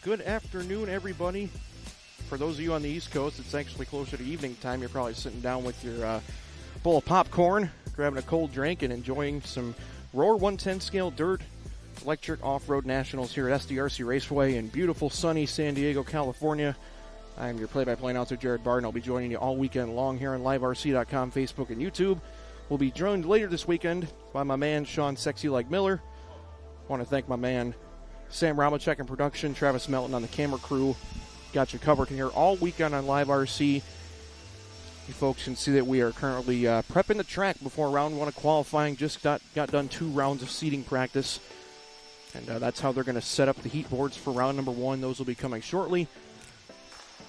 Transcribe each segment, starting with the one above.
good afternoon, everybody. For those of you on the East Coast, it's actually closer to evening time. You're probably sitting down with your bowl of popcorn, grabbing a cold drink, and enjoying some Roar 110 scale dirt electric off-road nationals here at SDRC Raceway in beautiful, sunny San Diego, California. I'm your play-by-play announcer, Jared Barton. I'll be joining you all weekend long here on liverc.com, Facebook, and YouTube. We'll be joined later this weekend by my man, Sean Sexy Like Miller. I want to thank my man, Sam Ramacek in production, Travis Melton on the camera crew. Got you covered here all weekend on Live RC. You folks can see that we are currently prepping the track before round one of qualifying. Just got done 2 rounds of seating practice. And that's how they're going to set up the heat boards for round number 1. Those will be coming shortly.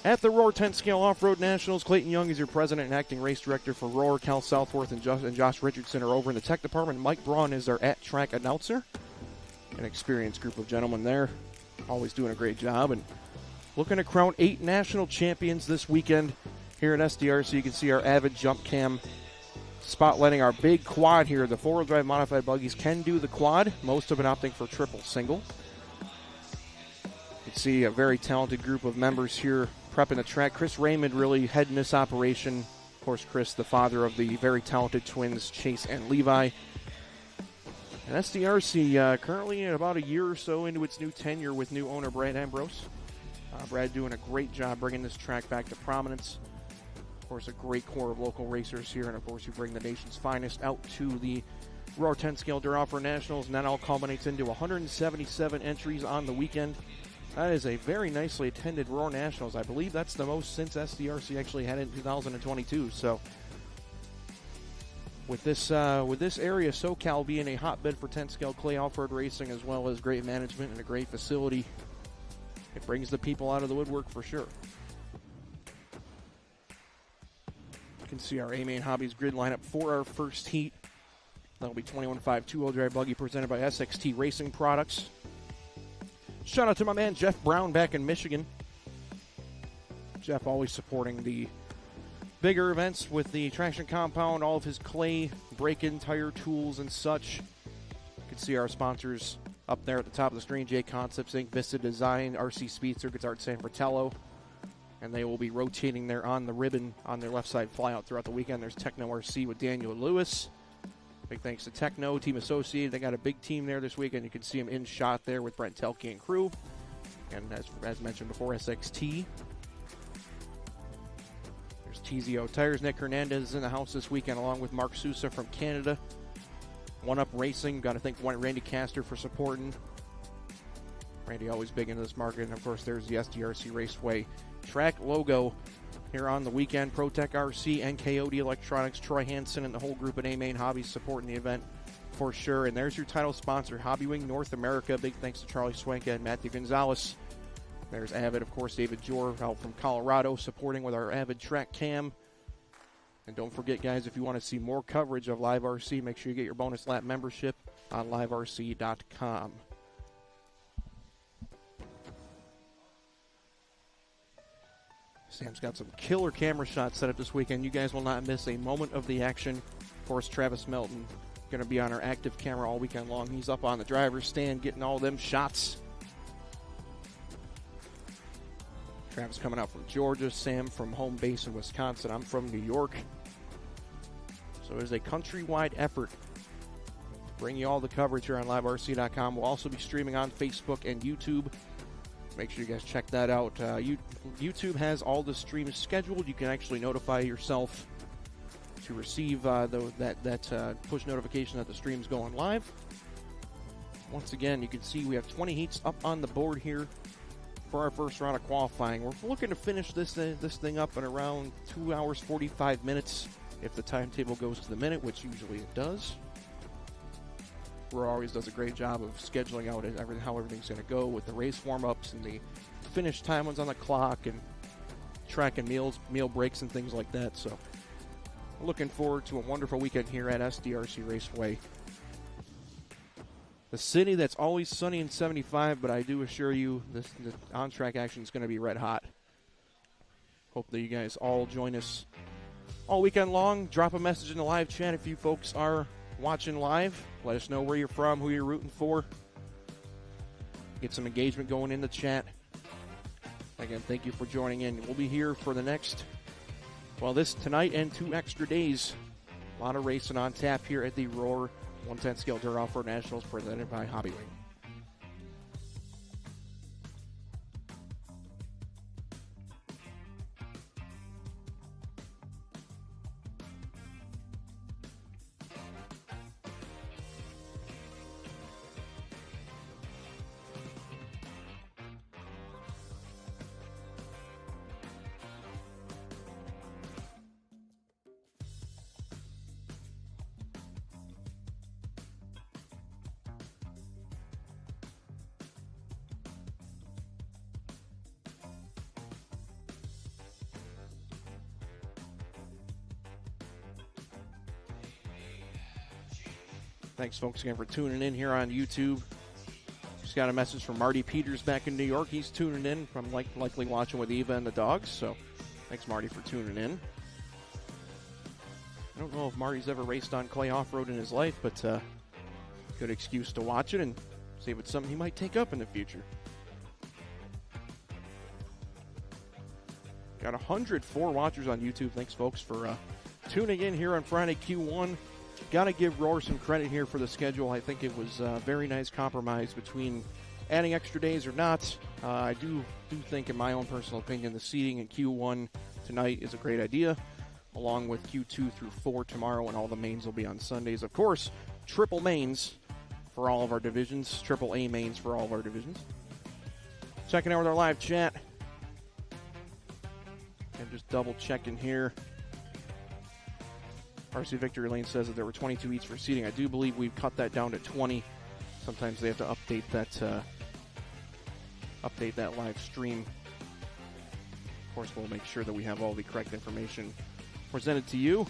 At the Roar 10 Scale Off-Road Nationals, Clayton Young is your president and acting race director for Roar. Cal Southworth and Josh Richardson are over in the tech department. Mike Braun is our at-track announcer. An experienced group of gentlemen there. Always doing a great job. And looking to crown 8 national champions this weekend here at SDRC. You can see our Avid jump cam spotlighting our big quad here. The 4-wheel drive modified buggies can do the quad. Most have been opting for triple single. You can see a very talented group of members here prepping the track. Chris Raymond really heading this operation. Of course, Chris, the father of the very talented twins, Chase and Levi. And SDRC currently in about a year or so into its new tenure with new owner Brad Ambrose. Brad doing a great job bringing this track back to prominence. Of course, a great core of local racers here, and of course, you bring the nation's finest out to the Roar 10 Scale Dirt Off-Road Nationals, and that all culminates into 177 entries on the weekend. That is a very nicely attended Roar Nationals. I believe that's the most since SDRC actually had it in 2022. So, with this area, SoCal being a hotbed for 10 scale clay off-road racing, as well as great management and a great facility, it brings the people out of the woodwork for sure. You can see our A-Main Hobbies grid lineup for our first heat. That'll be 21.5 two-wheel drive buggy presented by SXT Racing Products. Shout out to my man Jeff Brown back in Michigan. Jeff always supporting the bigger events with the traction compound, all of his clay, break-in tire tools and such. You can see our sponsors up there at the top of the screen: J Concepts Inc., Vista Design, RC Speed Circuits, Art San Fratello. And they will be rotating there on the ribbon on their left side flyout throughout the weekend. There's Techno RC with Daniel Lewis. Big thanks to Techno, Team Associated. They got a big team there this weekend. You can see them in shot there with Brent Telke and crew. And as mentioned before, SXT. There's TZO Tires. Nick Hernandez is in the house this weekend along with Mark Sousa from Canada. One Up Racing. Got to thank Randy Castor for supporting. Randy always big into this market. And, of course, there's the SDRC Raceway track logo here on the weekend. ProTech RC and Coyote Electronics, Troy Hansen, and the whole group at A-Main Hobbies supporting the event for sure. And there's your title sponsor, Hobbywing North America. Big thanks to Charlie Swanka and Matthew Gonzalez. There's Avid, of course, David Jor out from Colorado supporting with our Avid track cam. And don't forget, guys, if you want to see more coverage of Live RC, make sure you get your bonus lap membership on liverc.com. Sam's got some killer camera shots set up this weekend. You guys will not miss a moment of the action. Of course, Travis Melton going to be on our active camera all weekend long. He's up on the driver's stand getting all them shots. Travis coming out from Georgia. Sam from home base in Wisconsin. I'm from New York. So it is a countrywide effort to bring you all the coverage here on liverc.com. We'll also be streaming on Facebook and YouTube. Make sure you guys check that out. YouTube has all the streams scheduled. You can actually notify yourself to receive that push notification that the stream's going live. Once again, you can see we have 20 heats up on the board here for our first round of qualifying. We're looking to finish this thing up in around 2 hours, 45 minutes if the timetable goes to the minute, which usually it does. Roar always does a great job of scheduling out how everything's going to go with the race warm-ups and the finish time ones on the clock and tracking meal breaks and things like that. So looking forward to a wonderful weekend here at SDRC Raceway. The city that's always sunny and 75, but I do assure you the on-track action is going to be red hot. Hope that you guys all join us all weekend long. Drop a message in the live chat if you folks are watching live. Let us know where you're from, who you're rooting for. Get some engagement going in the chat. Again, thank you for joining in. We'll be here for the next, this tonight and 2 extra days. A lot of racing on tap here at the Roar 110 Scale Dirt Offroad Nationals presented by Hobbywing. Thanks, folks, again for tuning in here on YouTube. Just got a message from Marty Peters back in New York. He's tuning in from likely watching with Eva and the dogs. So thanks, Marty, for tuning in. I don't know if Marty's ever raced on clay off-road in his life, but good excuse to watch it and see if it's something he might take up in the future. Got 104 watchers on YouTube. Thanks, folks, for tuning in here on Friday Q1. Got to give Roar some credit here for the schedule. I think it was a very nice compromise between adding extra days or not. I do think, in my own personal opinion, the seating in Q1 tonight is a great idea, along with Q2 through 4 tomorrow, and all the mains will be on Sundays. Of course, triple mains for all of our divisions, triple A mains for all of our divisions. Checking out with our live chat. And just double checking here. RC Victory Lane says that there were 22 eats for seating. I do believe we've cut that down to 20. Sometimes they have to update that live stream. Of course, we'll make sure that we have all the correct information presented to you.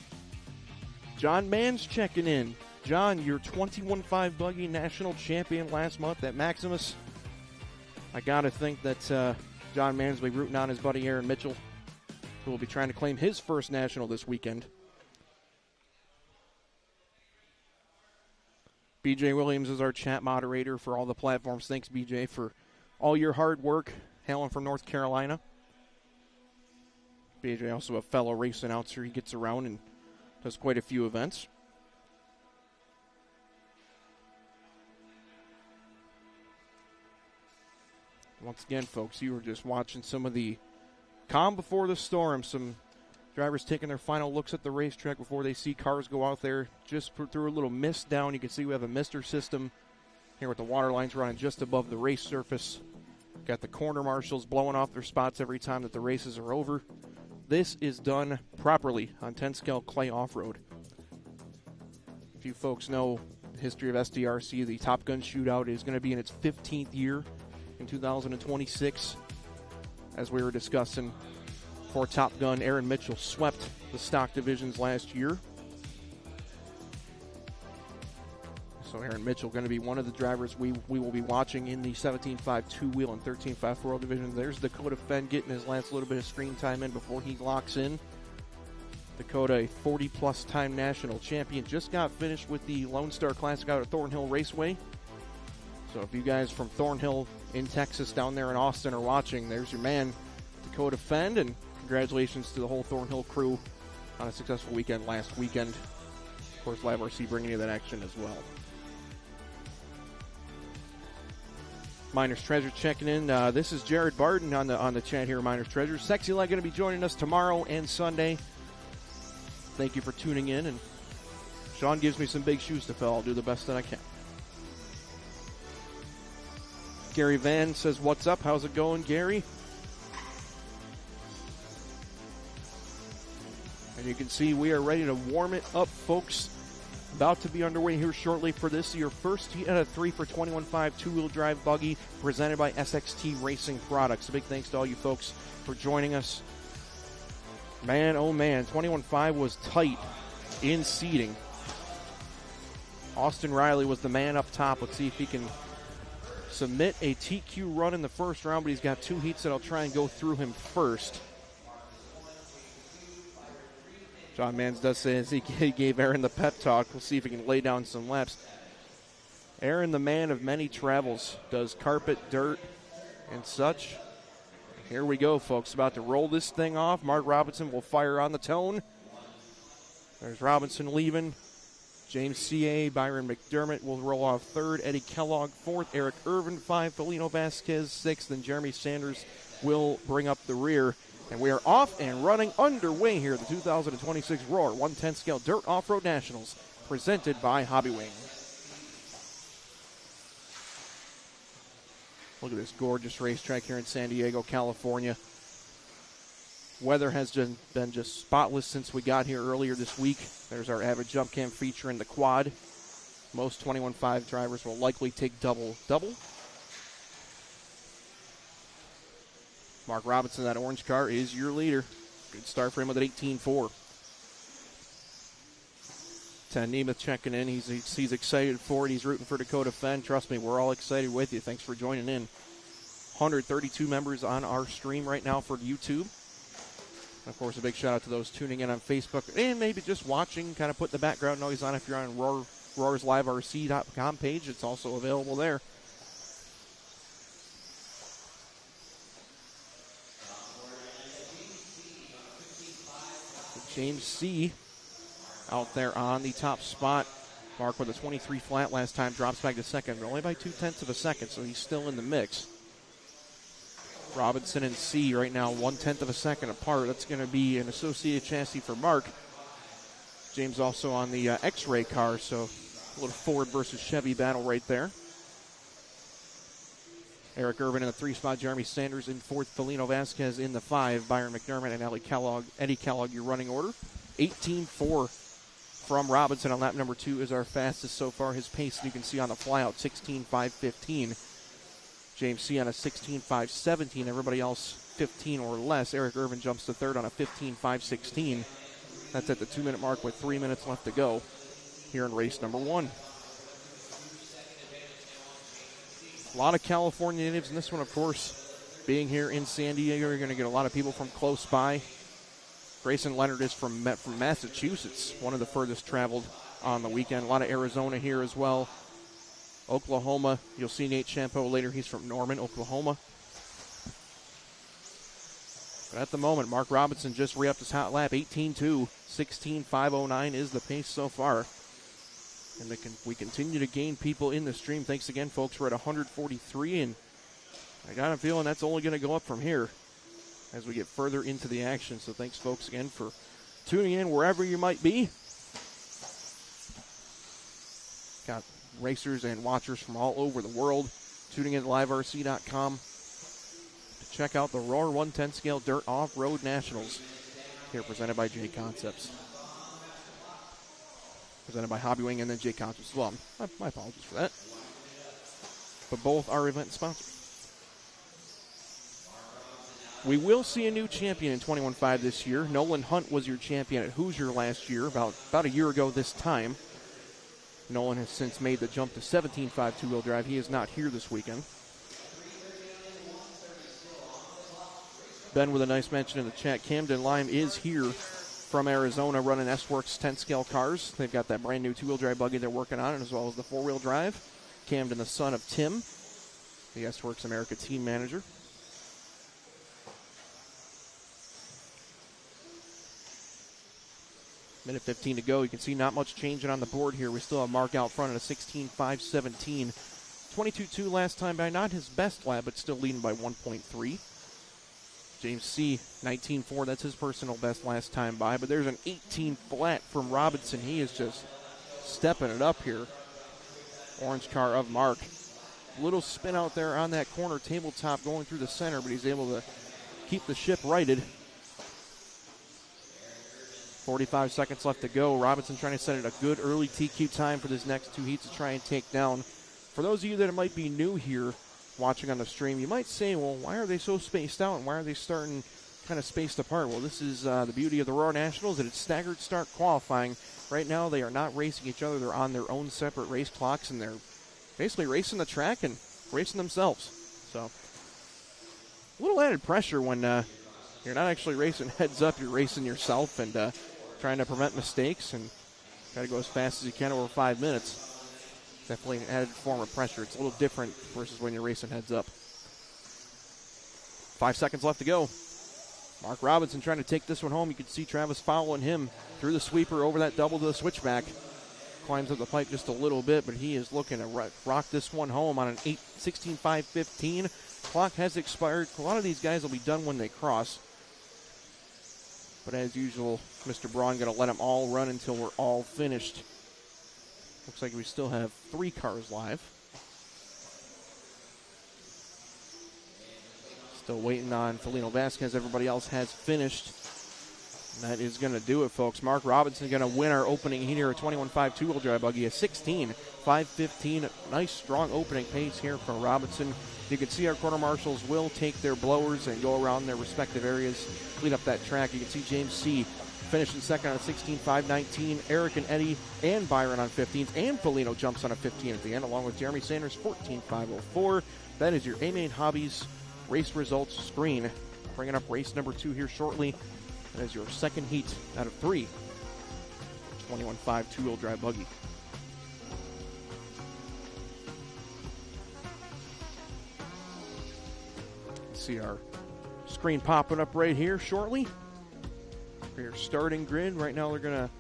John Mann's checking in. John, your 21.5 buggy national champion last month at Maximus. I got to think that John Mann's will be rooting on his buddy Aaron Mitchell, who will be trying to claim his first national this weekend. BJ Williams is our chat moderator for all the platforms. Thanks, BJ, for all your hard work, hailing from North Carolina. BJ also a fellow race announcer. He gets around and does quite a few events. Once again, folks, you were just watching some of the calm before the storm. Some drivers taking their final looks at the racetrack before they see cars go out there. Just threw a little mist down. You can see we have a mister system here with the water lines running just above the race surface. Got the corner marshals blowing off their spots every time that the races are over. This is done properly on 10 scale clay off-road. If you folks know the history of SDRC, the Top Gun Shootout is going to be in its 15th year in 2026. As we were discussing, for Top Gun, Aaron Mitchell swept the stock divisions last year. So Aaron Mitchell going to be one of the drivers we will be watching in the 17.5 two-wheel and 13.5 four-wheel divisions. There's Dakota Fenn getting his last little bit of screen time in before he locks in. Dakota, a 40-plus time national champion, just got finished with the Lone Star Classic out at Thornhill Raceway. So if you guys from Thornhill in Texas down there in Austin are watching, there's your man, Dakota Fenn, and congratulations to the whole Thornhill crew on a successful weekend last weekend. Of course, Live RC bringing you that action as well. Miners Treasure checking in. This is Jared Barton on the chat here, Miners Treasure. Sexy Leg going to be joining us tomorrow and Sunday. Thank you for tuning in. And Sean gives me some big shoes to fill. I'll do the best that I can. Gary Van says, what's up? How's it going, Gary? And you can see we are ready to warm it up, folks. About to be underway here shortly for this, your first heat out of 3 for 21.5 two-wheel drive buggy presented by SXT Racing Products. A big thanks to all you folks for joining us. Man, oh man, 21.5 was tight in seating. Austin Riley was the man up top. Let's see if he can submit a TQ run in the first round, but he's got 2 heats that I'll try and go through him first. John Mans does say as he gave Aaron the pep talk. We'll see if he can lay down some laps. Aaron, the man of many travels, does carpet, dirt, and such. Here we go, folks. About to roll this thing off. Mark Robinson will fire on the tone. There's Robinson leaving. James C.A., Byron McDermott will roll off third. Eddie Kellogg fourth. Eric Irvin 5. Felino Vasquez 6th. And Jeremy Sanders will bring up the rear. And we are off and running underway here at the 2026 Roar 110 Scale Dirt Off-Road Nationals, presented by Hobbywing. Look at this gorgeous racetrack here in San Diego, California. Weather has been just spotless since we got here earlier this week. There's our average jump cam feature in the quad. Most 21.5 drivers will likely take double-double. Mark Robinson, that orange car, is your leader. Good start for him with an 18.4. Ted Nemeth checking in. He's excited for it. He's rooting for Dakota Fenn. Trust me, we're all excited with you. Thanks for joining in. 132 members on our stream right now for YouTube. And of course, a big shout out to those tuning in on Facebook and maybe just watching. Kind of put the background noise on if you're on RoarsLiveRC.com page. It's also available there. James C. out there on the top spot. Mark with a 23 flat last time, drops back to second, but only by 0.2 of a second, so he's still in the mix. Robinson and C right now 0.1 of a second apart. That's going to be an associated chassis for Mark. James also on the X-Ray car, so a little Ford versus Chevy battle right there. Eric Irvin in the 3 spot, Jeremy Sanders in 4th, Felino Vasquez in the 5, Byron McDermott and Eddie Kellogg, your running order. 18.4 from Robinson on lap number 2 is our fastest so far. His pace, you can see on the flyout, 16.515. James C. on a 16.517. Everybody else 15 or less. Eric Irvin jumps to third on a 15.516. That's at the 2-minute mark with 3 minutes left to go here in race number 1. A lot of California natives in this one, of course. Being here in San Diego, you're going to get a lot of people from close by. Grayson Leonard is from Massachusetts, one of the furthest traveled on the weekend. A lot of Arizona here as well. Oklahoma, you'll see Nate Champeau later. He's from Norman, Oklahoma. But at the moment, Mark Robinson just re-upped his hot lap, 18.2. 16.509 is the pace so far. And we continue to gain people in the stream. Thanks again, folks. We're at 143, and I got a feeling that's only going to go up from here as we get further into the action. So thanks, folks, again for tuning in wherever you might be. Got racers and watchers from all over the world tuning in at liverc.com to check out the Roar 110 Scale Dirt Off-Road Nationals here presented by J Concepts. Presented by Hobbywing and then J Concepts as well. My apologies for that. But both are event sponsors. We will see a new champion in 21.5 this year. Nolan Hunt was your champion at Hoosier last year, about a year ago this time. Nolan has since made the jump to 17.5 two-wheel drive. He is not here this weekend. Ben with a nice mention in the chat. Camden Lime is here from Arizona running S-Works 10-scale cars. They've got that brand new two-wheel drive buggy they're working on, as well as the four-wheel drive. Camden, the son of Tim, the S-Works America team manager. Minute 15 to go. You can see not much changing on the board here. We still have Mark out front at a 16.517. 22.2 last time by not his best lap, but still leading by 1.3. James C., 19.4. That's his personal best last time by. But there's an 18 flat from Robinson. He is just stepping it up here. Orange car of Mark. Little spin out there on that corner tabletop going through the center, but he's able to keep the ship righted. 45 seconds left to go. Robinson trying to set it a good early TQ time for this next two heats to try and take down. For those of you that might be new here watching on the stream, you might say, well, why are they so spaced out and why are they starting kind of spaced apart? Well, this is the beauty of the Roar Nationals, that it's staggered start qualifying. Right now, they are not racing each other. They're on their own separate race clocks, and they're basically racing the track and racing themselves. So, a little added pressure when you're not actually racing heads up. You're racing yourself and trying to prevent mistakes and try to go as fast as you can over 5 minutes. Definitely an added form of pressure. It's a little different versus when you're racing heads up. 5 seconds left to go. Mark Robinson trying to take this one home. You can see Travis following him through the sweeper over that double to the switchback. Climbs up the pipe just a little bit, but he is looking to rock this one home on an 16.5.15. Clock has expired. A lot of these guys will be done when they cross. But as usual, Mr. Braun going to let them all run until we're all finished. Looks like we still have 3 cars live. Still waiting on Felino Vasquez. Everybody else has finished. And that is going to do it, folks. Mark Robinson going to win our opening heat here, a 21.5 two-wheel drive buggy, a 16.515. Nice, strong opening pace here for Robinson. You can see our quarter marshals will take their blowers and go around their respective areas, clean up that track. You can see James C. finishing second on a 16.519. Eric and Eddie and Byron on 15s. And Felino jumps on a 15 at the end, along with Jeremy Sanders, 14.504. That is your A-Main Hobbies race results screen. Bringing up race number 2 here shortly. That is your second heat out of 3. 21.5 two-wheel drive buggy. See our screen popping up right here shortly. For your starting grid. Right now they're going to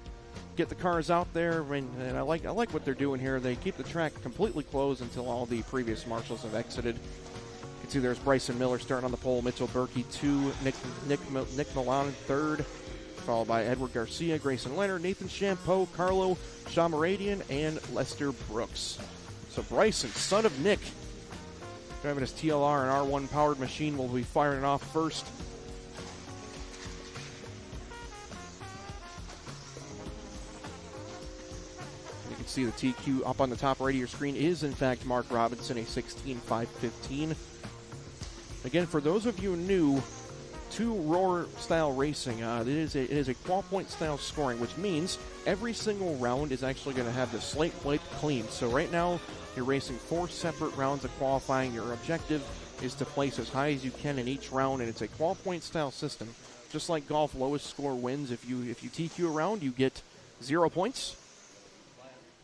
get the cars out there, and I like what they're doing here. They keep the track completely closed until all the previous marshals have exited. You can see there's Bryson Miller starting on the pole, Mitchell Berkey 2, Nick Milan 3rd, followed by Edward Garcia, Grayson Leonard, Nathan Champeau, Carlo Shamaradian, and Lester Brooks. So Bryson, son of Nick, driving his TLR and R1 powered machine, will be firing it off first. You can see the TQ up on the top right of your screen is in fact Mark Robinson, a 16.515. Again, for those of you new to Roar style racing, it is a qual point style scoring, which means every single round is actually going to have the slate wiped clean. So right now you're racing 4 separate rounds of qualifying. Your objective is to place as high as you can in each round, and it's a qual point style system. Just like golf, lowest score wins. If you TQ a round, you get 0 points.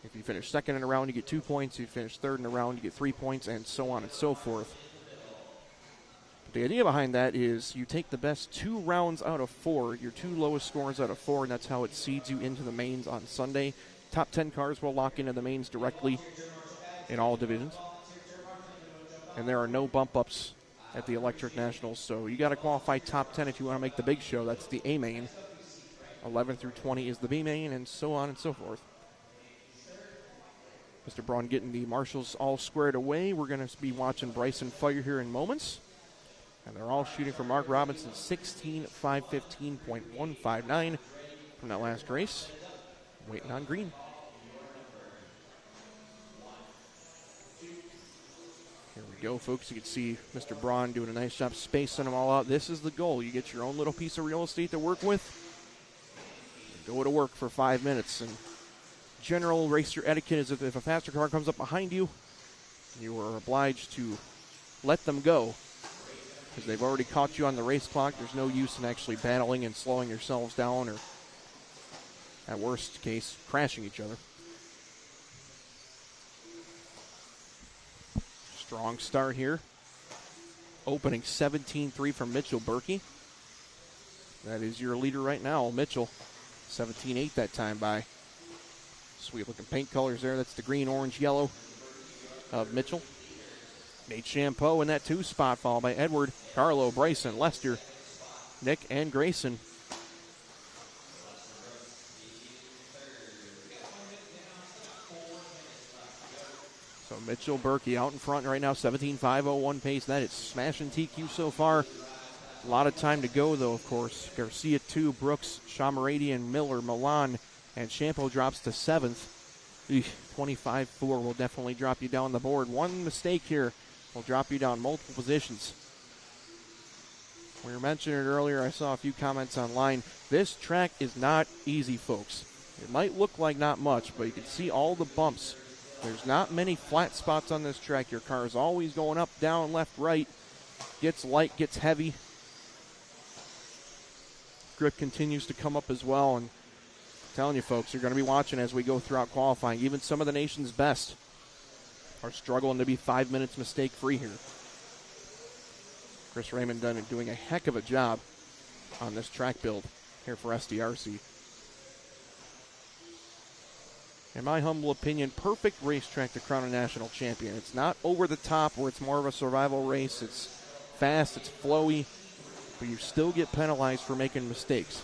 If you finish second in a round, you get 2 points. If you finish third in a round, you get 3 points, and so on and so forth. The idea behind that is you take the best 2 rounds out of 4, your 2 lowest scores out of 4, and that's how it seeds you into the mains on Sunday. Top 10 cars will lock into the mains directly in all divisions. And there are no bump ups at the Electric Nationals, so you got to qualify top 10 if you want to make the big show. That's the A main. 11 through 20 is the B main, and so on and so forth. Mr. Braun getting the marshals all squared away. We're going to be watching Bryson fire here in moments. And they're all shooting for Mark Robinson's 16.515.159 from that last race. Waiting on green. Here we go, folks. You can see Mr. Braun doing a nice job spacing them all out. This is the goal. You get your own little piece of real estate to work with. Go to work for 5 minutes. And general racer etiquette is if a faster car comes up behind you, you are obliged to let them go. Because they've already caught you on the race clock. There's no use in actually battling and slowing yourselves down or, at worst case, crashing each other. Strong start here. Opening 17.3 from Mitchell Berkey. That is your leader right now, Mitchell. 17.8 that time by. Sweet looking paint colors there. That's the green, orange, yellow of Mitchell. Nate Champeau in that 2 spot, followed by Edward, Carlo, Bryson, Lester, Nick, and Grayson. So Mitchell Berkey out in front right now, 17.501 pace. That is smashing TQ so far. A lot of time to go, though, of course. Garcia 2, Brooks, Shamaradian, Miller, Milan, and Champeau drops to 7th. 25-4 will definitely drop you down the board. One mistake here will drop you down multiple positions. We were mentioning it earlier. I saw a few comments online. This track is not easy, folks. It might look like not much, but you can see all the bumps. There's not many flat spots on this track. Your car is always going up, down, left, right. Gets light, gets heavy. Grip continues to come up as well. And I'm telling you, folks, you're going to be watching as we go throughout qualifying. Even some of the nation's best are struggling to be 5 minutes mistake-free here. Chris Raymond doing a heck of a job on this track build here for SDRC. In my humble opinion, perfect racetrack to crown a national champion. It's not over the top where it's more of a survival race. It's fast, it's flowy, but you still get penalized for making mistakes.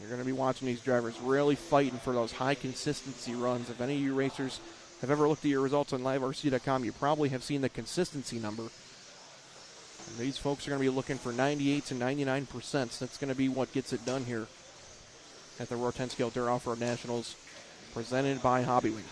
You're going to be watching these drivers really fighting for those high consistency runs. If any of you racers have ever looked at your results on liverc.com, you probably have seen the consistency number. And these folks are going to be looking for 98 to 99%. That's going to be what gets it done here at the Roar 10 Scale Dirt Off-Road Nationals, presented by Hobbywing.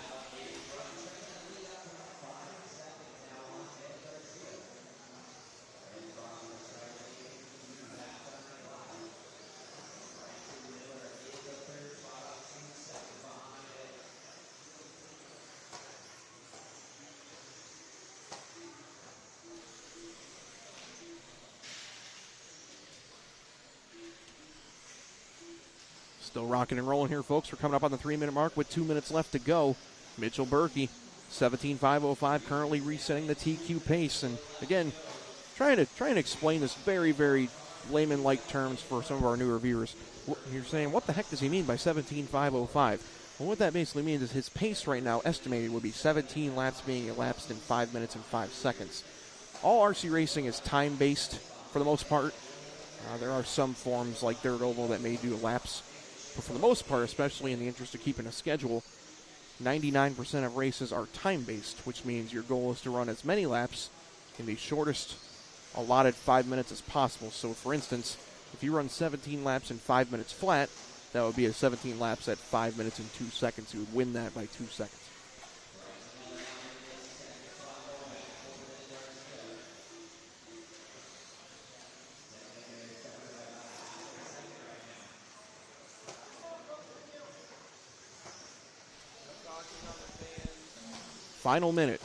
Still rocking and rolling here, folks. We're coming up on the 3-minute mark with 2 minutes left to go. Mitchell Berkey, 17.505, currently resetting the TQ pace. And again, trying to explain this very, very layman-like terms for some of our newer viewers. You're saying, what the heck does he mean by 17.505? Well, what that basically means is his pace right now estimated would be 17 laps being elapsed in 5 minutes and 5 seconds. All RC racing is time-based for the most part. There are some forms like Dirt Oval that may do laps. But for the most part, especially in the interest of keeping a schedule, 99% of races are time-based, which means your goal is to run as many laps in the shortest allotted 5 minutes as possible. So, for instance, if you run 17 laps in 5 minutes flat, that would be a 17 laps at 5 minutes and 2 seconds. You would win that by 2 seconds. Final minute.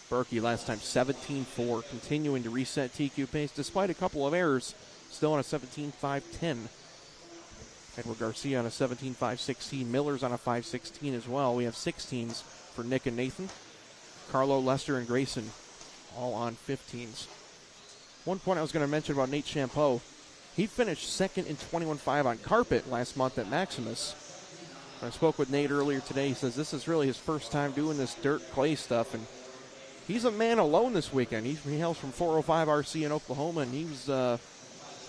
Berkey last time 17.4, continuing to reset TQ pace despite a couple of errors. Still on a 17.510. Edward Garcia on a 17.516. Miller's on a 5.16 as well. We have 16s for Nick and Nathan. Carlo, Lester, and Grayson all on 15s. One point I was going to mention about Nate Champeau. He finished second in 21.5 on carpet last month at Maximus. I spoke with Nate earlier today. He says this is really his first time doing this dirt clay stuff, and he's a man alone this weekend. He hails from 405 RC in Oklahoma, and he was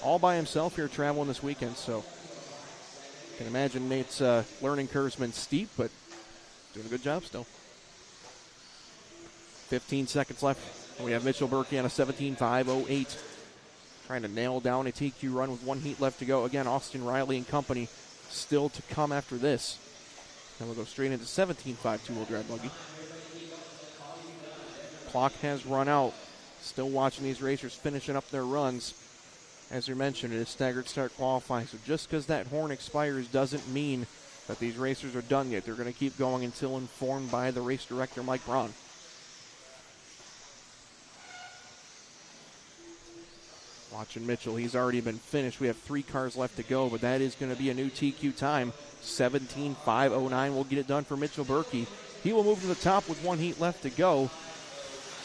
all by himself here traveling this weekend. So you can imagine Nate's learning curve's been steep, but doing a good job still. 15 seconds left. We have Mitchell Berkey on a 17.508. Trying to nail down a TQ run with 1 heat left to go. Again, Austin Riley and company still to come after this. And we'll go straight into 17.5 two-wheel drive buggy. Clock has run out. Still watching these racers finishing up their runs. As we mentioned, it is staggered start qualifying, so just because that horn expires doesn't mean that these racers are done yet. They're going to keep going until informed by the race director, Mike Braun. Watching Mitchell, he's already been finished. We have 3 cars left to go, but that is going to be a new TQ time. 17.509 will get it done for Mitchell Berkey. He will move to the top with 1 heat left to go.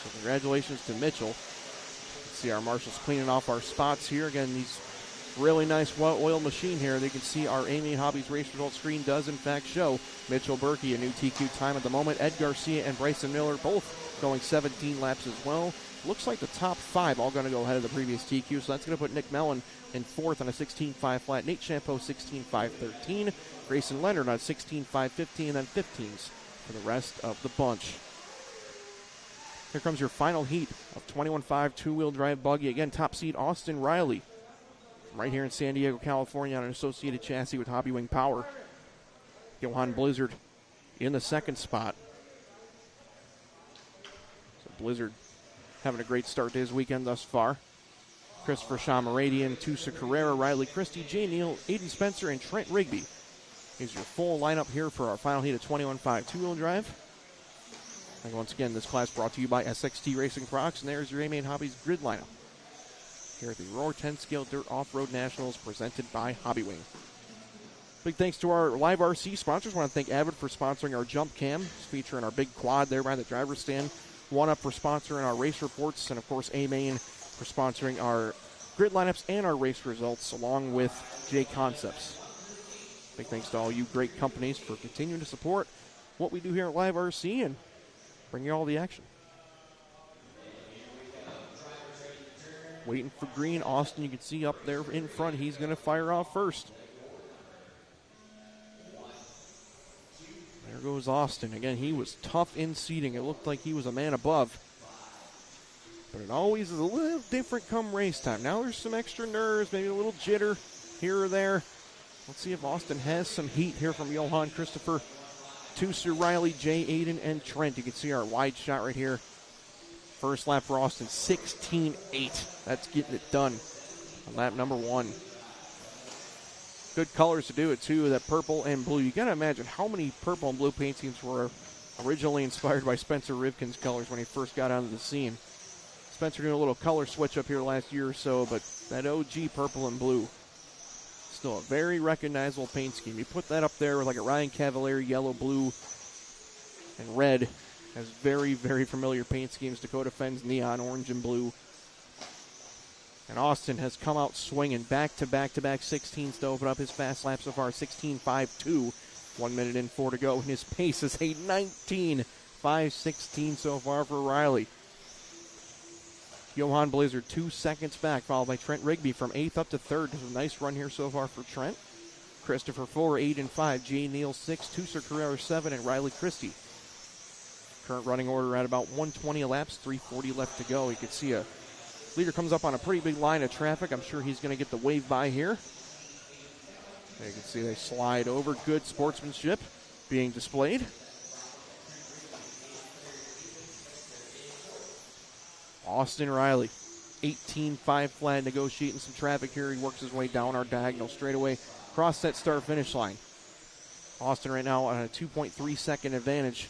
So congratulations to Mitchell. Let's see our marshals cleaning off our spots here. Again, these really nice well-oiled machine here. They can see our Amy Hobbies race results screen does in fact show Mitchell Berkey a new TQ time at the moment. Ed Garcia and Bryson Miller both going 17 laps as well. Looks like the top 5 all going to go ahead of the previous TQ, so that's going to put Nick Mellon in 4th on a 16.5 flat. Nate Champeau 16.513. Grayson Leonard on 16.515, and then 15s for the rest of the bunch. Here comes your final heat of 21.5 two-wheel drive buggy. Again, top seed Austin Riley right here in San Diego, California on an associated chassis with Hobbywing Power. Johan Blizzard in the 2nd spot. So Blizzard having a great start to his weekend thus far. Christopher Shamaradian, Tusa Carrera, Riley Christie, Jay Neal, Aiden Spencer, and Trent Rigby. Here's your full lineup here for our final heat of 21.5 two-wheel drive. And once again, this class brought to you by SXT Racing Products, and there's your A-Main Hobbies grid lineup here at the Roar 10 Scale Dirt Off-Road Nationals presented by Hobbywing. Big thanks to our live RC sponsors. I want to thank Avid for sponsoring our Jump Cam, featuring our big quad there by the driver's stand. One Up for sponsoring our race reports, and of course A-Main for sponsoring our grid lineups and our race results, along with J Concepts. Big thanks to all you great companies for continuing to support what we do here at Live RC and bring you all the action. Waiting for green. Austin, you can see up there in front. He's going to fire off first. There goes Austin. Again, he was tough in seating. It looked like he was a man above. But it always is a little different come race time. Now there's some extra nerves, maybe a little jitter here or there. Let's see if Austin has some heat here from Johan, Christopher, Tooser, Riley, Jay, Aiden, and Trent. You can see our wide shot right here. First lap for Austin, 16.8. That's getting it done on lap number 1. Good colors to do it, too, that purple and blue. You got to imagine how many purple and blue paint schemes were originally inspired by Spencer Rivkin's colors when he first got onto the scene. Spencer did a little color switch up here last year or so, but that OG purple and blue, still a very recognizable paint scheme. You put that up there with like a Ryan Cavalieri yellow, blue, and red. Has very, very familiar paint schemes. Dakota Fenn's neon, orange, and blue. And Austin has come out swinging back-to-back 16s to open up his fast lap so far. 16.52, 1 minute and 4 to go. And his pace is a 19.516 so far for Riley. Johan Blizzard 2 seconds back, followed by Trent Rigby from 8th up to 3rd. There's a nice run here so far for Trent. Christopher 4, 8 and 5. Jay Neal 6, Tooser Carrera 7, and Riley Christie. Current running order at about 120 laps, 340 left to go. You can see a leader comes up on a pretty big line of traffic. I'm sure he's going to get the wave by here. There you can see they slide over. Good sportsmanship being displayed. Austin Riley, 18.5 flat, negotiating some traffic here. He works his way down our diagonal straightaway, across that start-finish line. Austin right now on a 2.3 second advantage.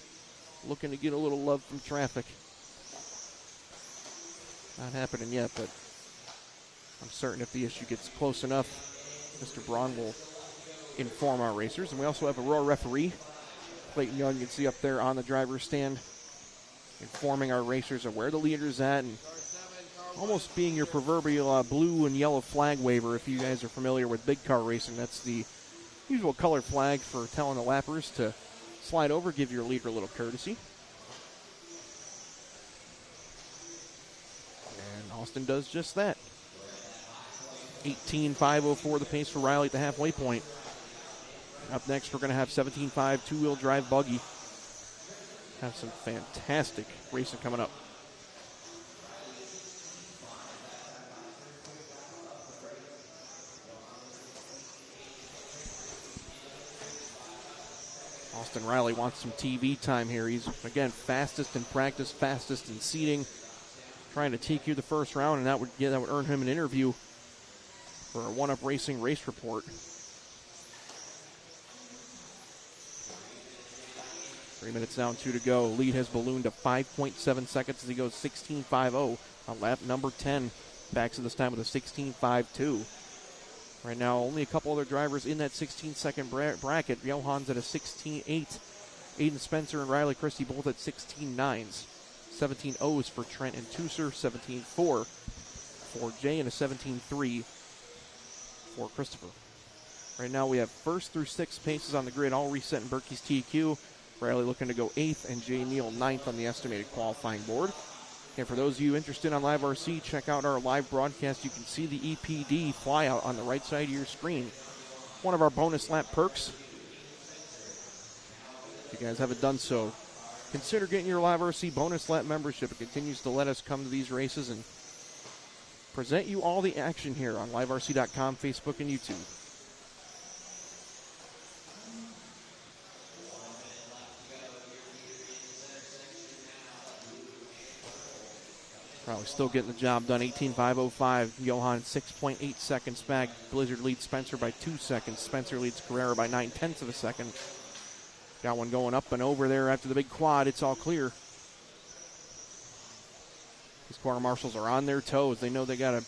Looking to get a little love from traffic. Not happening yet, but I'm certain if the issue gets close enough, Mr. Braun will inform our racers. And we also have a Roar referee, Clayton Young, you can see up there on the driver's stand, informing our racers of where the leader's at and almost being your proverbial blue and yellow flag waver. If you guys are familiar with big car racing, that's the usual color flag for telling the lappers to slide over, give your leader a little courtesy. And Austin does just that. 18.504 the pace for Riley at the halfway point. Up next, we're going to have 17.5 two-wheel drive buggy. Have some fantastic racing coming up. Austin Riley wants some TV time here. He's, again, fastest in practice, fastest in seating. Trying to TQ the first round, and that would earn him an interview for a One-Up Racing race report. 3 minutes down, 2 to go. Lead has ballooned to 5.7 seconds as he goes 16.50 on lap number 10. Backs it this time with a 16.52. Right now, only a couple other drivers in that 16-second bracket. Johann's at a 16.8. Aiden Spencer and Riley Christie both at 16.9s. 17.0s for Trent and Tooser. 17.4 for Jay and a 17.3 for Christopher. Right now, we have first through sixth paces on the grid, all reset in Berkey's TQ. Riley looking to go 8th and Jay Neal 9th on the estimated qualifying board. And for those of you interested on Live RC, check out our live broadcast. You can see the EPD flyout on the right side of your screen. One of our bonus lap perks. If you guys haven't done so, consider getting your Live RC bonus lap membership. It continues to let us come to these races and present you all the action here on liverc.com, Facebook, and YouTube. Probably still getting the job done. 18.505. Johan 6.8 seconds back. Blizzard leads Spencer by 2 seconds. Spencer leads Carrera by 9/10 of a second. Got one going up and over there after the big quad. It's all clear. These quarter marshals are on their toes. They know they got to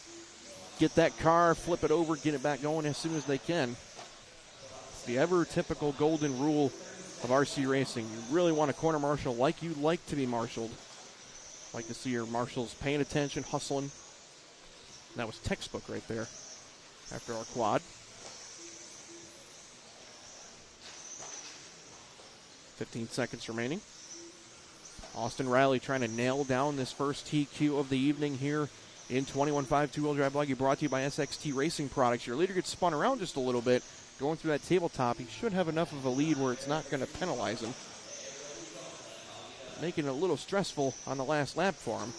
get that car, flip it over, get it back going as soon as they can. It's the ever-typical golden rule of RC racing. You really want a corner marshal like you'd like to be marshaled. Like to see your marshals paying attention, hustling, That was textbook right there after our quad. 15 seconds remaining. Austin Riley trying to nail down this first TQ of the evening here in 21.5 two-wheel drive buggy, brought to you by SXT Racing Products. Your leader gets spun around just a little bit, going through that tabletop. He should have enough of a lead where it's not going to penalize him, making it a little stressful on the last lap for him.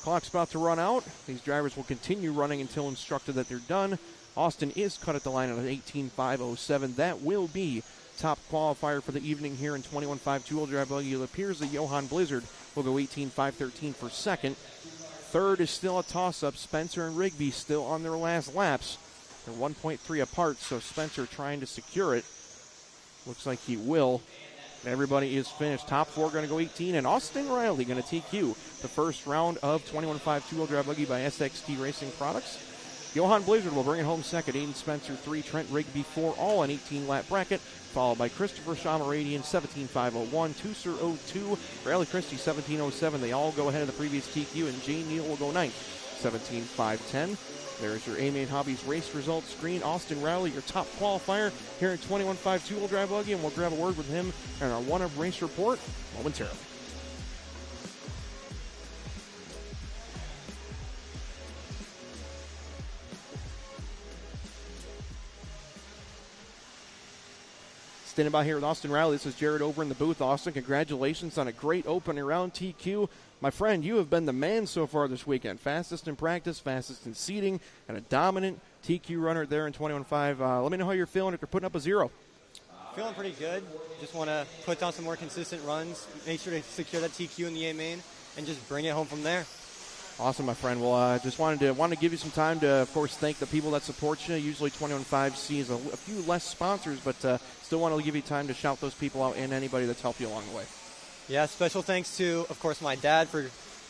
Clock's about to run out. These drivers will continue running until instructed that they're done. Austin is cut at the line at 18.507. That will be top qualifier for the evening here in 21.5 two-wheel drive buggy. It appears that Johan Blizzard will go 18.513 for second. Third is still a toss-up. Spencer and Rigby still on their last laps. They're 1.3 apart, so Spencer trying to secure it. Looks like he will. Everybody is finished. Top four going to go 18, and Austin Riley going to TQ the first round of 21.5 two-wheel drive buggy by SXT Racing Products. Johan Blizzard will bring it home second. Aiden Spencer 3, Trent Rigby 4, all an 18-lap bracket, followed by Christopher Shamaradian 17.501, Tusser 02, Riley Christie 17.07. They all go ahead of the previous TQ, and Jay Neal will go ninth, 17.510. There's your A-Main Hobbies race results screen. Austin Riley, your top qualifier here in 21.5 two-wheel drive buggy, and we'll grab a word with him in our one-up race report momentarily. Standing by here with Austin Riley. This is Jared over in the booth. Austin, congratulations on a great opening round TQ. My friend, you have been the man so far this weekend. Fastest in practice, fastest in seating, and a dominant TQ runner there in 21.5. Let me know how you're feeling after putting up a 0. Feeling pretty good. Just want to put down some more consistent runs, make sure to secure that TQ in the A-main, and just bring it home from there. Awesome, my friend. Well, just wanted to give you some time to, of course, thank the people that support you. Usually 21.5 sees a few less sponsors, but still want to give you time to shout those people out and anybody that's helped you along the way. Yeah, special thanks to, of course, my dad for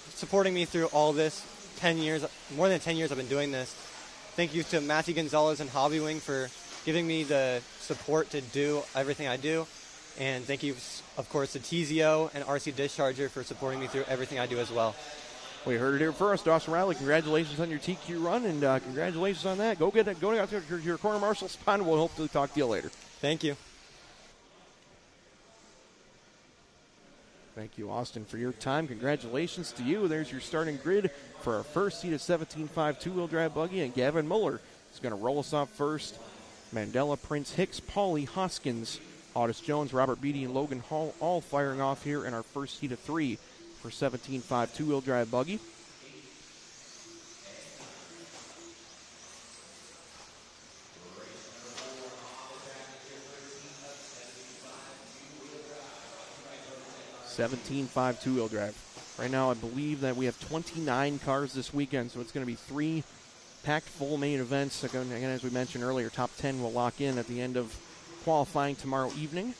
supporting me through all this. 10 years, more than 10 years I've been doing this. Thank you to Matthew Gonzalez and Hobby Wing for giving me the support to do everything I do. And thank you, of course, to TZO and RC Discharger for supporting me through everything I do as well. We heard it here first. Austin Riley, congratulations on your TQ run, and congratulations on that. Go out to your corner marshal spot, and we'll hopefully talk to you later. Thank you. Thank you, Austin, for your time. Congratulations to you. There's your starting grid for our first seat of 17.5 two-wheel drive buggy, and Gavin Muller is going to roll us off first. Mandela, Prince Hicks, Paulie Hoskins, Audis Jones, Robert Beatty, and Logan Hall all firing off here in our first heat of 3 for 17.5 two-wheel drive buggy. $17.5 two-wheel drive. Right now, I believe that we have 29 cars this weekend, so it's going to be 3 packed full main events. Again, as we mentioned earlier, top 10 will lock in at the end of qualifying tomorrow evening.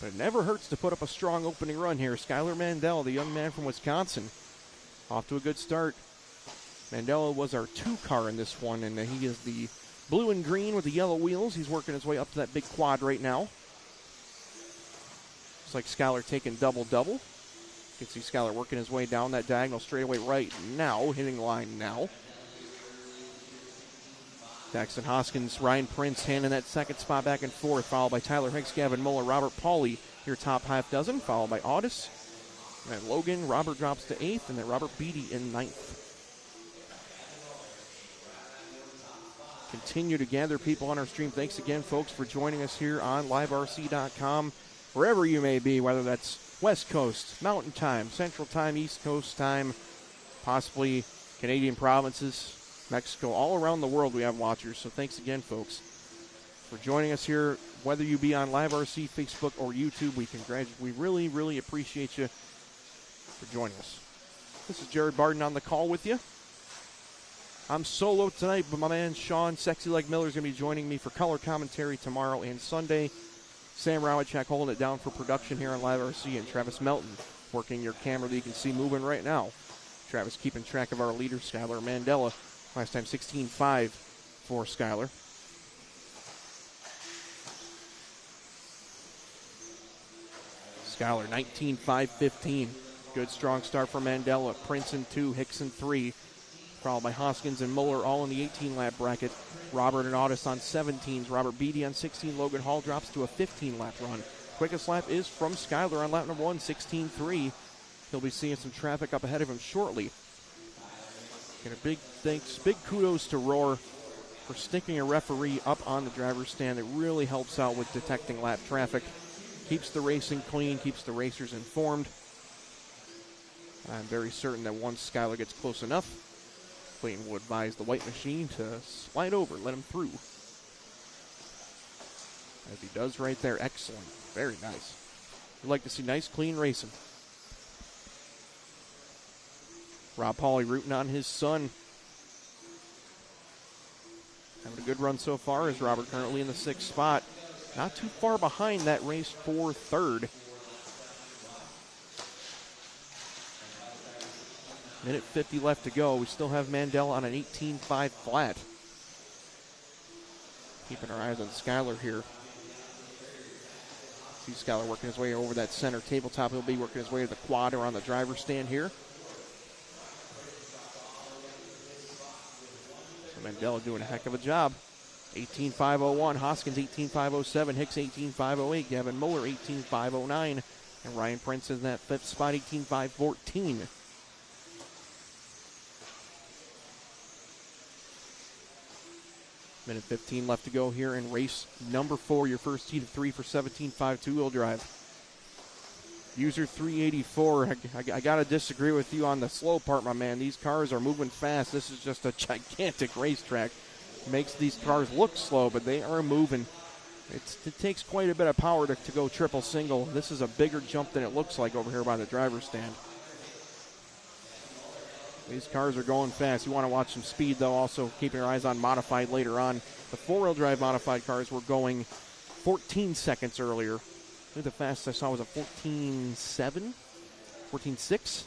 But it never hurts to put up a strong opening run here. Skylar Mandel, the young man from Wisconsin, off to a good start. Mandela was our 2 car in this one, and he is the blue and green with the yellow wheels. He's working his way up to that big quad right now. Looks like Skylar taking double-double. You can see Skylar working his way down that diagonal straightaway right now, hitting the line now. Daxton Hoskins, Ryan Prince handing that second spot back and forth, followed by Tyler Hicks, Gavin Muller, Robert Paulie, your top half dozen, followed by Audis. And then Logan, Robert drops to 8th, and then Robert Beatty in 9th. Continue to gather people on our stream. Thanks again, folks, for joining us here on liverc.com. Wherever you may be, whether that's West Coast, Mountain Time, Central Time, East Coast Time, possibly Canadian provinces, Mexico, all around the world we have watchers. So thanks again, folks, for joining us here. Whether you be on Live RC, Facebook, or YouTube, we really, really appreciate you for joining us. This is Jared Barden on the call with you. I'm solo tonight, but my man Sean Sexy Leg Miller is going to be joining me for color commentary tomorrow and Sunday. Sam Rowachak holding it down for production here on Live RC, and Travis Melton working your camera that you can see moving right now. Travis keeping track of our leader, Skylar Mandela. Last time 16.5 for Skylar. Skylar 19.5.15. Good strong start for Mandela. Prince in 2, Hicks in 3. followed by Hoskins and Muller all in the 18-lap bracket. Robert and Audis on 17s. Robert Beatty on 16. Logan Hall drops to a 15-lap run. Quickest lap is from Skyler on lap number 1, 16.3. He'll be seeing some traffic up ahead of him shortly. And a big thanks, big kudos to Roar for sticking a referee up on the driver's stand. That really helps out with detecting lap traffic. Keeps the racing clean, keeps the racers informed. I'm very certain that once Skyler gets close enough, Clayton will advise the white machine to slide over, let him through. As he does right there. Excellent. Very nice. We'd like to see nice, clean racing. Rob Hawley rooting on his son. Having a good run so far as Robert currently in the 6th spot. Not too far behind that race for 3rd. Minute 50 left to go. We still have Mandela on an 18.5 flat. Keeping our eyes on Skyler here. See Skyler working his way over that center tabletop. He'll be working his way to the quad or on the driver's stand here. So Mandela doing a heck of a job. 18.501, Hoskins 18.507, Hicks 18.508, Gavin Muller 18.509, and Ryan Prince in that 5th spot, 18.514. Minute 15 left to go here in race number 4, your first heat of 3 for 17.5 two-wheel drive. User 384, I got to disagree with you on the slow part, my man. These cars are moving fast. This is just a gigantic racetrack. Makes these cars look slow, but they are moving. It takes quite a bit of power to go triple single. This is a bigger jump than it looks like over here by the driver's stand. These cars are going fast. You want to watch some speed, though. Also, keeping your eyes on modified later on. The 4-wheel drive modified cars were going 14 seconds earlier. I think the fastest I saw was a 14.7, 14.6.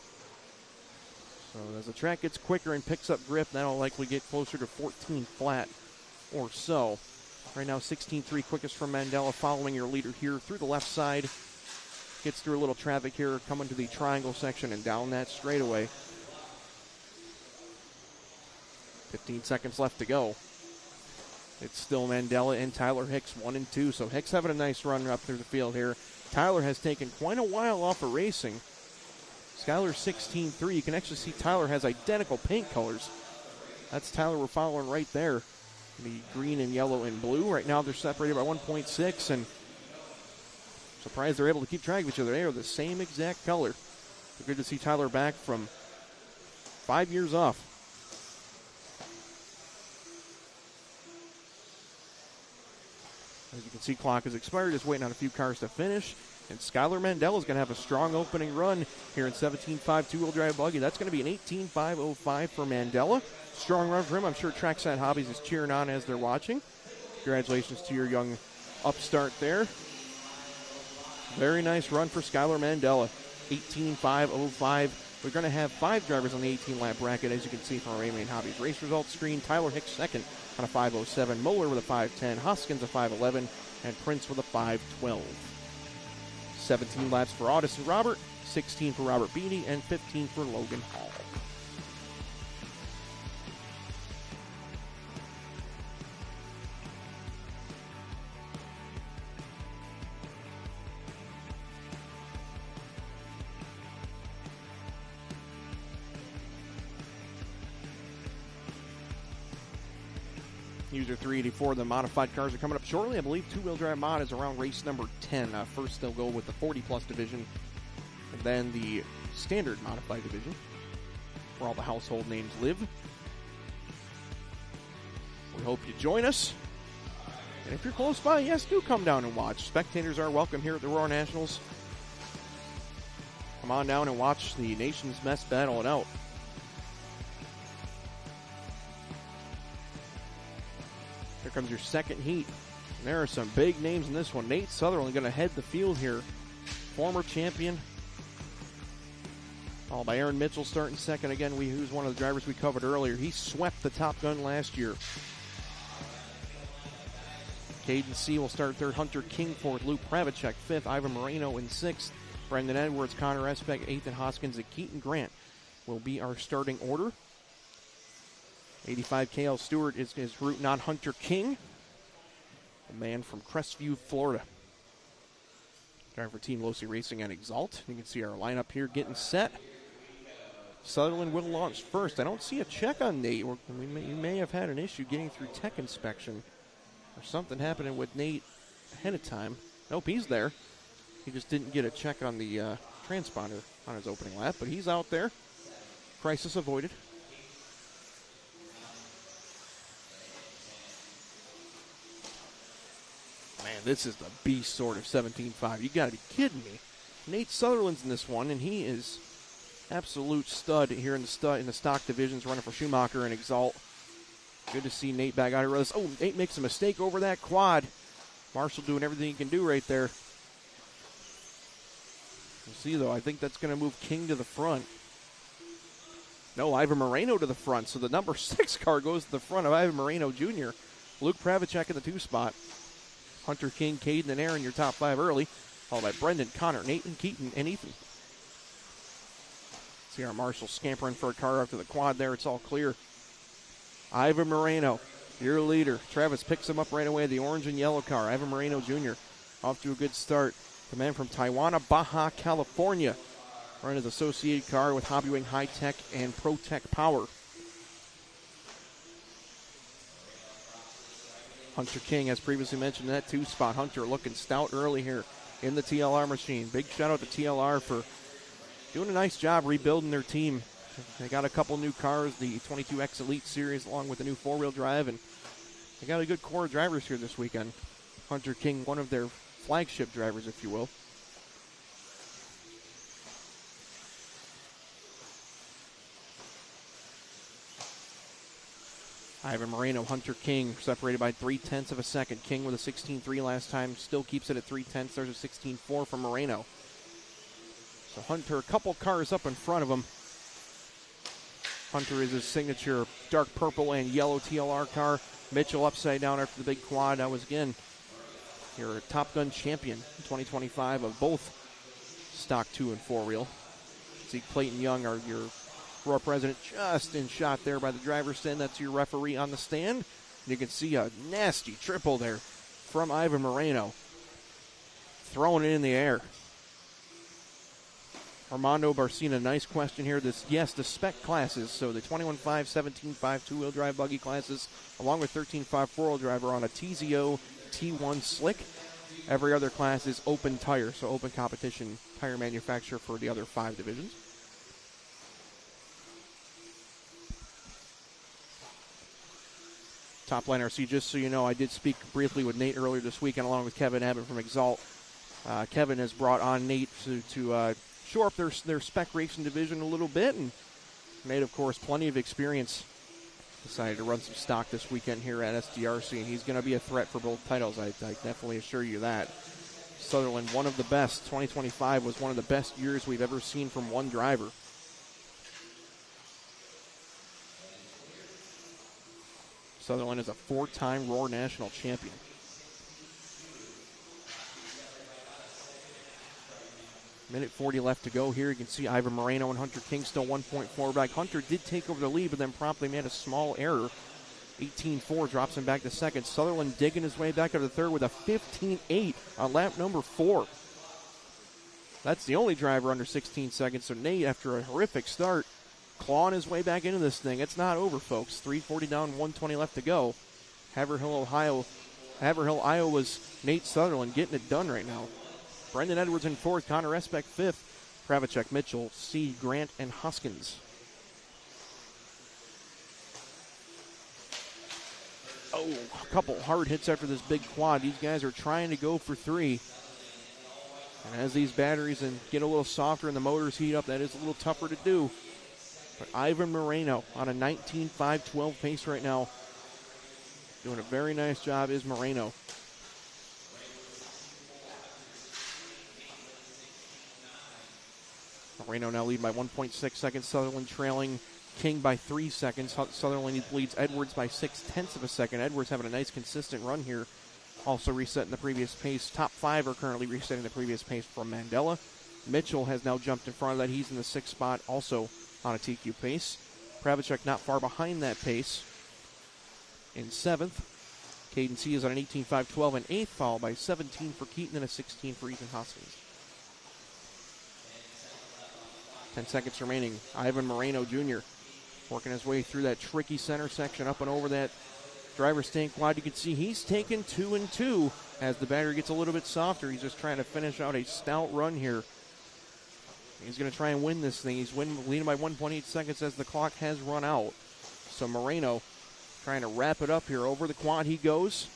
So as the track gets quicker and picks up grip, that'll likely get closer to 14 flat or so. Right now, 16.3 quickest from Mandela, following your leader here through the left side. Gets through a little traffic here, coming to the triangle section and down that straightaway. 15 seconds left to go. It's still Mandela and Tyler Hicks, 1 and 2. So Hicks having a nice run up through the field here. Tyler has taken quite a while off of racing. Skyler 16.3. You can actually see Tyler has identical paint colors. That's Tyler we're following right there. The green and yellow and blue. Right now they're separated by 1.6, and surprised they're able to keep track of each other. They are the same exact color. So good to see Tyler back from 5 years off. As you can see, clock is expired. Just waiting on a few cars to finish. And Skyler Mandela is going to have a strong opening run here in 17.5 two-wheel drive buggy. That's going to be an 18.505 for Mandela. Strong run for him. I'm sure Trackside Hobbies is cheering on as they're watching. Congratulations to your young upstart there. Very nice run for Skyler Mandela. 18.505. We're going to have 5 drivers on the 18-lap bracket, as you can see from our A-Main Hobbies race results screen. Tyler Hicks second on a 5.07. Muller with a 5.10. Hoskins a 5.11. And Prince with a 5.12. 17 laps for Audis and Robert, 16 for Robert Beatty, and 15 for Logan Hall. User 384, the modified cars are coming up shortly. I believe two-wheel drive mod is around race number 10. First, they'll go with the 40-plus division, and then the standard modified division, where all the household names live. We hope you join us. And if you're close by, yes, do come down and watch. Spectators are welcome here at the Roar Nationals. Come on down and watch the nation's best battle it out. Here comes your second heat. And there are some big names in this one. Nate Sutherland going to head the field here. Former champion. Followed by Aaron Mitchell starting second again. Who's one of the drivers we covered earlier. He swept the Top Gun last year. Caden C will start third. Hunter King fourth. Luke Pravacek fifth. Ivan Moreno in sixth. Brendan Edwards, Connor Espec eighth, and Hoskins and Keaton Grant will be our starting order. 85 KL Stewart is rooting on Hunter King, a man from Crestview, Florida. Driving for Team Losi Racing and Exalt. You can see our lineup here getting set. Sutherland will launch first. I don't see a check on Nate. You may have had an issue getting through tech inspection or something happening with Nate ahead of time. Nope, he's there. He just didn't get a check on the transponder on his opening lap, but he's out there. Crisis avoided. Man, this is the beast sort of 17.5. You got to be kidding me. Nate Sutherland's in this one, and he is absolute stud here in the stock divisions, running for Schumacher and Exalt. Good to see Nate back out here. Oh, Nate makes a mistake over that quad. Marshall doing everything he can do right there. We'll see, though. I think that's going to move King to the front. No, Ivan Moreno to the front. So the number 6 car goes to the front of Ivan Moreno Jr. Luke Pravacek in the 2 spot. Hunter King, Caden, and Aaron, your top 5 early. Followed by Brendan, Connor, Nathan, Keaton, and Ethan. See our Marshall scampering for a car after the quad there. It's all clear. Ivan Moreno, your leader. Travis picks him up right away. The orange and yellow car. Ivan Moreno Jr. off to a good start. The man from Tijuana, Baja, California. Running his associated car with Hobbywing High Tech and Pro Tech Power. Hunter King, as previously mentioned, in that 2 spot. Hunter looking stout early here in the TLR machine. Big shout out to TLR for doing a nice job rebuilding their team. They got a couple new cars, the 22X Elite Series, along with the new 4-wheel drive, and they got a good core of drivers here this weekend. Hunter King, one of their flagship drivers, if you will. Ivan Moreno, Hunter King, separated by 0.3 of a second. King with a 16.3 last time, still keeps it at 0.3. There's a 16.4 from Moreno. So Hunter, a couple cars up in front of him. Hunter is his signature dark purple and yellow TLR car. Mitchell upside down after the big quad. That was, again, your Top Gun champion in 2025 of both stock 2 and 4-wheel. See Clayton Young, your Roar president, just in shot there by the driver's stand. That's your referee on the stand. And you can see a nasty triple there from Ivan Moreno. Throwing it in the air. Armando Barcina, nice question here. The spec classes, so the 21.5, 17.5 two-wheel drive buggy classes, along with 13.5 four-wheel drive are on a TZO T1 slick. Every other class is open tire, so open competition tire manufacturer for the other 5 divisions. Top line RC, just so you know, I did speak briefly with Nate earlier this weekend along with Kevin Abbott from Exalt. Kevin has brought on Nate to shore up their spec racing division a little bit, and Nate, of course, plenty of experience. Decided to run some stock this weekend here at SDRC, and he's going to be a threat for both titles. I definitely assure you that. Sutherland, one of the best. 2025 was one of the best years we've ever seen from one driver. Sutherland is a 4-time Roar National champion. Minute 40 left to go here. You can see Ivan Moreno and Hunter King still 1.4 back. Hunter did take over the lead, but then promptly made a small error. 18.4 drops him back to second. Sutherland digging his way back up to third with a 15.8 on lap number 4. That's the only driver under 16 seconds. So Nate, after a horrific start, clawing his way back into this thing. It's not over, folks. 3:40 down, 1:20 left to go. Haverhill, Iowa's Nate Sutherland getting it done right now. Brendan Edwards in 4th, Connor Esbeck 5th, Pravacek, Mitchell, C, Grant, and Huskins. Oh, a couple hard hits after this big quad. These guys are trying to go for 3. And as these batteries get a little softer and the motors heat up, that is a little tougher to do. But Ivan Moreno on a 19.512 pace right now. Doing a very nice job is Moreno. Moreno now lead by 1.6 seconds. Sutherland trailing King by 3 seconds. Sutherland leads Edwards by 0.6 of a second. Edwards having a nice consistent run here. Also resetting the previous pace. Top 5 are currently resetting the previous pace from Mandela. Mitchell has now jumped in front of that. He's in the 6th spot, also on a TQ pace. Pravacek not far behind that pace. in 7th. Caden C is on an 18.5.12 in 8th, followed by 17 for Keaton and a 16 for Ethan Hoskins. 10 seconds remaining. Ivan Moreno Jr. working his way through that tricky center section up and over that driver's stand quad. You can see he's taken 2 and 2 as the battery gets a little bit softer. He's just trying to finish out a stout run here. He's going to try and win this thing. He's leading by 1.8 seconds as the clock has run out. So Moreno trying to wrap it up here. Over the quad he goes,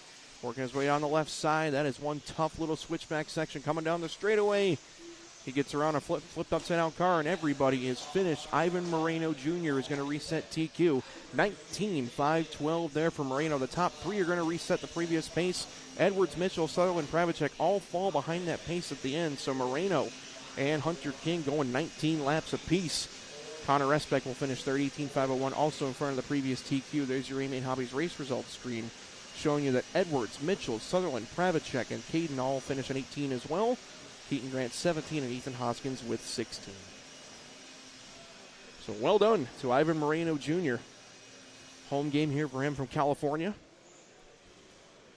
working his way on the left side. That is one tough little switchback section coming down the straightaway. He gets around a flipped upside-down car, and everybody is finished. Ivan Moreno Jr. is going to reset TQ. 19.5.12 there for Moreno. The top three are going to reset the previous pace. Edwards, Mitchell, Sutherland, Pravacek all fall behind that pace at the end. So Moreno and Hunter King going 19 laps apiece. Connor Esbeck will finish third, 18.5.01, also in front of the previous TQ. There's your Main Hobbies race results screen showing you that Edwards, Mitchell, Sutherland, Pravacek, and Caden all finish at 18 as well. Keaton Grant 17 and Ethan Hoskins with 16. So well done to Ivan Moreno Jr. Home game here for him from California.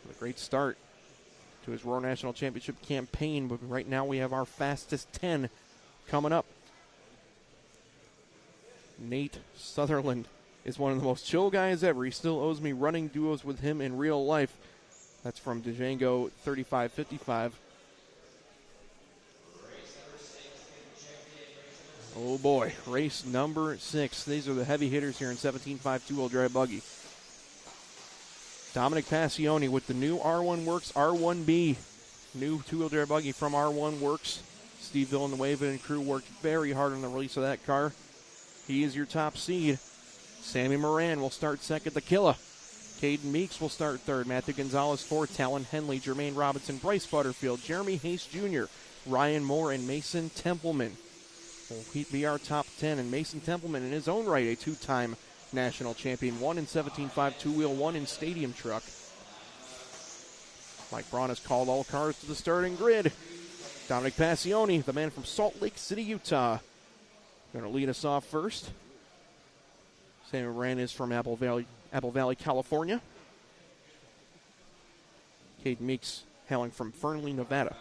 A great start to his Roar National Championship campaign, but right now we have our fastest 10 coming up. Nate Sutherland is one of the most chill guys ever. He still owes me running duos with him in real life. That's from Django 3555. Oh boy, race number 6. These are the heavy hitters here in 17.5 two-wheel drive buggy. Dominic Passione with the new R1 Works R1B. New two-wheel drive buggy from R1 Works. Steve Villanueva and crew worked very hard on the release of that car. He is your top seed. Sammy Moran will start second, the Killa. Caden Meeks will start third. Matthew Gonzalez fourth. Talon Henley, Jermaine Robinson, Bryce Butterfield, Jeremy Hayes Jr., Ryan Moore, and Mason Templeman will be our top 10. And Mason Templeman in his own right, a two-time national champion. One in 17.5 two-wheel, one in stadium truck. Mike Braun has called all cars to the starting grid. Dominic Passione, the man from Salt Lake City, Utah, going to lead us off first. Sammy Moran is from Apple Valley, California. Caden Meeks hailing from Fernley, Nevada.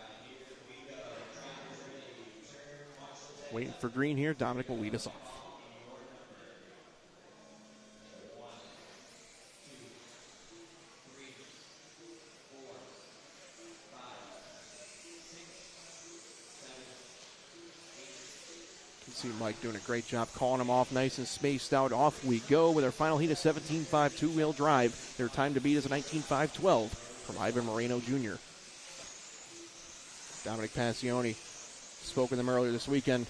Waiting for green here. Dominic will lead us off. See Mike doing a great job calling them off nice and spaced out. Off we go with our final heat of 17.5 two-wheel drive. Their time to beat is a 19.5.12 from Ivan Moreno Jr. Dominic Passione spoke with him earlier this weekend.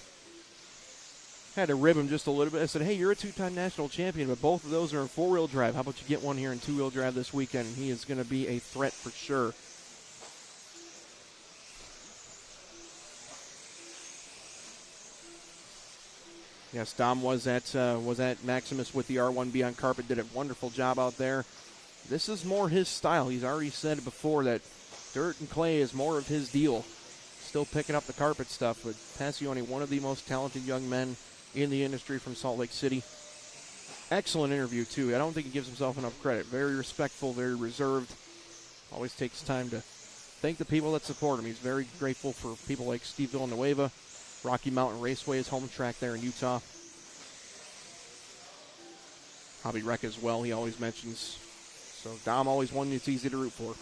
Had to rib him just a little bit. I said, hey, you're a two-time national champion, but both of those are in four-wheel drive. How about you get one here in two-wheel drive this weekend? He is going to be a threat for sure. Yes, Dom was at Maximus with the R1B on carpet, did a wonderful job out there. This is more his style. He's already said before that dirt and clay is more of his deal. Still picking up the carpet stuff, but Passione, one of the most talented young men in the industry from Salt Lake City. Excellent interview, too. I don't think he gives himself enough credit. Very respectful, very reserved. Always takes time to thank the people that support him. He's very grateful for people like Steve Villanueva. Rocky Mountain Raceway, his home track there in Utah. Hobby Rec as well, he always mentions. So Dom always one that's easy to root for.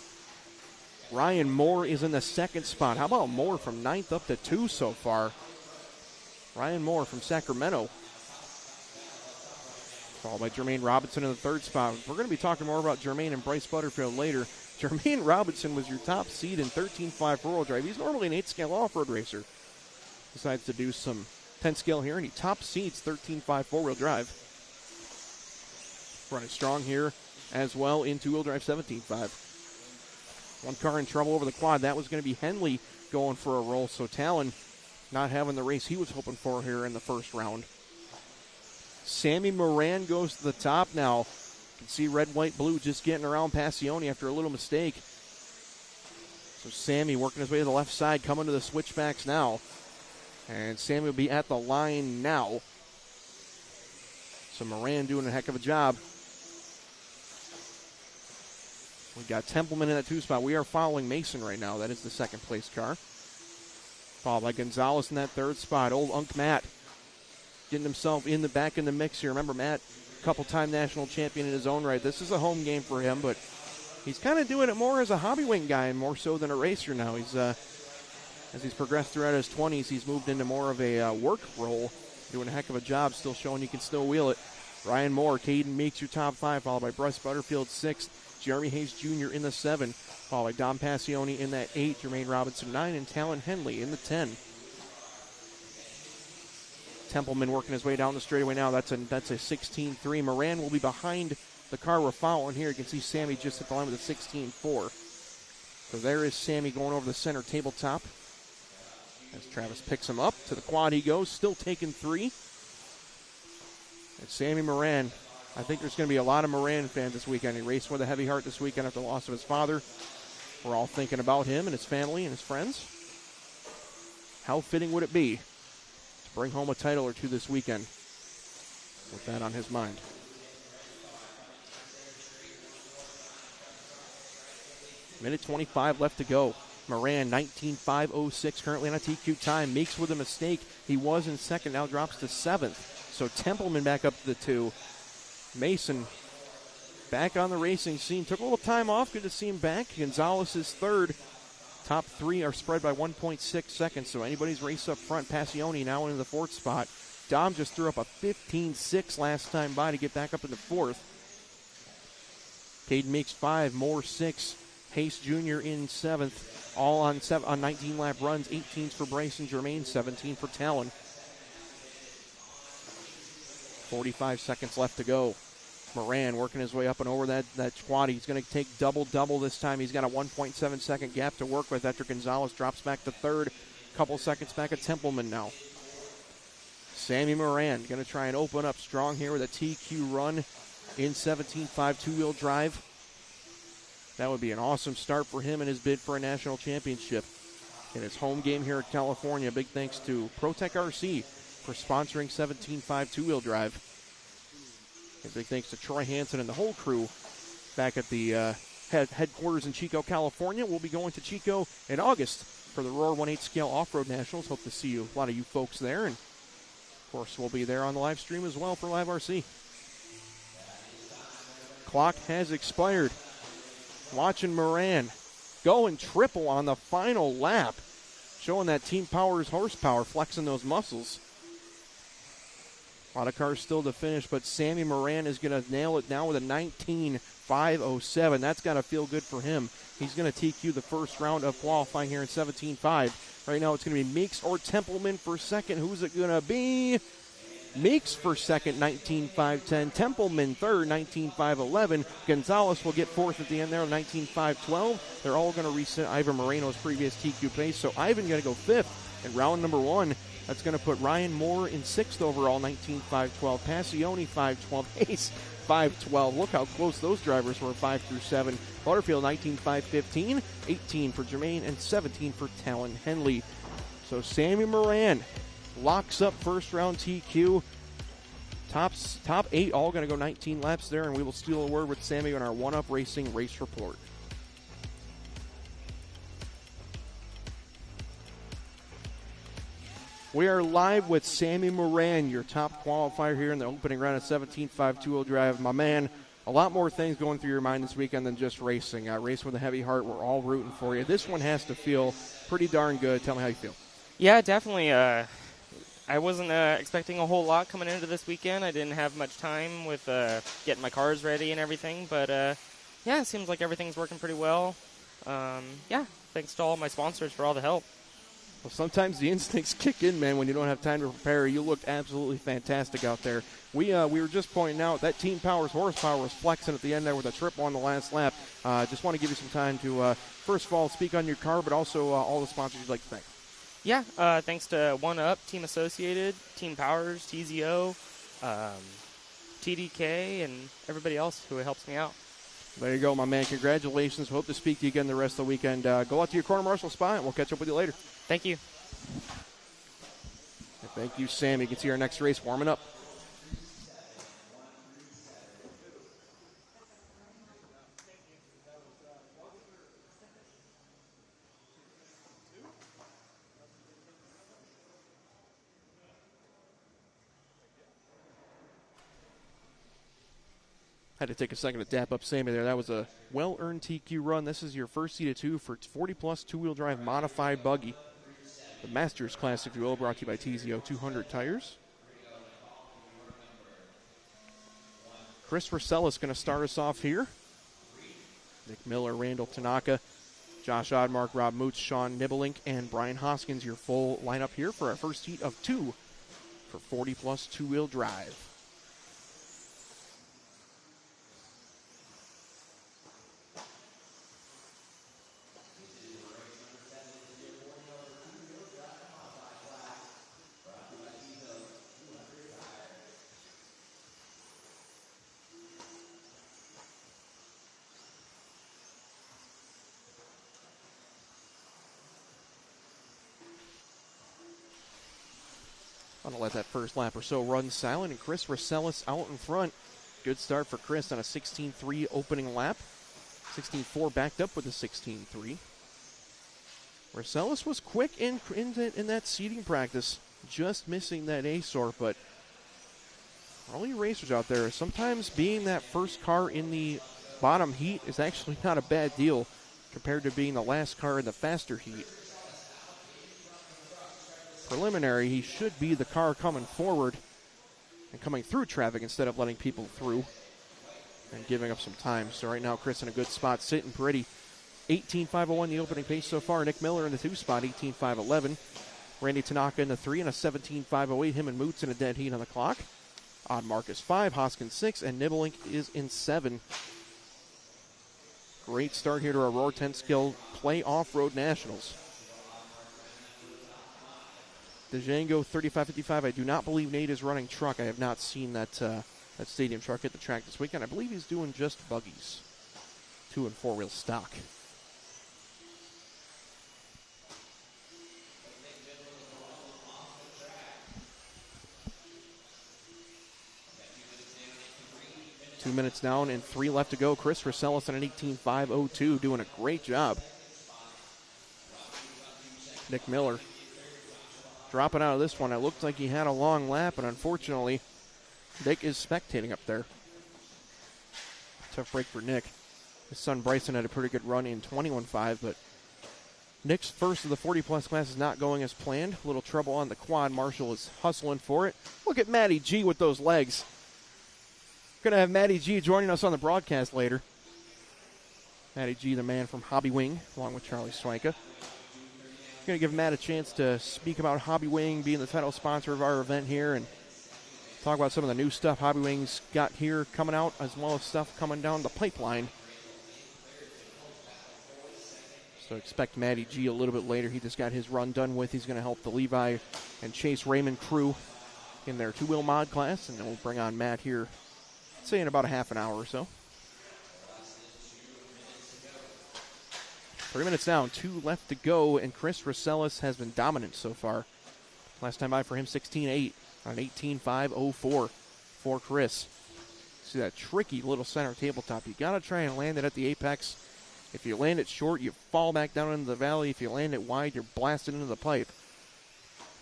Ryan Moore is in the second spot. How about Moore from 9th up to 2 so far? Ryan Moore from Sacramento. Followed by Jermaine Robinson in the third spot. We're going to be talking more about Jermaine and Bryce Butterfield later. Jermaine Robinson was your top seed in 13.5 four-wheel drive. He's normally an 8-scale off-road racer. Decides to do some 10-scale here, and he top seeds 13.5 four-wheel drive. Running strong here as well in two-wheel drive 17.5. One car in trouble over the quad. That was going to be Henley going for a roll, so Talon not having the race he was hoping for here in the first round. Sammy Moran goes to the top now. You can see red, white, blue just getting around Passione after a little mistake. So Sammy working his way to the left side, coming to the switchbacks now. And Sammy will be at the line now. So Moran doing a heck of a job. We got Templeman in that 2 spot. We are following Mason right now. That is the second place car. Followed by Gonzalez in that 3rd spot. Old Unk Matt getting himself back in the mix here. Remember, Matt, couple-time national champion in his own right. This is a home game for him, but he's kind of doing it more as a hobby wing guy and more so than a racer now. He's as he's progressed throughout his 20s, he's moved into more of a work role, doing a heck of a job, still showing he can still wheel it. Ryan Moore, Caden Meeks, your top 5, followed by Bryce Butterfield, 6th. Jeremy Hayes Jr. in the 7, followed by Dom Passione in that 8, Jermaine Robinson 9, and Talon Henley in the 10. Templeman working his way down the straightaway now. That's a 16-3. Moran will be behind the car we're following here. You can see Sammy just at the line with a 16-4. So there is Sammy going over the center tabletop. As Travis picks him up, to the quad he goes, still taking 3. And Sammy Moran, I think there's going to be a lot of Moran fans this weekend. He raced with a heavy heart this weekend after the loss of his father. We're all thinking about him and his family and his friends. How fitting would it be to bring home a title or two this weekend with that on his mind? Minute 25 left to go. Moran, 19.506, currently on a TQ time. Meeks with a mistake. He was in 2nd, now drops to 7th. So Templeman back up to the 2. Mason back on the racing scene. Took a little time off. Good to see him back. Gonzalez is 3rd. Top 3 are spread by 1.6 seconds. So anybody's race up front. Passione now into the 4th spot. Dom just threw up a 15.6 last time by to get back up in the 4th. Caden Meeks 5. Moore 6. Hayes Jr. in 7th. All on 19-lap runs. 18s for Bryce and Jermaine. 17 for Talon. 45 seconds left to go. Moran working his way up and over that quad. He's going to take double this time. He's got a 1.7 second gap to work with after Gonzalez drops back to 3rd. Couple seconds back at Templeman now. Sammy Moran going to try and open up strong here with a TQ run in 17.5 two-wheel drive. That would be an awesome start for him in his bid for a national championship. In his home game here in California, big thanks to ProTech RC for sponsoring 17.5 two-wheel drive. And big thanks to Troy Hansen and the whole crew back at the headquarters in Chico, California. We'll be going to Chico in August for the Roar 1/8 Scale Off-Road Nationals. Hope to see you, a lot of you folks there. And, of course, we'll be there on the live stream as well for Live RC. Clock has expired. Watching Moran going triple on the final lap. Showing that Team Power's horsepower, flexing those muscles. A lot of cars still to finish, but Sammy Moran is going to nail it now with a 19.507. That's got to feel good for him. He's going to TQ the first round of qualifying here in 17.5. Right now it's going to be Meeks or Templeman for second. Who's it going to be? Meeks for second, 19.510. Templeman third, 19.511. Gonzalez will get 4th at the end there, 19.512. They're all going to reset Ivan Moreno's previous TQ pace, so Ivan going to go 5th in round number 1. That's going to put Ryan Moore in 6th overall, 19.512. Passione, 5.12. Hayes, 5.12. Look how close those drivers were, 5 through 7. Butterfield, 19.515. 18 for Jermaine and 17 for Talon Henley. So Sammy Moran locks up first round TQ. Top 8 all going to go 19 laps there, and we will steal a word with Sammy on our One-Up Racing race report. We are live with Sammy Moran, your top qualifier here in the opening round of 17.5 two-wheel drive. My man, a lot more things going through your mind this weekend than just racing. Race with a heavy heart. We're all rooting for you. This one has to feel pretty darn good. Tell me how you feel. Yeah, definitely. I wasn't expecting a whole lot coming into this weekend. I didn't have much time with getting my cars ready and everything. But, yeah, it seems like everything's working pretty well. Yeah, thanks to all my sponsors for all the help. Well, sometimes the instincts kick in, man, when you don't have time to prepare. You looked absolutely fantastic out there. We were just pointing out that Team Power's horsepower was flexing at the end there with a triple on the last lap. Just want to give you some time to, first of all, speak on your car, but also all the sponsors you'd like to thank. Yeah, thanks to One-Up, Team Associated, Team Powers, TZO, TDK, and everybody else who helps me out. There you go, my man. Congratulations. Hope to speak to you again the rest of the weekend. Go out to your corner marshal spot, and we'll catch up with you later. Thank you. And thank you, Sam. You can see our next race warming up. Had to take a second to dap up Sammy there. That was a well-earned TQ run. This is your first seat of 2 for 40-plus two-wheel drive modified buggy. The Masters Class, if you will, brought to you by TZO 200 Tires. Chris Rosellis going to start us off here. Nick Miller, Randall Tanaka, Josh Oddmark, Rob Moots, Sean Nibelink, and Brian Hoskins, your full lineup here for our first heat of 2 for 40-plus two-wheel drive. I'm going to let that first lap or so run silent, and Chris Rosellis out in front. Good start for Chris on a 16.3 opening lap. 16.4 backed up with a 16.3. Rosellis was quick in that seating practice, just missing that A-sort, but all you racers out there, sometimes being that first car in the bottom heat is actually not a bad deal compared to being the last car in the faster heat. Preliminary, he should be the car coming forward and coming through traffic instead of letting people through and giving up some time. So right now, Chris in a good spot, sitting pretty. 18.501 the opening pace so far. Nick Miller in the 2 spot, 18.511. Randy Tanaka in the 3 and a 17.508. Him and Moots in a dead heat on the clock. Oddmark is 5, Hoskins 6, and Nibelink is in 7. Great start here to our Roar 10 Skill Play Off-Road Nationals. The Django 3555, I do not believe Nate is running truck. I have not seen that stadium truck hit the track this weekend. I believe he's doing just buggies. 2- and 4-wheel stock. Two minutes down and 3 left to go. Chris Rosellis on an 18.502, doing a great job. Nick Miller dropping out of this one. It looked like he had a long lap, and unfortunately, Nick is spectating up there. Tough break for Nick. His son Bryson had a pretty good run in 21.5, but Nick's first of the 40-plus class is not going as planned. A little trouble on the quad. Marshall is hustling for it. Look at Matty G with those legs. Going to have Matty G joining us on the broadcast later. Matty G, the man from Hobby Wing, along with Charlie Swanka. Going to give Matt a chance to speak about Hobby Wing being the title sponsor of our event here and talk about some of the new stuff Hobby Wing's got here coming out, as well as stuff coming down the pipeline. So expect Matty G a little bit later. He just got his run done with. He's going to help the Levi and Chase Raymond crew in their 2-wheel mod class, and then we'll bring on Matt here, say in about a half an hour or so. 3 minutes down, 2 left to go, and Chris Rosellis has been dominant so far. Last time by for him, 16.8 on 18.504 for Chris. See that tricky little center tabletop. You got to try and land it at the apex. If you land it short, you fall back down into the valley. If you land it wide, you're blasted into the pipe.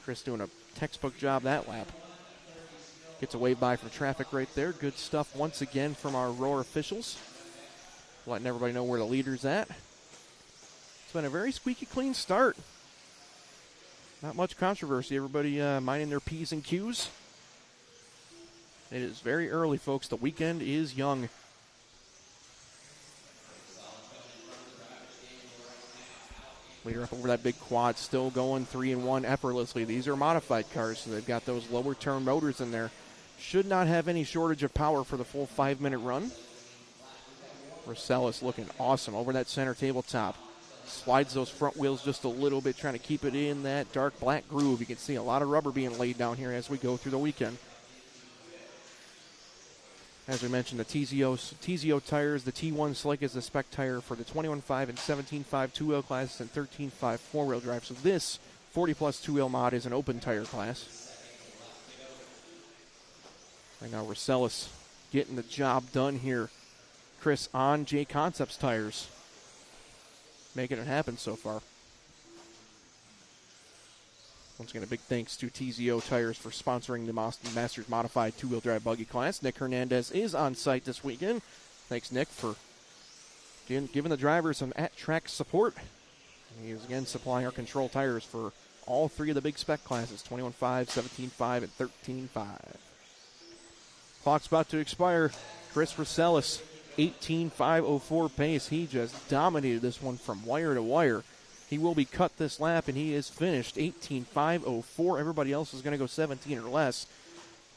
Chris doing a textbook job that lap. Gets a wave by from traffic right there. Good stuff once again from our Roar officials. Letting everybody know where the leader's at. It's been a very squeaky clean start. Not much controversy. Everybody minding their P's and Q's. It is very early, folks. The weekend is young. Leader up over that big quad, still going 3-1 effortlessly. These are modified cars, so they've got those lower turn motors in there. Should not have any shortage of power for the full 5-minute run. Rosellis looking awesome over that center tabletop. Slides those front wheels just a little bit, trying to keep it in that dark black groove. You can see a lot of rubber being laid down here as we go through the weekend. As we mentioned, the TZO tires, the T1 Slick is the spec tire for the 21.5 and 17.5 two-wheel classes and 13.5 four-wheel drive. So this 40-plus two-wheel mod is an open tire class. Right now, Rosellis getting the job done here. Chris on J Concepts tires, making it happen so far. Once again, a big thanks to TZO Tires for sponsoring the Masters Modified two-wheel drive buggy class. Nick Hernandez is on site this weekend. Thanks, Nick, for giving the drivers some at-track support. And he is, again, supplying our control tires for all three of the big spec classes, 21.5, 17.5, and 13.5. Clock's about to expire. Chris Rosellis, 18.504 pace. He just dominated this one from wire to wire. He will be cut this lap, and he is finished 18.504. Everybody else is going to go 17 or less.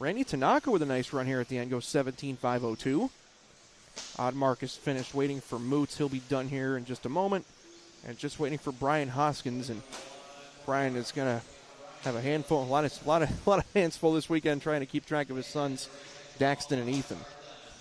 Randy Tanaka with a nice run here at the end, goes 17.502. Oddmark is finished waiting for Moots. He'll be done here in just a moment. And just waiting for Brian Hoskins. And Brian is going to have a lot of hands full this weekend trying to keep track of his sons, Daxton and Ethan.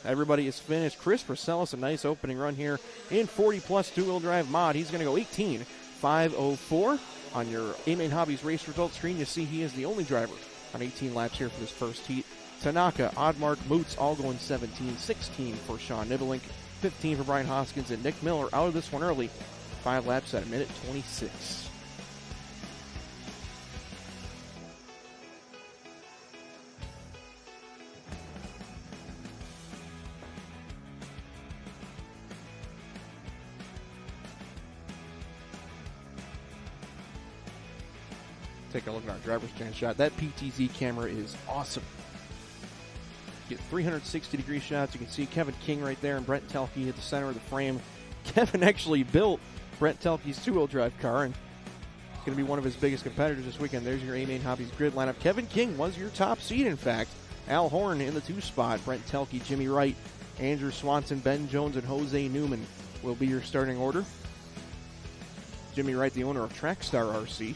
Everybody is finished. Chris Rosellis, a nice opening run here in 40-plus two-wheel drive mod. He's going to go 18.504. On your A-Main Hobbies race results screen, you see he is the only driver on 18 laps here for this first heat. Tanaka, Oddmark, Moots all going 17, 16 for Sean Nibelink, 15 for Brian Hoskins, and Nick Miller out of this one early. 5 laps at a minute 26. Take a look at our driver's chance shot. That PTZ camera is awesome. Get 360-degree shots. You can see Kevin King right there and Brent Telke at the center of the frame. Kevin actually built Brent Telke's two-wheel drive car, and it's going to be one of his biggest competitors this weekend. There's your A-Main Hobbies grid lineup. Kevin King was your top seed, in fact. Al Horn in the 2 spot. Brent Telke, Jimmy Wright, Andrew Swanson, Ben Jones, and Jose Newman will be your starting order. Jimmy Wright, the owner of Trackstar RC,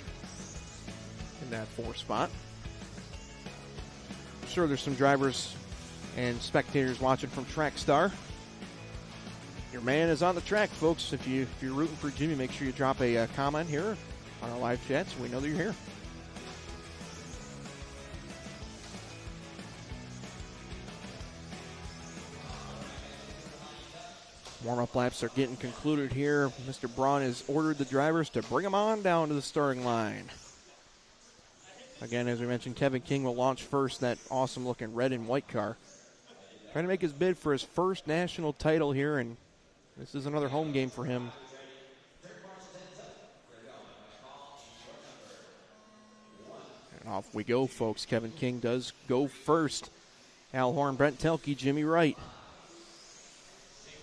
in that 4 spot. I'm sure there's some drivers and spectators watching from Trackstar. Your man is on the track, folks. If you're rooting for Jimmy, make sure you drop a comment here on our live chat so we know that you're here. Warm-up laps are getting concluded here. Mr. Braun has ordered the drivers to bring them on down to the starting line. Again, as we mentioned, Kevin King will launch first, that awesome-looking red and white car. Trying to make his bid for his first national title here, and this is another home game for him. And off we go, folks. Kevin King does go first. Al Horn, Brent Telke, Jimmy Wright.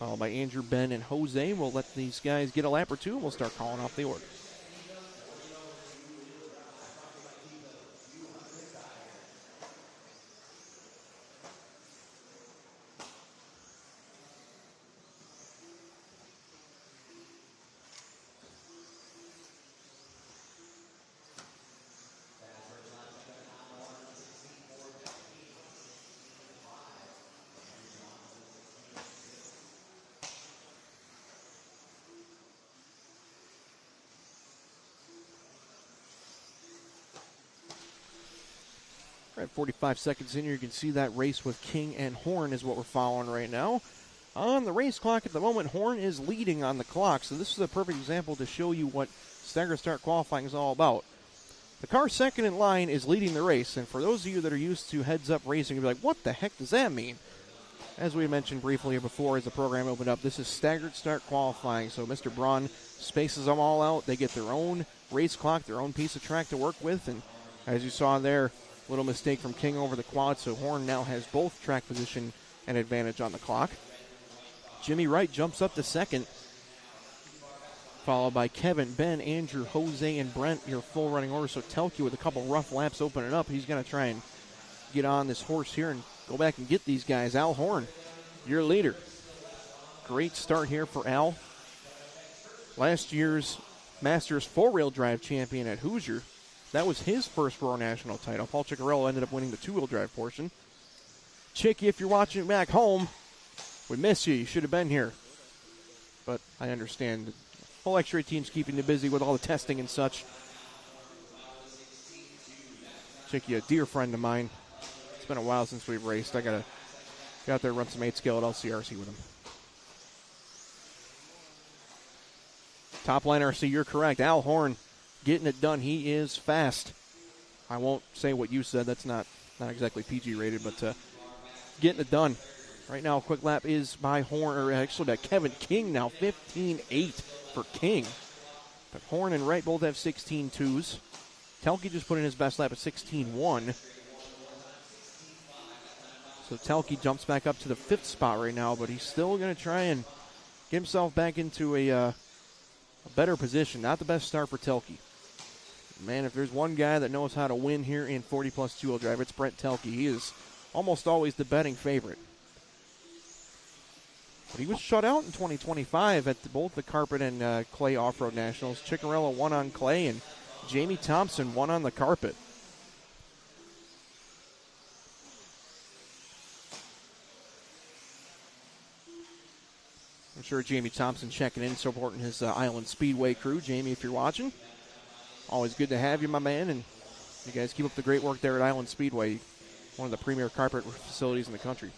Followed by Andrew, Ben, and Jose. We'll let these guys get a lap or two, and we'll start calling off the order. All right, 45 seconds in here, you can see that race with King and Horn is what we're following right now. On the race clock at the moment, Horn is leading on the clock, so this is a perfect example to show you what staggered start qualifying is all about. The car second in line is leading the race, and for those of you that are used to heads-up racing, you'll be like, what the heck does that mean? As we mentioned briefly here before as the program opened up, this is staggered start qualifying, so Mr. Braun spaces them all out. They get their own race clock, their own piece of track to work with, and as you saw there, little mistake from King over the quad, so Horn now has both track position and advantage on the clock. Jimmy Wright jumps up to second, followed by Kevin, Ben, Andrew, Jose, and Brent, your full running order. So Telke with a couple rough laps opening up. He's going to try and get on this horse here and go back and get these guys. Al Horn, your leader. Great start here for Al. Last year's Masters four-wheel drive champion at Hoosier. That was his first Roar National title. Paul Ciccarello ended up winning the two-wheel drive portion. Chicky, if you're watching back home, we miss you. You should have been here. But I understand. The whole X-Ray team's keeping you busy with all the testing and such. Chicky, a dear friend of mine. It's been a while since we've raced. I got to get out there and run some 8-scale at LCRC with him. Top line RC, you're correct. Al Horn getting it done. He is fast. I won't say what you said. That's not exactly PG rated, but getting it done. Right now, quick lap is by Horn, or actually by Kevin King now, 15.8 for King. But Horn and Wright both have 16.2s. Telke just put in his best lap at 16.1. So Telke jumps back up to the 5th spot right now, but he's still going to try and get himself back into a better position. Not the best start for Telke. Man, if there's one guy that knows how to win here in 40-plus two-wheel drive, it's Brent Telke. He is almost always the betting favorite. But he was shut out in 2025 at both the carpet and clay off-road nationals. Ciccarello won on clay, and Jamie Thompson won on the carpet. I'm sure Jamie Thompson checking in, supporting his Island Speedway crew. Jamie, if you're watching, always good to have you, my man. And you guys keep up the great work there at Island Speedway, one of the premier carpet facilities in the country.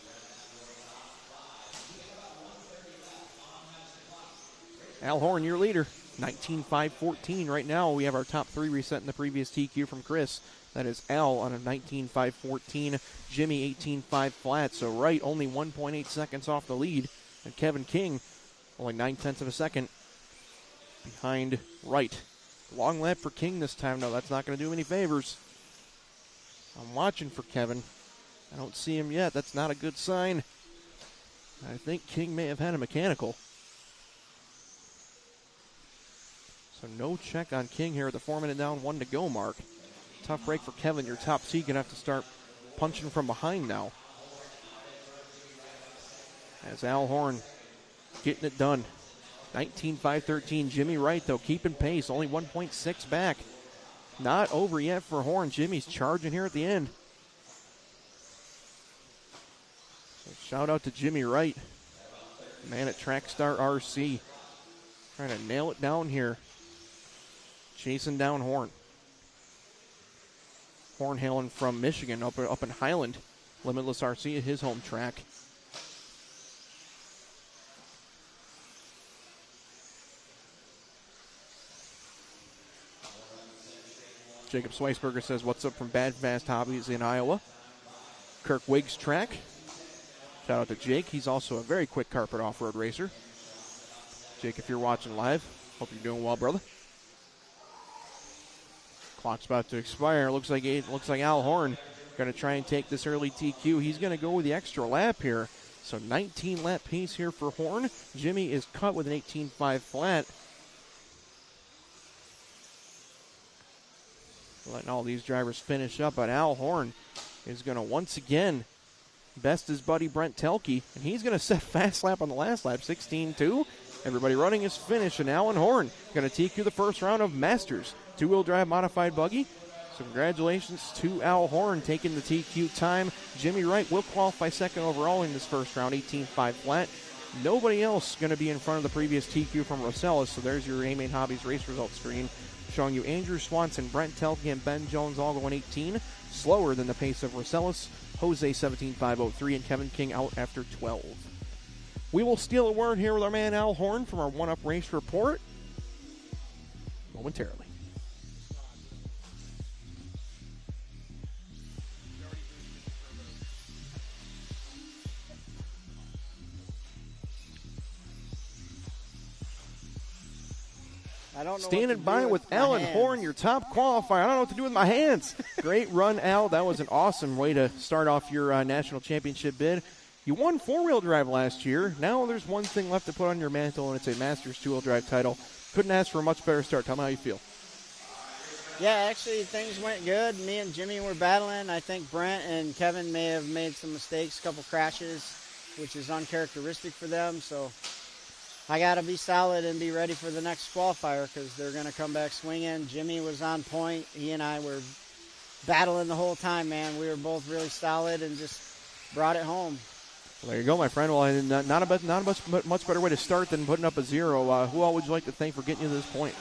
Al Horn, your leader, 19.514 right now. We have our top three reset in the previous TQ from Chris. That is Al on a 19.514, Jimmy 18.5 flat. So Wright only 1.8 seconds off the lead. And Kevin King, only 9/10 of a second behind Wright. Long lap for King this time. No, that's not going to do him any favors. I'm watching for Kevin. I don't see him yet. That's not a good sign. I think King may have had a mechanical. So no check on King here at the 4-minute down, 1 to go mark. Tough break for Kevin. Your top seed going to have to start punching from behind now. As Al Horn getting it done. 19.513. Jimmy Wright, though, keeping pace. Only 1.6 back. Not over yet for Horn. Jimmy's charging here at the end. So shout out to Jimmy Wright. Man at Trackstar RC. Trying to nail it down here. Chasing down Horn. Horn hailing from Michigan up in Highland. Limitless RC at his home track. Jacob Sweisberger says, what's up from Bad Fast Hobbies in Iowa? Kirk Wiggs track. Shout out to Jake. He's also a very quick carpet off-road racer. Jake, if you're watching live, hope you're doing well, brother. Clock's about to expire. Looks like Al Horn going to try and take this early TQ. He's going to go with the extra lap here. So 19 lap pace here for Horn. Jimmy is cut with an 18.5 flat. Letting all these drivers finish up, but Al Horn is going to once again best his buddy Brent Telke, and he's going to set fast lap on the last lap, 16.2. Everybody running his finish, and Alan Horn going to TQ the first round of Masters two-wheel drive modified buggy. So congratulations to Al Horn taking the TQ time. Jimmy Wright will qualify second overall in this first round, 18.5 flat. Nobody else going to be in front of the previous TQ from Rosella, so there's your A-Main Hobbies race results screen, showing you Andrew Swanson, Brent Telke, and Ben Jones all going 18. Slower than the pace of Rosellas, Jose 17.503, and Kevin King out after 12. We will steal a word here with our man Al Horn from our one-up race report momentarily. I don't know Standing by with Alan Horn, your top qualifier. I don't know what to do with my hands. Great run, Al. That was an awesome way to start off your national championship bid. You won four-wheel drive last year. Now there's one thing left to put on your mantle, and it's a Masters two-wheel drive title. Couldn't ask for a much better start. Tell me how you feel. Yeah, actually, things went good. Me and Jimmy were battling. I think Brent and Kevin may have made some mistakes, a couple crashes, which is uncharacteristic for them. So I got to be solid and be ready for the next qualifier because they're going to come back swinging. Jimmy was on point. He and I were battling the whole time, man. We were both really solid and just brought it home. Well, there you go, my friend. Well, not a much better way to start than putting up a zero. Who all would you like to thank for getting you to this point?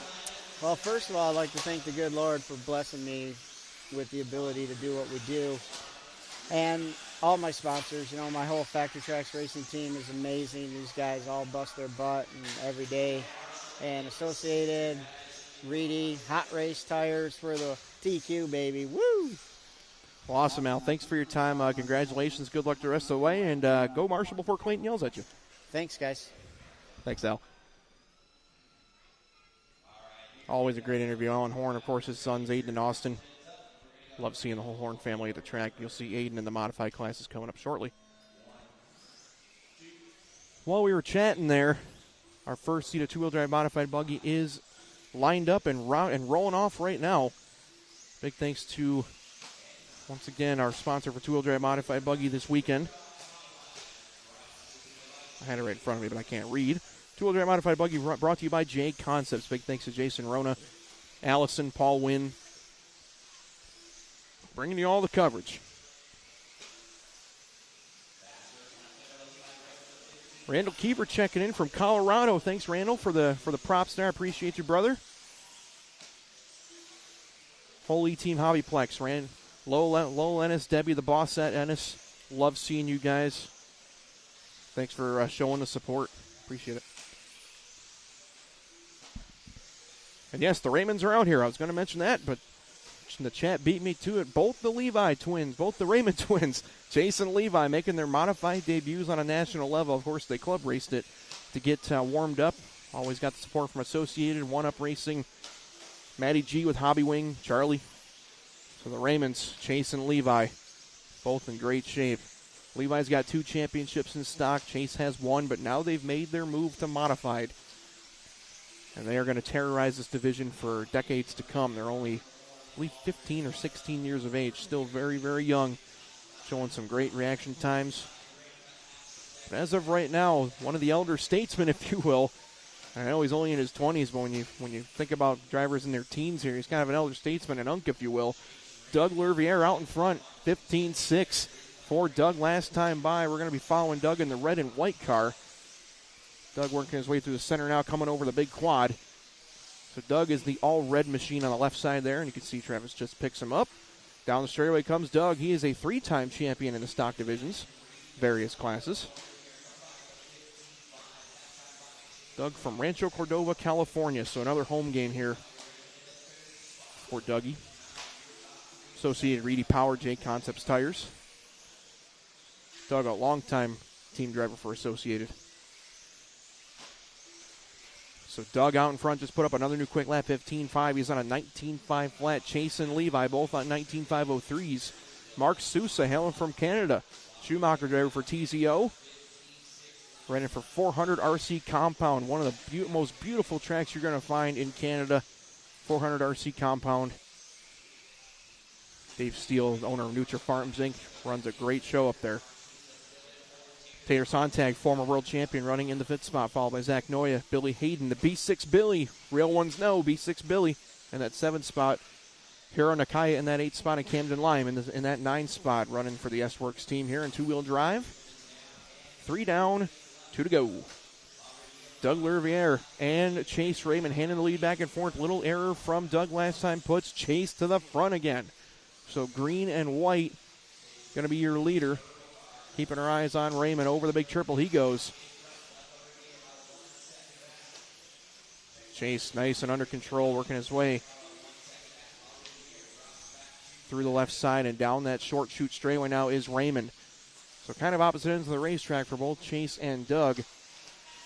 Well, first of all, I'd like to thank the good Lord for blessing me with the ability to do what we do. And all my sponsors, you know, my whole Factory Tracks racing team is amazing. These guys all bust their butt every day. And Associated, Reedy, Hot Race Tires for the PQ, baby. Woo! Well, awesome, Al. Thanks for your time. Congratulations. Good luck the rest of the way. And go Marshall before Clayton yells at you. Thanks, guys. Thanks, Al. Always a great interview. Alan Horn, of course, his sons, Aiden and Austin. Love seeing the whole Horn family at the track. You'll see Aiden in the modified classes coming up shortly. While we were chatting there, our first seat of two-wheel drive modified buggy is lined up and rolling off right now. Big thanks to, once again, our sponsor for two-wheel drive modified buggy this weekend. I had it right in front of me, but I can't read. Two-wheel drive modified buggy brought to you by J Concepts. Big thanks to Jason Rona, Allison, Paul Wynn, bringing you all the coverage. Randall Keever checking in from Colorado. Thanks, Randall, for the props there. I appreciate you, brother. Whole E-Team Hobbyplex. Lowell Ennis, Debbie, the boss at Ennis. Love seeing you guys. Thanks for showing the support. Appreciate it. And yes, the Raymonds are out here. I was going to mention that, but the chat beat me to it. Both the Levi twins, both the Raymond twins, Jason and Levi, making their modified debuts on a national level. Of course, they club raced it to get warmed up. Always got the support from Associated, One Up Racing, Matty G with Hobby Wing, Charlie. So the Raymonds, Chase and Levi, both in great shape. Levi's got 2 championships in stock. Chase has 1, but now they've made their move to modified. And they are going to terrorize this division for decades to come. They're only, I believe, 15 or 16 years of age. Still very, very young. Showing some great reaction times. But as of right now, one of the elder statesmen, if you will. I know he's only in his 20s, but when you think about drivers in their teens here, he's kind of an elder statesman, an unk, if you will. Doug Lerviere out in front, 15-6 for Doug last time by. We're going to be following Doug in the red and white car. Doug working his way through the center now, coming over the big quad. So Doug is the all-red machine on the left side there, and you can see Travis just picks him up. Down the straightaway comes Doug. He is a 3-time champion in the stock divisions, various classes. Doug from Rancho Cordova, California, so another home game here for Dougie. Associated Reedy Power, J Concepts Tires. Doug, a longtime team driver for Associated. So Doug out in front just put up another new quick lap, 15.5. He's on a 19.5 flat. Chase and Levi both on 19.503s. Mark Sousa hailing from Canada. Schumacher driver for TZO. Running for 400 RC Compound. One of the most beautiful tracks you're going to find in Canada. 400 RC Compound. Dave Steele, the owner of Nutra Farms Inc., runs a great show up there. Tater Sontag, former world champion, running in the 5th spot, followed by Zach Noya, Billy Hayden, the B6 Billy. Real ones know, B6 Billy in that 7th spot. Hiro Nakaya in that 8th spot, and Camden Lime in that 9th spot, running for the S-Works team here in two-wheel drive. 3 down, 2 to go. Doug Lerviere and Chase Raymond handing the lead back and forth. Little error from Doug last time puts Chase to the front again. So green and white going to be your leader. Keeping our eyes on Raymond. Over the big triple he goes. Chase nice and under control, working his way through the left side and down that short chute straightaway now is Raymond. So kind of opposite ends of the racetrack for both Chase and Doug.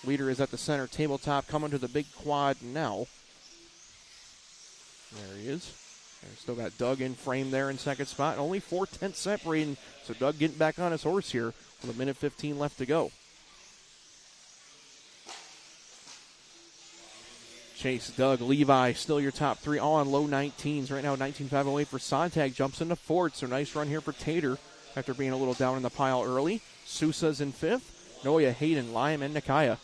Leader is at the center tabletop, coming to the big quad now. There he is. And still got Doug in frame there in 2nd spot. Only 4/10 separating. So Doug getting back on his horse here with 1:15 left to go. Chase, Doug, Levi, still your top 3, all on low 19s. Right now, 19.508 for Sontag. Jumps into 4th. So nice run here for Tater after being a little down in the pile early. Sousa's in 5th. Noya, Hayden, Lime, and Nakaya.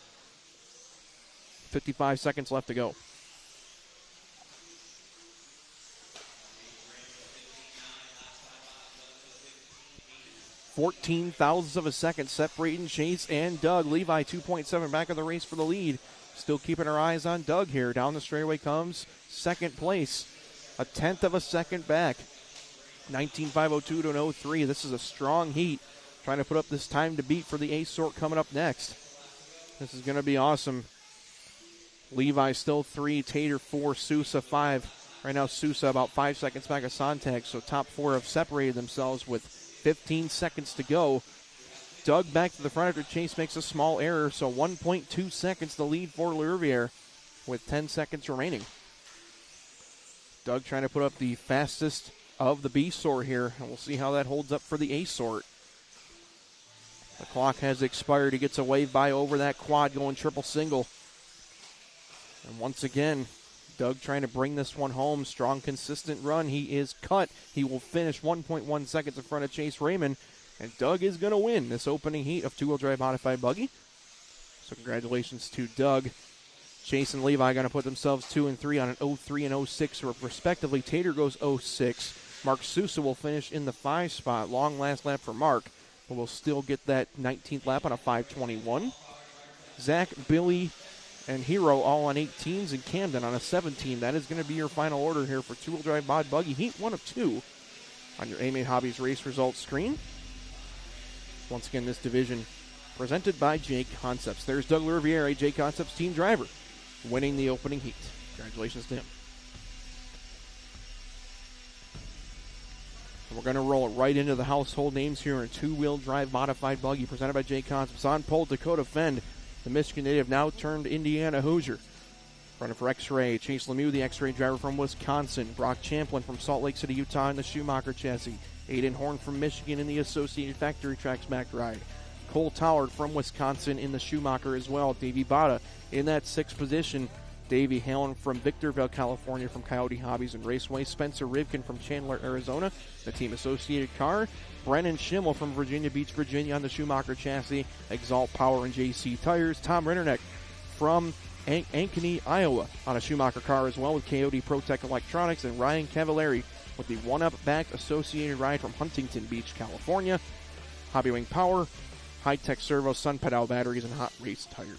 55 seconds left to go. 14 thousandths of a second separating Chase and Doug. Levi 2.7 back of the race for the lead. Still keeping our eyes on Doug here. Down the straightaway comes 2nd place. 1/10 of a second back. 19.502 to an 03. This is a strong heat. Trying to put up this time to beat for the A sort coming up next. This is going to be awesome. Levi still 3, Tater 4, Sousa 5. Right now, Sousa about 5 seconds back of Sontag, so top four have separated themselves with 15 seconds to go. Doug back to the front after Chase makes a small error, so 1.2 seconds the lead for Lervier with 10 seconds remaining. Doug trying to put up the fastest of the B sort here, and we'll see how that holds up for the A sort. The clock has expired. He gets a wave by over that quad going triple single. And once again, Doug trying to bring this one home. Strong, consistent run. He is cut. He will finish 1.1 seconds in front of Chase Raymond. And Doug is going to win this opening heat of two-wheel drive modified buggy. So congratulations to Doug. Chase and Levi going to put themselves 2 and 3 on an 03 and 06, respectively. Tater goes 06. Mark Sousa will finish in the 5 spot. Long last lap for Mark, but will still get that 19th lap on a 5:21. Zach, Billy, and Hero all on 18s, and Camden on a 17. That is going to be your final order here for two-wheel drive mod buggy heat 1 of 2 on your A-Main Hobbies race results screen. Once again, this division presented by J Concepts. There's Doug Lervier, J Concepts team driver, winning the opening heat. Congratulations to him. And we're going to roll right into the household names here in a two-wheel drive modified buggy presented by J Concepts. On pole, Dakota Fend, the Michigan native, now turned Indiana Hoosier. Running for X-Ray, Chase Lemieux, the X-Ray driver from Wisconsin. Brock Champlin from Salt Lake City, Utah in the Schumacher chassis. Aiden Horn from Michigan in the Associated Factory Tracks backed ride. Cole Tallard from Wisconsin in the Schumacher as well. Davey Bada in that 6th position. Davey hailing from Victorville, California from Coyote Hobbies and Raceway. Spencer Rivkin from Chandler, Arizona, the team associated car. Brennan Schimmel from Virginia Beach, Virginia on the Schumacher chassis. Exalt Power and JC Tires. Tom Rinderneck from Ankeny, Iowa on a Schumacher car as well with Coyote ProTech Electronics. And Ryan Cavallari with the one-up backed associated ride from Huntington Beach, California. Hobby Wing Power, High-Tech Servo, Sun Pedal batteries, and Hot Race tires.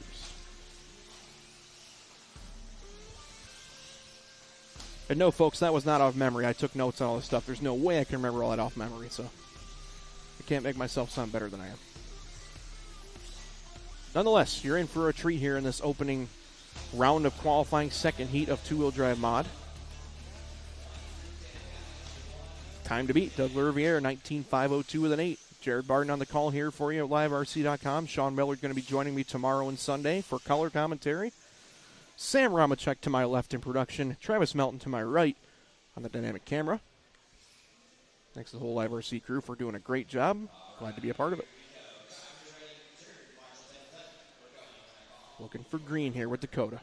And no, folks, that was not off memory. I took notes on all this stuff. There's no way I can remember all that off memory, so I can't make myself sound better than I am. Nonetheless, you're in for a treat here in this opening round of qualifying second heat of two-wheel drive mod. Time to beat Doug Lervier, 19.502 with an 8. Jared Barton on the call here for you at liverc.com. Sean Millard going to be joining me tomorrow and Sunday for color commentary. Sam Ramachek to my left in production. Travis Melton to my right on the dynamic camera. Thanks to the whole LiveRC crew for doing a great job. Glad to be a part of it. Looking for green here with Dakota.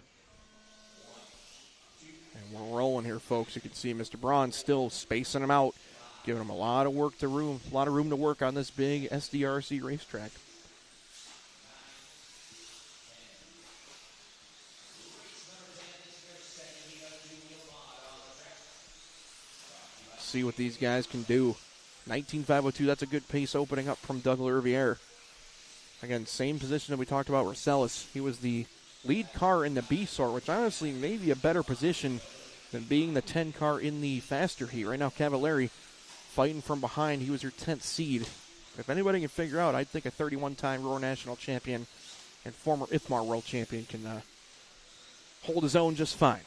And we're rolling here, folks. You can see Mr. Braun still spacing them out, giving them a lot of room to work on this big SDRC racetrack. See what these guys can do. 19.502, that's a good pace opening up from Doug Lervier. Again, same position that we talked about Rosales. He was the lead car in the B sort, which honestly may be a better position than being the 10 car in the faster heat. Right now, Cavallari fighting from behind. He was your 10th seed. If anybody can figure out, I'd think a 31-time Roar National champion and former IFMAR World Champion can hold his own just fine.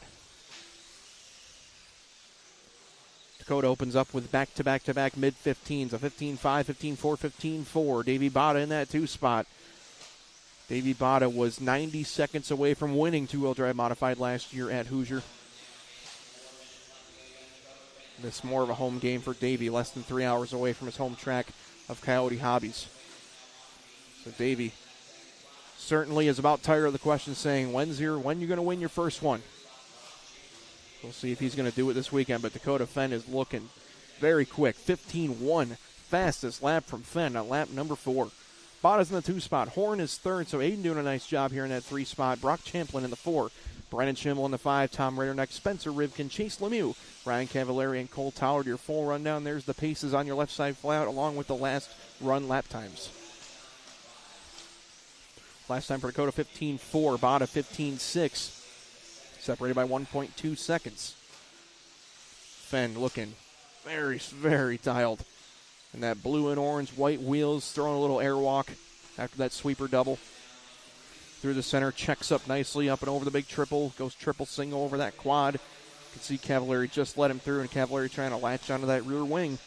Dakota opens up with back-to-back-to-back mid-15s, a 15-5, 15-4, 15-4. Davey Bada in that 2 spot. Davey Bada was 90 seconds away from winning two-wheel drive modified last year at Hoosier. This more of a home game for Davey, less than 3 hours away from his home track of Coyote Hobbies. So Davey certainly is about tired of the question saying, when you going to win your first one? We'll see if he's going to do it this weekend, but Dakota Fenn is looking very quick. 15-1, fastest lap from Fenn on lap number 4. Bada's in the 2 spot. Horn is 3rd, so Aiden doing a nice job here in that 3 spot. Brock Champlin in the 4. Brennan Schimmel in the 5. Tom Ritterneck, Spencer Rivkin, Chase Lemieux, Ryan Cavallari, and Cole Tallard. Your full rundown. There's the paces on your left side flat, along with the last run lap times. Last time for Dakota, 15-4. Bada, 15-6. Separated by 1.2 seconds. Fenn looking very, very dialed. And that blue and orange, white wheels, throwing a little airwalk after that sweeper double. Through the center, checks up nicely, up and over the big triple. Goes triple single over that quad. You can see Cavallari just let him through, and Cavallari trying to latch onto that rear wing.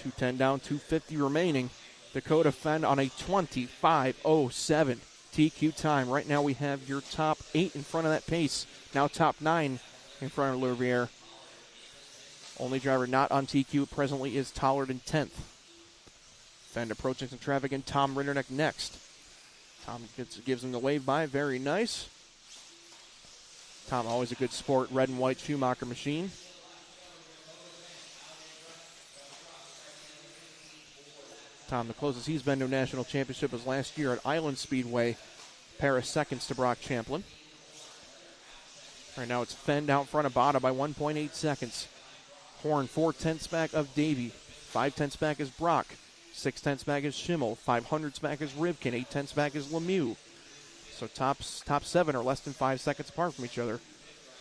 2:10 down, 2:50 remaining. Dakota Fenn on a 25:07 TQ time. Right now we have your top 8 in front of that pace. Now top 9 in front of Louvier. Only driver not on TQ presently is Tollard in 10th. Fenn approaching some traffic, and Tom Rinderneck next. Tom gives him the wave by. Very nice. Tom, always a good sport. Red and white Schumacher machine. Tom, the closest he's been to a national championship was last year at Island Speedway. Pair of seconds to Brock Champlin. Right now it's Fenn out front of Bada by 1.8 seconds. Horn 4/10 back of Davey. 5/10 back is Brock. 6/10 back is Schimmel. 500 back is Rivkin. 8/10 back is Lemieux. So top 7 are less than 5 seconds apart from each other.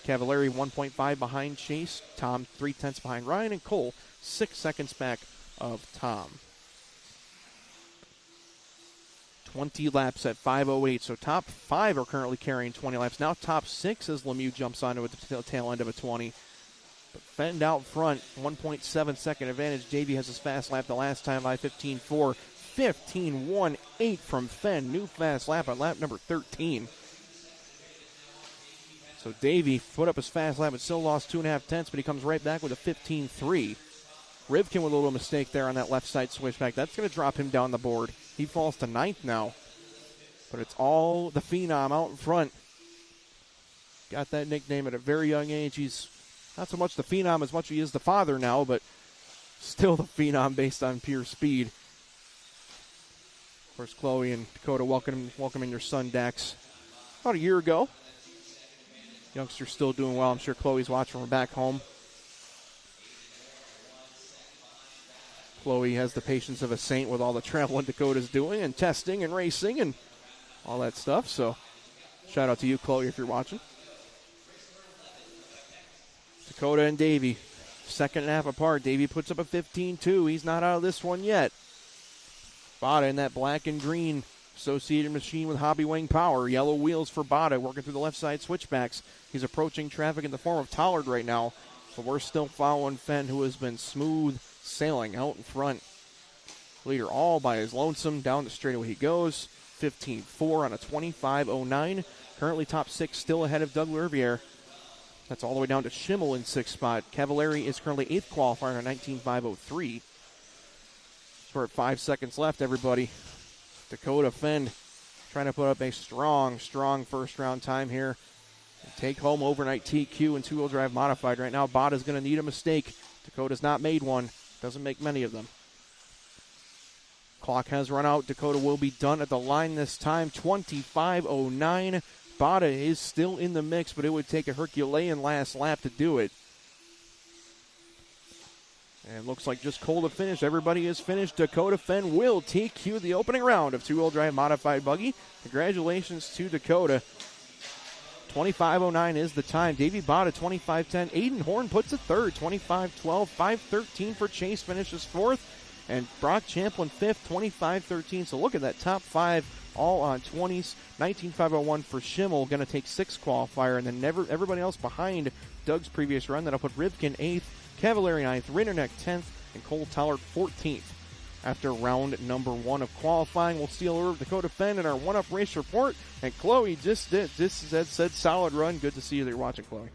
Cavallari 1.5 behind Chase. Tom 3/10 behind Ryan. And Cole 6 seconds back of Tom. 20 laps at 5:08. So top 5 are currently carrying 20 laps. Now top 6 as Lemieux jumps onto the tail end of a 20. But Fenn out front, 1.7 second advantage. Davey has his fast lap the last time by 15.4. 15.18 from Fenn. New fast lap on lap number 13. So Davey put up his fast lap and still lost 2.5 tenths, but he comes right back with a 15.3. Rivkin with a little mistake there on that left side switchback. That's going to drop him down the board. He falls to 9th now. But it's all the Phenom out in front. Got that nickname at a very young age. He's not so much the Phenom as much as he is the father now, but still the Phenom based on pure speed. Of course, Chloe and Dakota welcoming their son Dax about a year ago. Youngster's still doing well. I'm sure Chloe's watching from back home. Chloe has the patience of a saint with all the traveling Dakota's doing and testing and racing and all that stuff. So shout out to you, Chloe, if you're watching. Dakota and Davey, second and a half apart. Davey puts up a 15.2. He's not out of this one yet. Bada in that black and green associated machine with Hobby Wing power. Yellow wheels for Bada, working through the left side switchbacks. He's approaching traffic in the form of Tollard right now. But we're still following Fenn, who has been smooth sailing out in front. Leader all by his lonesome. Down the straightaway he goes. 15.4 on a 25.09. Currently top 6, still ahead of Doug Lerviere. That's all the way down to Schimmel in 6th spot. Cavallari is currently 8th qualifier on a 19.503. So we're at 5 seconds left, everybody. Dakota Fenn trying to put up a strong first round time here. And take home overnight TQ and two-wheel drive modified. Right now, Bada's going to need a mistake. Dakota's not made one. Doesn't make many of them. Clock has run out. Dakota will be done at the line this time. 25.09. Bada is still in the mix, but it would take a Herculean last lap to do it. And it looks like just Cole to finish. Everybody is finished. Dakota Fenn will TQ the opening round of two-wheel drive modified buggy. Congratulations to Dakota. 25.09 is the time. Davey Bada, 25.10. Aiden Horn puts a third, 25.12. 5.13 for Chase, finishes fourth. And Brock Champlin fifth, 25.13. So look at that, top 5 all on 20s. 19.501 for Schimmel, going to take 6th qualifier. And then everybody else behind Doug's previous run. That'll put Rivkin 8th, Cavallari 9th, Rinderneck 10th, and Cole Tollard 14th. After round number 1 of qualifying, we'll steal over Dakota Fenn in our one-up race report. And Chloe just said solid run. Good to see you that you're watching, Chloe.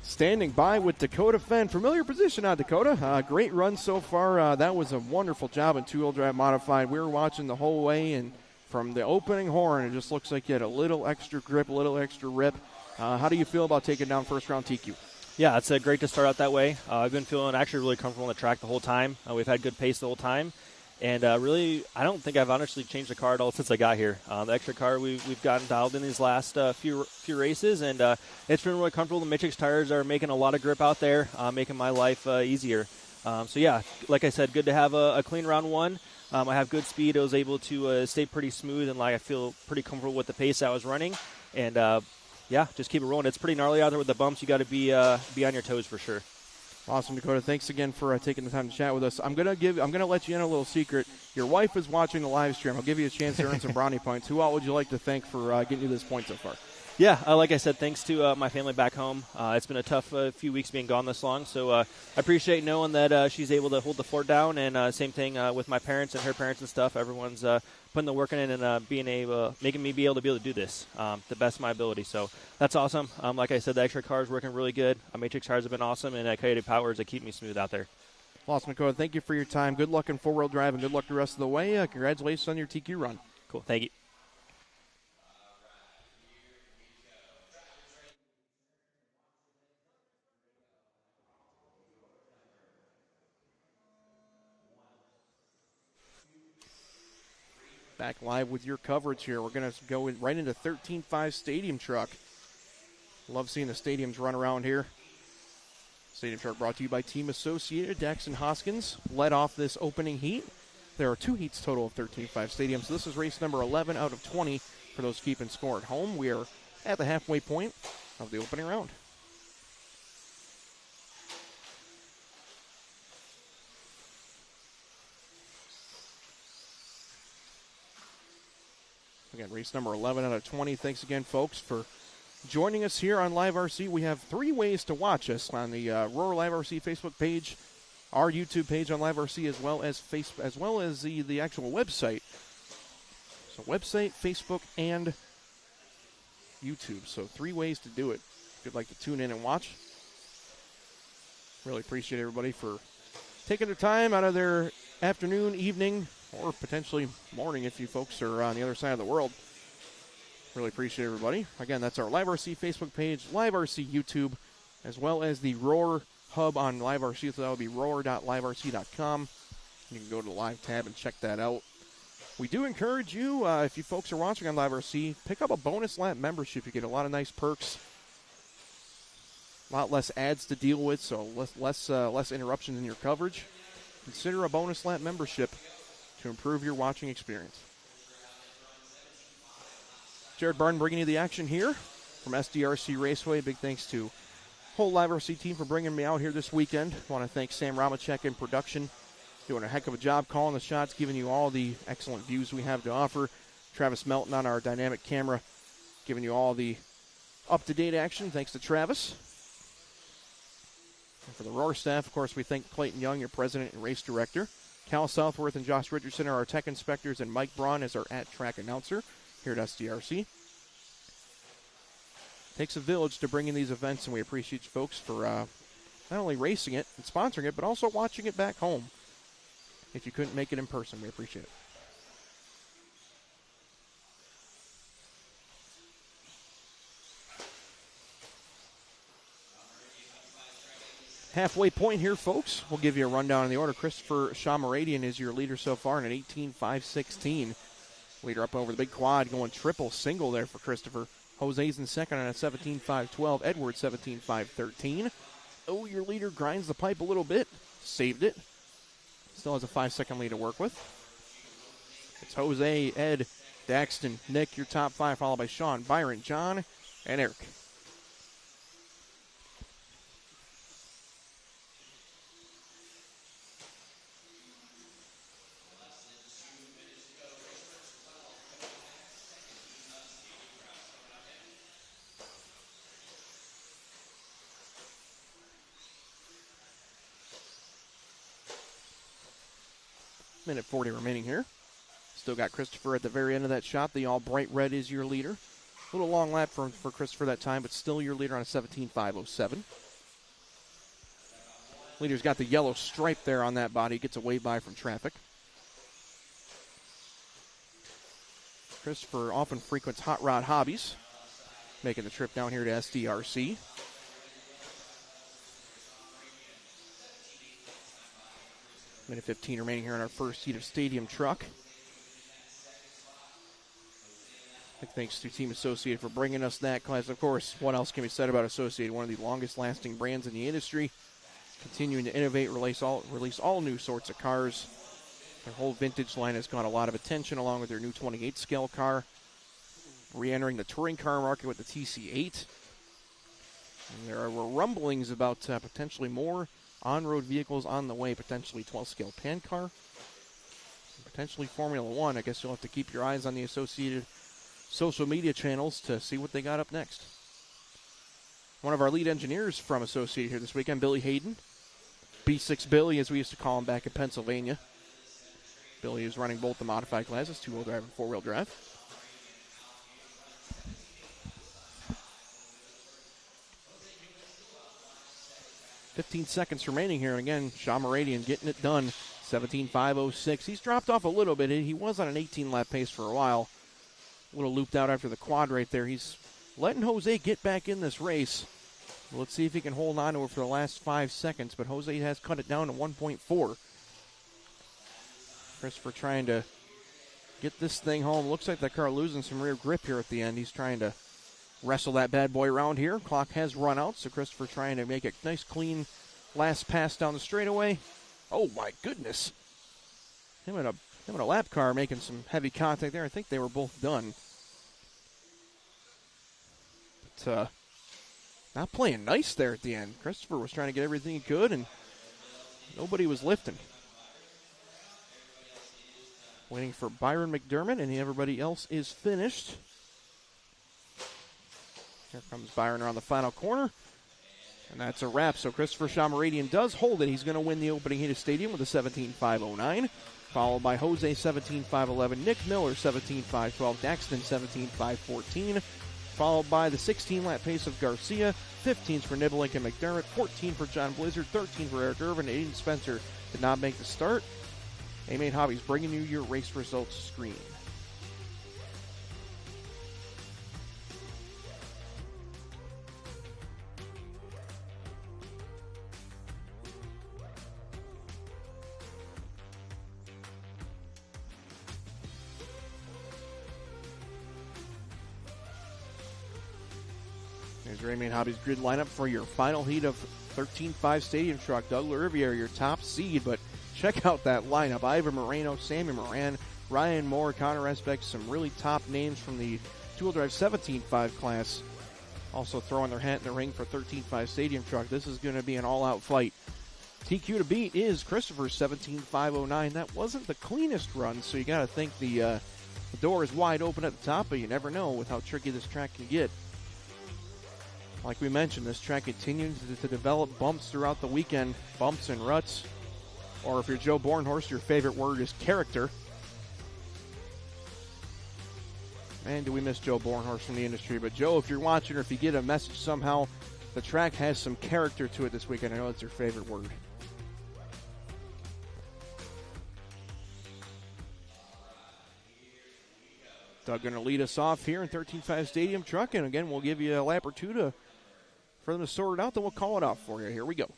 Standing by with Dakota Fenn. Familiar position on Dakota. Great run so far. That was a wonderful job in two-wheel drive modified. We were watching the whole way, and from the opening horn, it just looks like you had a little extra grip, a little extra rip. How do you feel about taking down first round TQ? Yeah, it's great to start out that way. I've been feeling actually really comfortable on the track the whole time. We've had good pace the whole time. And really, I don't think I've honestly changed the car at all since I got here. The extra car we've gotten dialed in these last few races, and it's been really comfortable. The Matrix tires are making a lot of grip out there, making my life easier. So, yeah, like I said, good to have a clean round 1. I have good speed. I was able to stay pretty smooth, and I feel pretty comfortable with the pace I was running. And, yeah, just keep it rolling. It's pretty gnarly out there with the bumps. You got to be on your toes for sure. Awesome, Dakota. Thanks again for taking the time to chat with us. I'm gonna let you in a little secret. Your wife is watching the live stream. I'll give you a chance to earn some brownie points. Who all would you like to thank for getting you this point so far? Yeah, like I said, thanks to my family back home. It's been a tough few weeks being gone this long, so I appreciate knowing that she's able to hold the fort down. And same thing with my parents and her parents and stuff. Everyone's putting the work in and making me be able to do this the best of my ability. So that's awesome. Like I said, the extra car is working really good. Matrix tires have been awesome, and Coyote Powers that keep me smooth out there. Awesome, Dakota. Thank you for your time. Good luck in four-wheel drive, and good luck the rest of the way. Congratulations on your TQ run. Cool. Thank you. Back live with your coverage here. We're going to go right into 13.5 Stadium Truck. Love seeing the stadiums run around here. Stadium Truck brought to you by Team Associated. Daxton Hoskins led off this opening heat. There are 2 heats total of 13.5 Stadium, so this is race number 11 out of 20 for those keeping score at home. We are at the halfway point of the opening round. Again, race number 11 out of 20. Thanks again, folks, for joining us here on Live RC. We have 3 ways to watch us on the Roar Live RC Facebook page, our YouTube page on Live RC, as well as the actual website. So website, Facebook, and YouTube. So 3 ways to do it. If you'd like to tune in and watch. Really appreciate everybody for taking their time out of their afternoon, evening, or potentially morning if you folks are on the other side of the world. Really appreciate everybody. Again, that's our Live RC Facebook page, Live RC YouTube, as well as the Roar hub on Live RC. So that would be roar.liverc.com. You can go to the live tab and check that out. We do encourage you, if you folks are watching on Live RC, pick up a bonus lap membership. You get a lot of nice perks, a lot less ads to deal with, so less interruptions in your coverage. Consider a bonus lap membership to improve your watching experience. Jared Barton bringing you the action here from SDRC Raceway. Big thanks to whole Live RC team for bringing me out here this weekend. I want to thank Sam Ramacek in production, doing a heck of a job calling the shots, giving you all the excellent views we have to offer. Travis Melton on our dynamic camera, giving you all the up-to-date action. Thanks to Travis. And for the Roar staff, of course, we thank Clayton Young, your president and race director. Cal Southworth and Josh Richardson are our tech inspectors, and Mike Braun is our at-track announcer here at SDRC. Takes a village to bring in these events, and we appreciate you folks for not only racing it and sponsoring it, but also watching it back home. If you couldn't make it in person, we appreciate it. Halfway point here, folks. We'll give you a rundown on the order. Christopher Shamaradian is your leader so far in an 18.516. Leader up over the big quad, going triple single there for Christopher. Jose's in second on a 17.512. Edwards 17.513. Oh, your leader grinds the pipe a little bit. Saved it. Still has a 5-second lead to work with. It's Jose, Ed, Daxton, Nick, your top 5, followed by Sean, Byron, John, and Eric. Minute 40 remaining here. Still got Christopher at the very end of that shot. The all bright red is your leader. A little long lap for Christopher that time, but still your leader on a 17.507. Leader's got the yellow stripe there on that body. Gets a way by from traffic. Christopher often frequents hot rod hobbies, making the trip down here to SDRC. Minute 15 remaining here in our first heat of Stadium Truck. Big thanks to Team Associated for bringing us that class. Of course, what else can be said about Associated? One of the longest-lasting brands in the industry. Continuing to innovate, release all new sorts of cars. Their whole vintage line has got a lot of attention, along with their new 28 scale car. Re-entering the touring car market with the TC8. And there were rumblings about potentially more on-road vehicles on the way, potentially 12-scale pan car, potentially Formula One. I guess you'll have to keep your eyes on the associated social media channels to see what they got up next. One of our lead engineers from Associated here this weekend, Billy Hayden. B6 Billy, as we used to call him back in Pennsylvania. Billy is running both the modified classes, two-wheel drive and four-wheel drive. .15 seconds remaining here, and again, Sean Moradian getting it done. 17.506. He's dropped off a little bit. He was on an 18-lap pace for a while. A little looped out after the quad right there. He's letting Jose get back in this race. Let's see if he can hold on to it for the last 5 seconds, but Jose has cut it down to 1.4. Christopher trying to get this thing home. Looks like that car losing some rear grip here at the end. He's trying to wrestle that bad boy around here. Clock has run out, so Christopher trying to make a nice, clean last pass down the straightaway. Oh, my goodness. Him and a lap car making some heavy contact there. I think they were both done. But not playing nice there at the end. Christopher was trying to get everything he could, and nobody was lifting. Waiting for Byron McDermott, and everybody else is finished. Here comes Byron around the final corner. And that's a wrap. So Christopher Shamaradian does hold it. He's going to win the opening heat of Stadium with a 17.509. Followed by Jose 17.511. Nick Miller 17.512. Daxton 17.514. Followed by the 16-lap pace of Garcia. 15s for Niblink and McDermott. 14 for John Blizzard. 13 for Eric Irvin. Aiden Spencer did not make the start. A-Main Hobbies bringing you your race results screen. There's your A-Main Hobbies grid lineup for your final heat of 13.5 Stadium Truck. Doug Lariviere, your top seed, but check out that lineup. Ivan Moreno, Sammy Moran, Ryan Moore, Connor Esbeck, some really top names from the two-wheel drive 17.5 class. Also throwing their hat in the ring for 13.5 Stadium Truck. This is going to be an all-out fight. TQ to beat is Christopher's 17.509. That wasn't the cleanest run, so you got to think the door is wide open at the top, but you never know with how tricky this track can get. Like we mentioned, this track continues to develop bumps throughout the weekend, bumps and ruts. Or if you're Joe Bornhorst, your favorite word is character. Man, do we miss Joe Bornhorst from the industry. But Joe, if you're watching or if you get a message somehow, the track has some character to it this weekend. I know it's your favorite word. Doug going to lead us off here in 13.5 Stadium Truck. And again, we'll give you a lap or two for them to sort it out. Then we'll call it off for you. Here we go.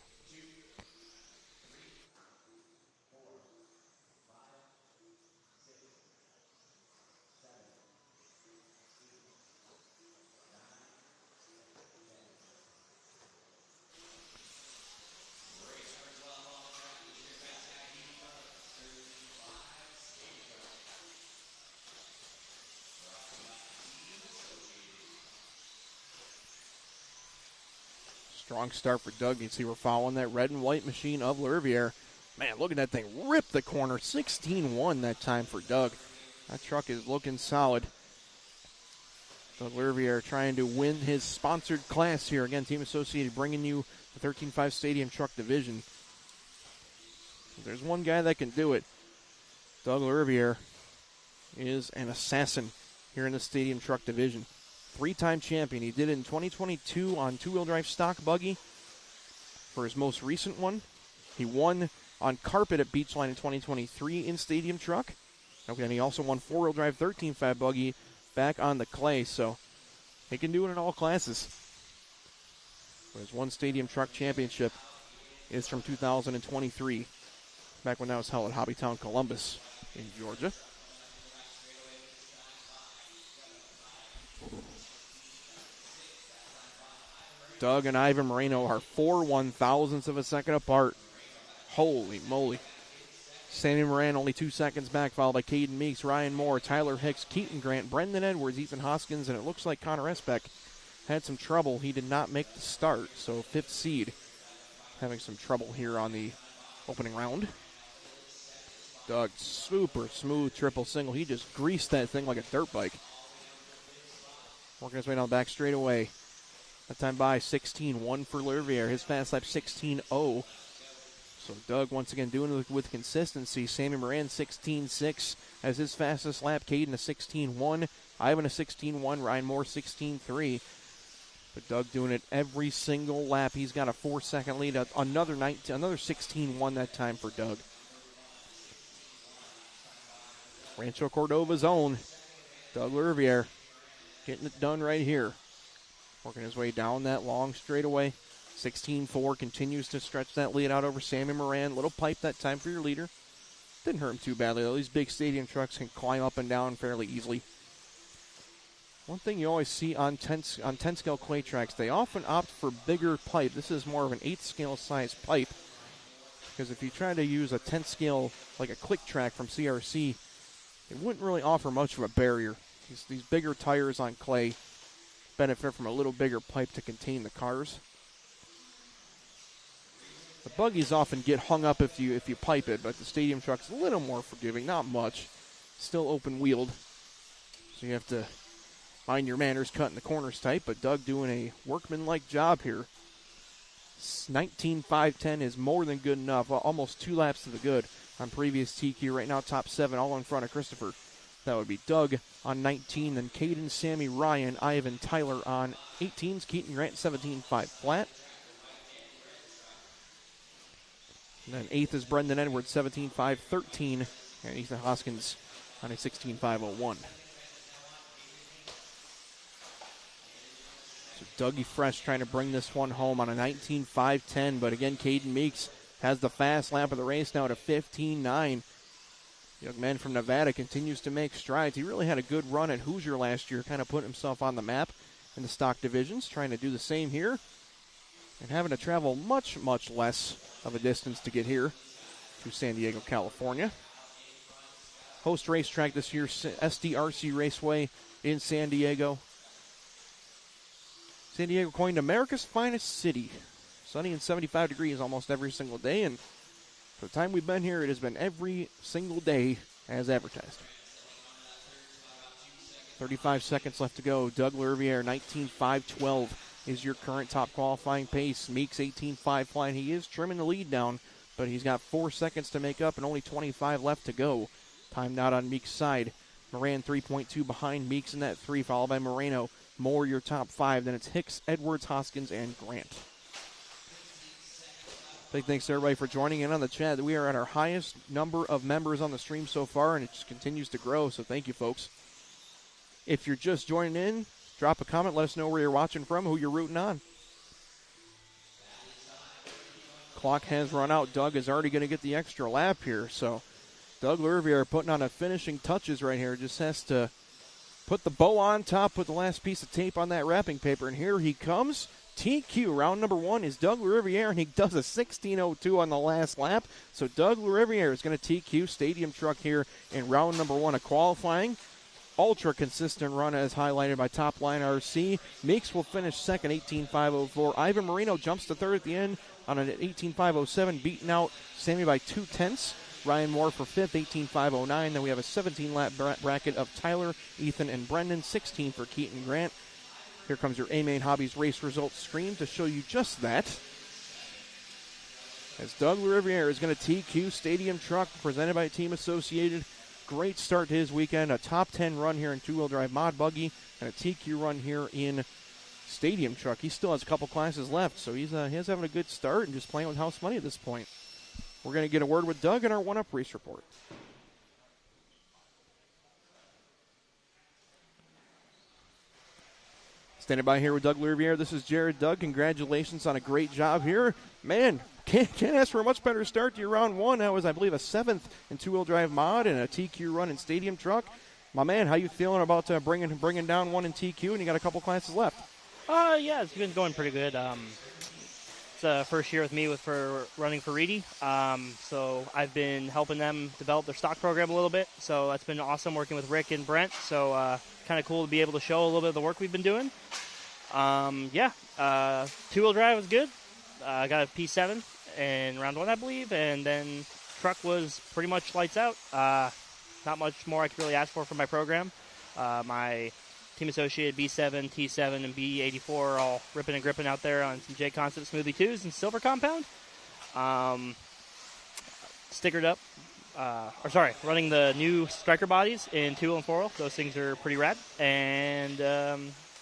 Strong start for Doug. You can see we're following that red and white machine of Lariviere. Man, look at that thing rip the corner. 16-1 that time for Doug. That truck is looking solid. Doug Lariviere trying to win his sponsored class here. Again, Team Associated bringing you the 13.5 Stadium Truck Division. If there's one guy that can do it, Doug Lariviere is an assassin here in the Stadium Truck Division. Three-time champion. He did it in 2022 on two-wheel drive stock buggy for his most recent one. He won on carpet at Beachline in 2023 in Stadium Truck. Okay, and he also won four-wheel drive 13.5 buggy back on the clay, so he can do it in all classes. But his one Stadium Truck championship is from 2023, back when that was held at Hobbytown, Columbus in Georgia. Doug and Ivan Moreno are 4 1,000ths of a second apart. Holy moly. Sammy Moran only 2 seconds back, followed by Caden Meeks, Ryan Moore, Tyler Hicks, Keaton Grant, Brendan Edwards, Ethan Hoskins, and it looks like Connor Esbeck had some trouble. He did not make the start, so fifth seed having some trouble here on the opening round. Doug, super smooth triple single. He just greased that thing like a dirt bike. Working his way down the back straightaway. That time by 16-1 for Lervier. His fast lap 16-0. So Doug once again doing it with consistency. Sammy Moran 16-6 as his fastest lap. Caden a 16-1. Ivan a 16-1. Ryan Moore 16-3. But Doug doing it every single lap. He's got a 4-second lead. Another 16-1 that time for Doug. Rancho Cordova's own Doug Lervier getting it done right here. Working his way down that long straightaway. 16-4 continues to stretch that lead out over Sammy Moran. Little pipe that time for your leader. Didn't hurt him too badly, though. These big stadium trucks can climb up and down fairly easily. One thing you always see on 10-scale clay tracks, they often opt for bigger pipe. This is more of an 8th-scale size pipe. Because if you try to use a 10th-scale, like a click track from CRC, it wouldn't really offer much of a barrier. These bigger tires on clay benefit from a little bigger pipe to contain the cars. The buggies often get hung up if you pipe it, but the stadium truck's a little more forgiving, not much. Still open-wheeled, so you have to mind your manners cutting the corners tight, but Doug doing a workman-like job here. 19.510 is more than good enough, almost 2 laps to the good on previous TQ. Right now, top 7, all in front of Christopher. That would be Doug on 19, then Caden, Sammy, Ryan, Ivan, Tyler on 18s, Keaton Grant 17.5 flat. And then 8th is Brendan Edwards, 17.513, and Ethan Hoskins on a 16.501. So Dougie Fresh trying to bring this one home on a 19.510, but again, Caden Meeks has the fast lap of the race now to 15.9. Young man from Nevada continues to make strides. He really had a good run at Hoosier last year, kind of put himself on the map in the stock divisions, trying to do the same here and having to travel much, much less of a distance to get here to San Diego, California. Host racetrack this year, SDRC Raceway in San Diego. San Diego coined America's finest city. Sunny and 75 degrees almost every single day, and for the time we've been here, it has been every single day as advertised. 35 seconds left to go. Doug Lervier, 19.512 is your current top qualifying pace. Meeks, 18.5 flying. He is trimming the lead down, but he's got 4 seconds to make up and only 25 left to go. Time not on Meeks' side. Moran, 3.2 behind Meeks in that 3, followed by Moreno. Moore, your top 5. Then it's Hicks, Edwards, Hoskins, and Grant. Big thanks to everybody for joining in on the chat. We are at our highest number of members on the stream so far, and it just continues to grow, so thank you, folks. If you're just joining in, drop a comment. Let us know where you're watching from, who you're rooting on. Clock has run out. Doug is already going to get the extra lap here, so Doug Lervier putting on the finishing touches right here. Just has to put the bow on top, put the last piece of tape on that wrapping paper, and here he comes. TQ, round number 1 is Doug Lervier, and he does a 16.02 on the last lap. So Doug Lervier is going to TQ stadium truck here in round number 1 of qualifying. Ultra consistent run as highlighted by Top Line RC. Meeks will finish second, 18.504. Ivan Marino jumps to third at the end on an 18.507, beating out Sammy by 0.2. Ryan Moore for fifth, 18.509. Then we have a 17-lap bracket of Tyler, Ethan, and Brendan. 16 for Keaton Grant. Here comes your A-Main Hobbies race results screen to show you just that. As Doug Lervier is going to TQ Stadium Truck presented by Team Associated. Great start to his weekend. A top 10 run here in two-wheel drive mod buggy and a TQ run here in Stadium Truck. He still has a couple classes left, so he's having a good start and just playing with house money at this point. We're going to get a word with Doug in our one-up race report. Standing by here with Doug Lervier. This is Jared. Doug, congratulations on a great job here. Man, can't ask for a much better start to your round 1. That was, I believe, a 7th in two-wheel drive mod and a TQ run in Stadium Truck. My man, how you feeling about bringing down one in TQ, and you got a couple classes left? Yeah, it's been going pretty good. It's the first year with me for running for Reedy. So I've been helping them develop their stock program a little bit. So that's been awesome working with Rick and Brent. So kind of cool to be able to show a little bit of the work we've been doing. Two-wheel drive was good. got a P7 in round 1, I believe, and then truck was pretty much lights out. Not much more I could really ask for from my program. My team associated B7, T7, and B84 are all ripping and gripping out there on some J Concept Smoothie 2s and Silver Compound. Stickered up. Running the new striker bodies in 2 and 4. Those things are pretty rad. And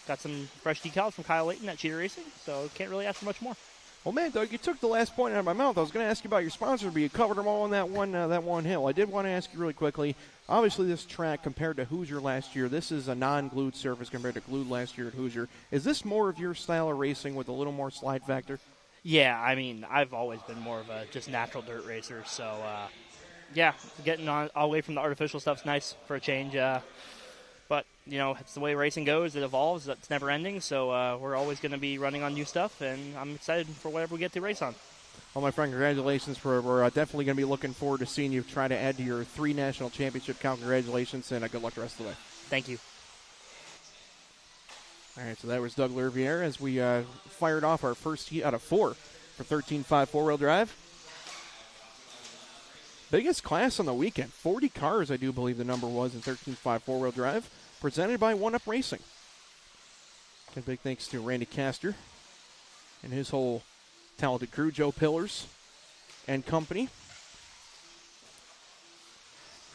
got some fresh decals from Kyle Layton at Cheater Racing, so can't really ask for much more. Well, man, Doug, you took the last point out of my mouth. I was going to ask you about your sponsors, but you covered them all on that one hill. I did want to ask you really quickly. Obviously, this track compared to Hoosier last year, this is a non-glued surface compared to glued last year at Hoosier. Is this more of your style of racing with a little more slide factor? Yeah, I mean, I've always been more of a just natural dirt racer, so yeah, getting on away from the artificial stuff's nice for a change. But, you know, it's the way racing goes. It evolves. It's never ending. So we're always going to be running on new stuff, and I'm excited for whatever we get to race on. Well, my friend, congratulations. We're definitely going to be looking forward to seeing you try to add to your 3 national championship count. Congratulations, and good luck the rest of the way. Thank you. All right, so that was Doug Lerviere as we fired off our first heat out of 4 for 13.5 four-wheel drive. Biggest class on the weekend. 40 cars, I do believe the number was, in 13.5 four-wheel drive, presented by One Up Racing. And big thanks to Randy Castor and his whole talented crew, Joe Pillars and company,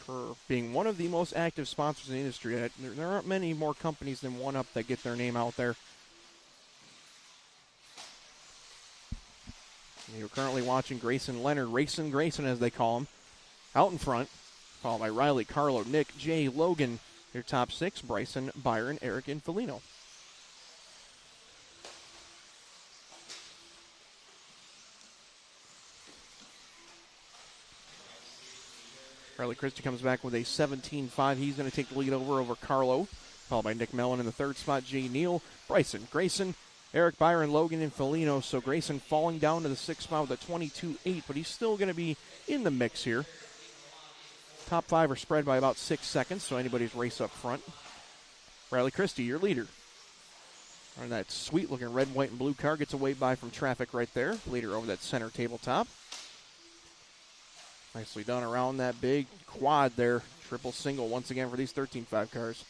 for being one of the most active sponsors in the industry. There aren't many more companies than One Up that get their name out there. You're currently watching Grayson Leonard, Racing Grayson as they call him, out in front, followed by Riley, Carlo, Nick, Jay, Logan, your top 6, Bryson, Byron, Eric, and Felino. Riley Christie comes back with a 17.5. He's going to take the lead over Carlo, followed by Nick Mellon in the 3rd spot, Jay Neal, Bryson, Grayson, Eric, Byron, Logan, and Felino. So Grayson falling down to the 6th spot with a 22.8, but he's still going to be in the mix here. Top 5 are spread by about 6 seconds, so anybody's race up front. Riley Christie, your leader. And that sweet-looking red, white, and blue car gets a wave by from traffic right there. Leader over that center tabletop. Nicely done around that big quad there. Triple single once again for these 13.5 cars.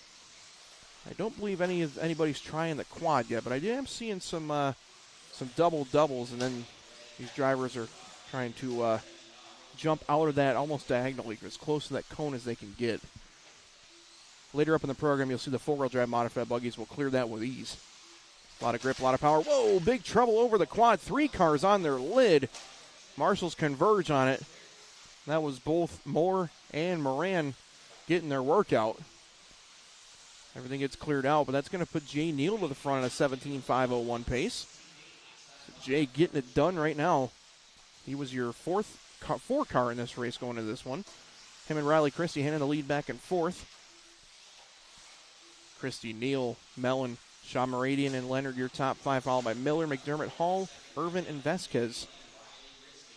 I don't believe anybody's trying the quad yet, but I am seeing some doubles, and then these drivers are trying to jump out of that almost diagonally, as close to that cone as they can get. Later up in the program, you'll see the 4-wheel drive modified buggies will clear that with ease. A lot of grip, a lot of power. Whoa, big trouble over the quad. 3 cars on their lid. Marshals converge on it. That was both Moore and Moran getting their workout. Everything gets cleared out, but that's going to put Jay Neal to the front at a 17.501 pace. So Jay getting it done right now. He was your 4 car in this race going into this one. Him and Riley Christie handing the lead back and forth. Christie, Neal, Mellon, Sean Meradian, and Leonard, your top 5, followed by Miller, McDermott, Hall, Irvin, and Vasquez.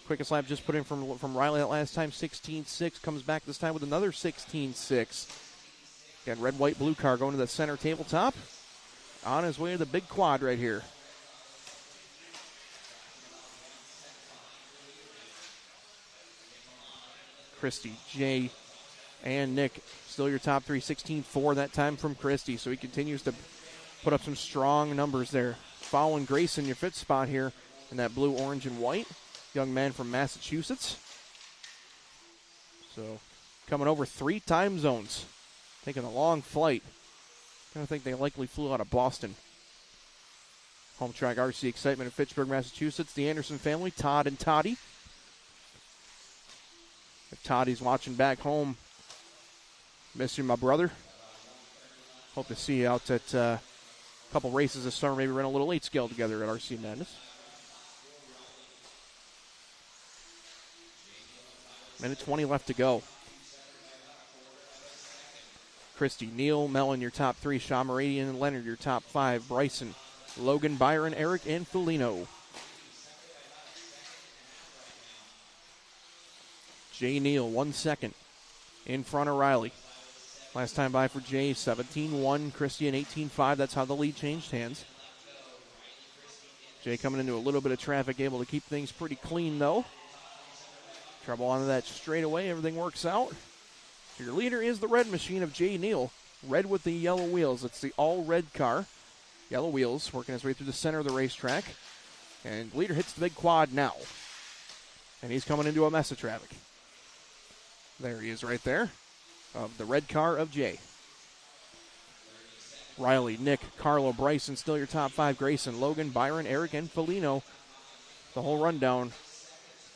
Quickest lap just put in from Riley that last time, 16.6. Comes back this time with another 16.6. Got red, white, blue car going to the center tabletop. On his way to the big quad right here. Christie, Jay, and Nick. Still your top 3, 16.4 that time from Christie. So he continues to put up some strong numbers there. Following Grayson, your 5th spot here in that blue, orange, and white. Young man from Massachusetts. So coming over 3 time zones. Taking a long flight. I think they likely flew out of Boston. Home track RC excitement in Fitchburg, Massachusetts. The Anderson family, Todd and Toddy. If Toddy's watching back home, miss you, my brother. Hope to see you out at a couple races this summer. Maybe run a little late scale together at RC Madness. Minute 20 left to go. Christie, Neal, Mellon, your top 3. Sean Meradian and Leonard, your top 5. Bryson, Logan, Byron, Eric, and Felino. Jay Neal, 1 second in front of Riley. Last time by for Jay, 17-1. Christie, an 18-5. That's how the lead changed hands. Jay coming into a little bit of traffic, able to keep things pretty clean, though. Trouble onto that straightaway. Everything works out. So your leader is the red machine of Jay Neal. Red with the yellow wheels. It's the all-red car. Yellow wheels working his way through the center of the racetrack. And leader hits the big quad now. And he's coming into a mess of traffic. There he is right there. Of the red car of Jay. Riley, Nick, Carlo, Bryson, still your top 5. Grayson, Logan, Byron, Eric, and Felino. The whole rundown.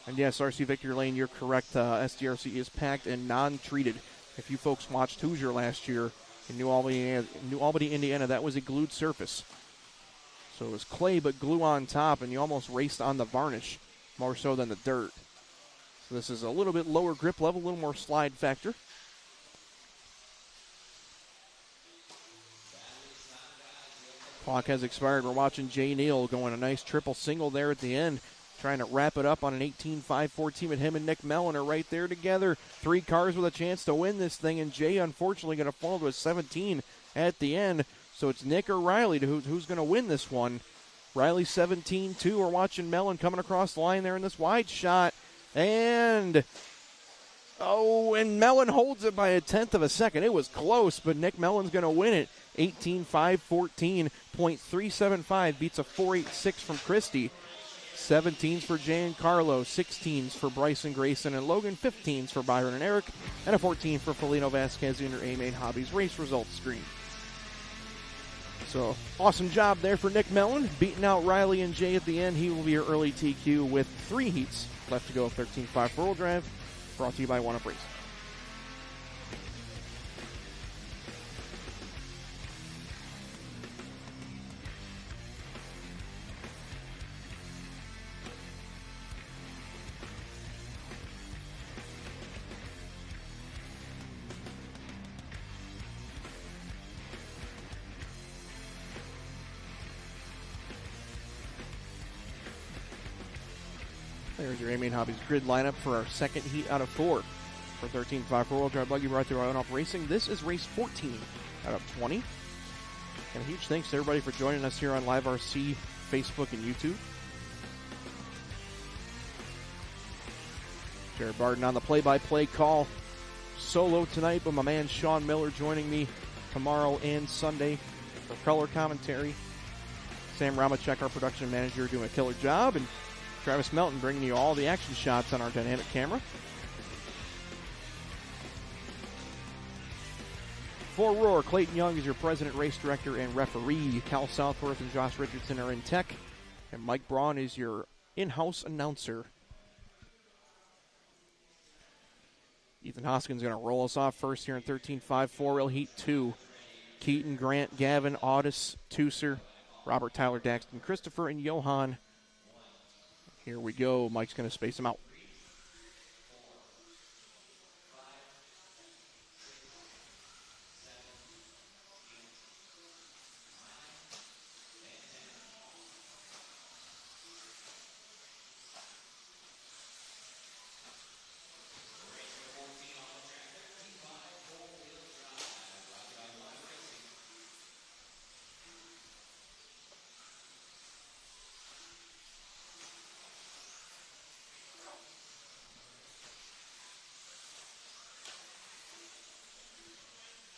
And yes, RC Victory Lane, you're correct. SDRC is packed and non-treated. If you folks watched Hoosier last year in New Albany, Indiana, that was a glued surface. So it was clay but glue on top, and you almost raced on the varnish more so than the dirt. So this is a little bit lower grip level, a little more slide factor. Clock has expired. We're watching Jay Neal going a nice triple single there at the end, trying to wrap it up on an 18-5-4 team, and him and Nick Mellon are right there together. 3 cars with a chance to win this thing, and Jay unfortunately going to fall to a 17 at the end. So it's Nick or Riley who's going to win this one. Riley 17-2. We're watching Mellon coming across the line there in this wide shot. And Mellon holds it by 1/10 of a second. It was close, but Nick Mellon's going to win it. 18-5-14, .375 beats a 4.86 from Christie. 17s for Jay and Carlo, 16s for Bryson, Grayson, and Logan, 15s for Byron and Eric, and a 14 for Felino Vasquez in your A-Main Hobbies race results screen. So, awesome job there for Nick Mellon, beating out Riley and Jay at the end. He will be your early TQ with 3 heats left to go. 13-5 4-wheel drive, brought to you by One Up Racing. There's your A-Main Hobbies grid lineup for our second heat out of 4 for 13-5 4-wheel drive buggy brought to you by One Up Racing. This is race 14 out of 20. And a huge thanks to everybody for joining us here on Live RC, Facebook, and YouTube. Jared Barden on the play-by-play call. Solo tonight, but my man Sean Miller joining me tomorrow and Sunday for color commentary. Sam Ramacek, our production manager, doing a killer job, and Travis Melton bringing you all the action shots on our dynamic camera. For Roar, Clayton Young is your president, race director, and referee. Cal Southworth and Josh Richardson are in tech. And Mike Braun is your in-house announcer. Ethan Hoskins going to roll us off first here in 13-5 4-wheel Heat 2. Keaton, Grant, Gavin, Audis, Tooser, Robert, Tyler, Daxton, Christopher, and Johan. Here we go. Mike's going to space them out.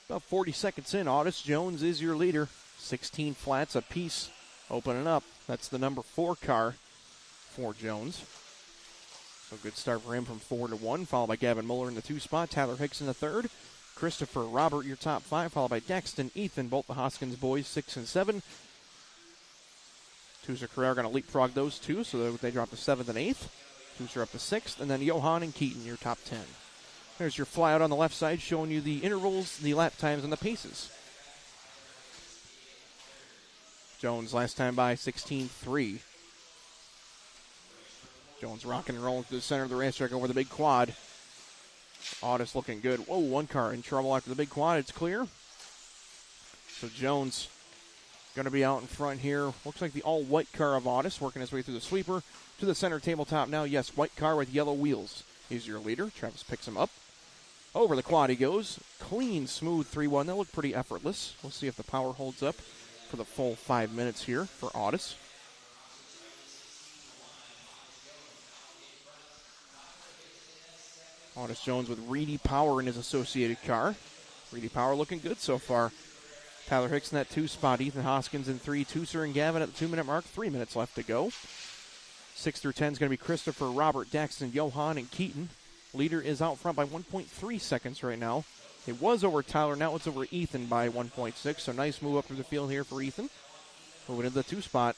About 40 seconds in, Audis Jones is your leader. 16 flats apiece opening up. That's the number 4 car for Jones. So good start for him from 4 to 1, followed by Gavin Muller in the 2 spot. Tyler Hicks in the 3rd. Christopher, Robert, your top 5, followed by Daxton, Ethan, both the Hoskins boys, 6 and 7. Tooser Carrera going to leapfrog those 2, so they drop to 7th and 8th. Tooser up to 6th, and then Johan and Keaton, your top 10. There's your flyout on the left side showing you the intervals, the lap times, and the paces. Jones last time by 16.3. Jones rocking and rolling to the center of the racetrack over the big quad. Audis looking good. Whoa, 1 car in trouble after the big quad. It's clear. So Jones going to be out in front here. Looks like the all-white car of Audis working his way through the sweeper to the center tabletop now. Yes, white car with yellow wheels. He's your leader. Travis picks him up. Over the quad he goes. Clean, smooth 3-1. That looked pretty effortless. We'll see if the power holds up for the full 5 minutes here for Audis. Otis Jones with Reedy Power in his associated car. Reedy Power looking good so far. Tyler Hicks in that 2 spot. Ethan Hoskins in 3. Tooser and Gavin at the 2-minute mark. 3 minutes left to go. 6 through 10 is going to be Christopher, Robert, Daxton, Johan, and Keaton. Leader is out front by 1.3 seconds right now. It was over Tyler. Now it's over Ethan by 1.6. So nice move up through the field here for Ethan. Moving to the 2 spot.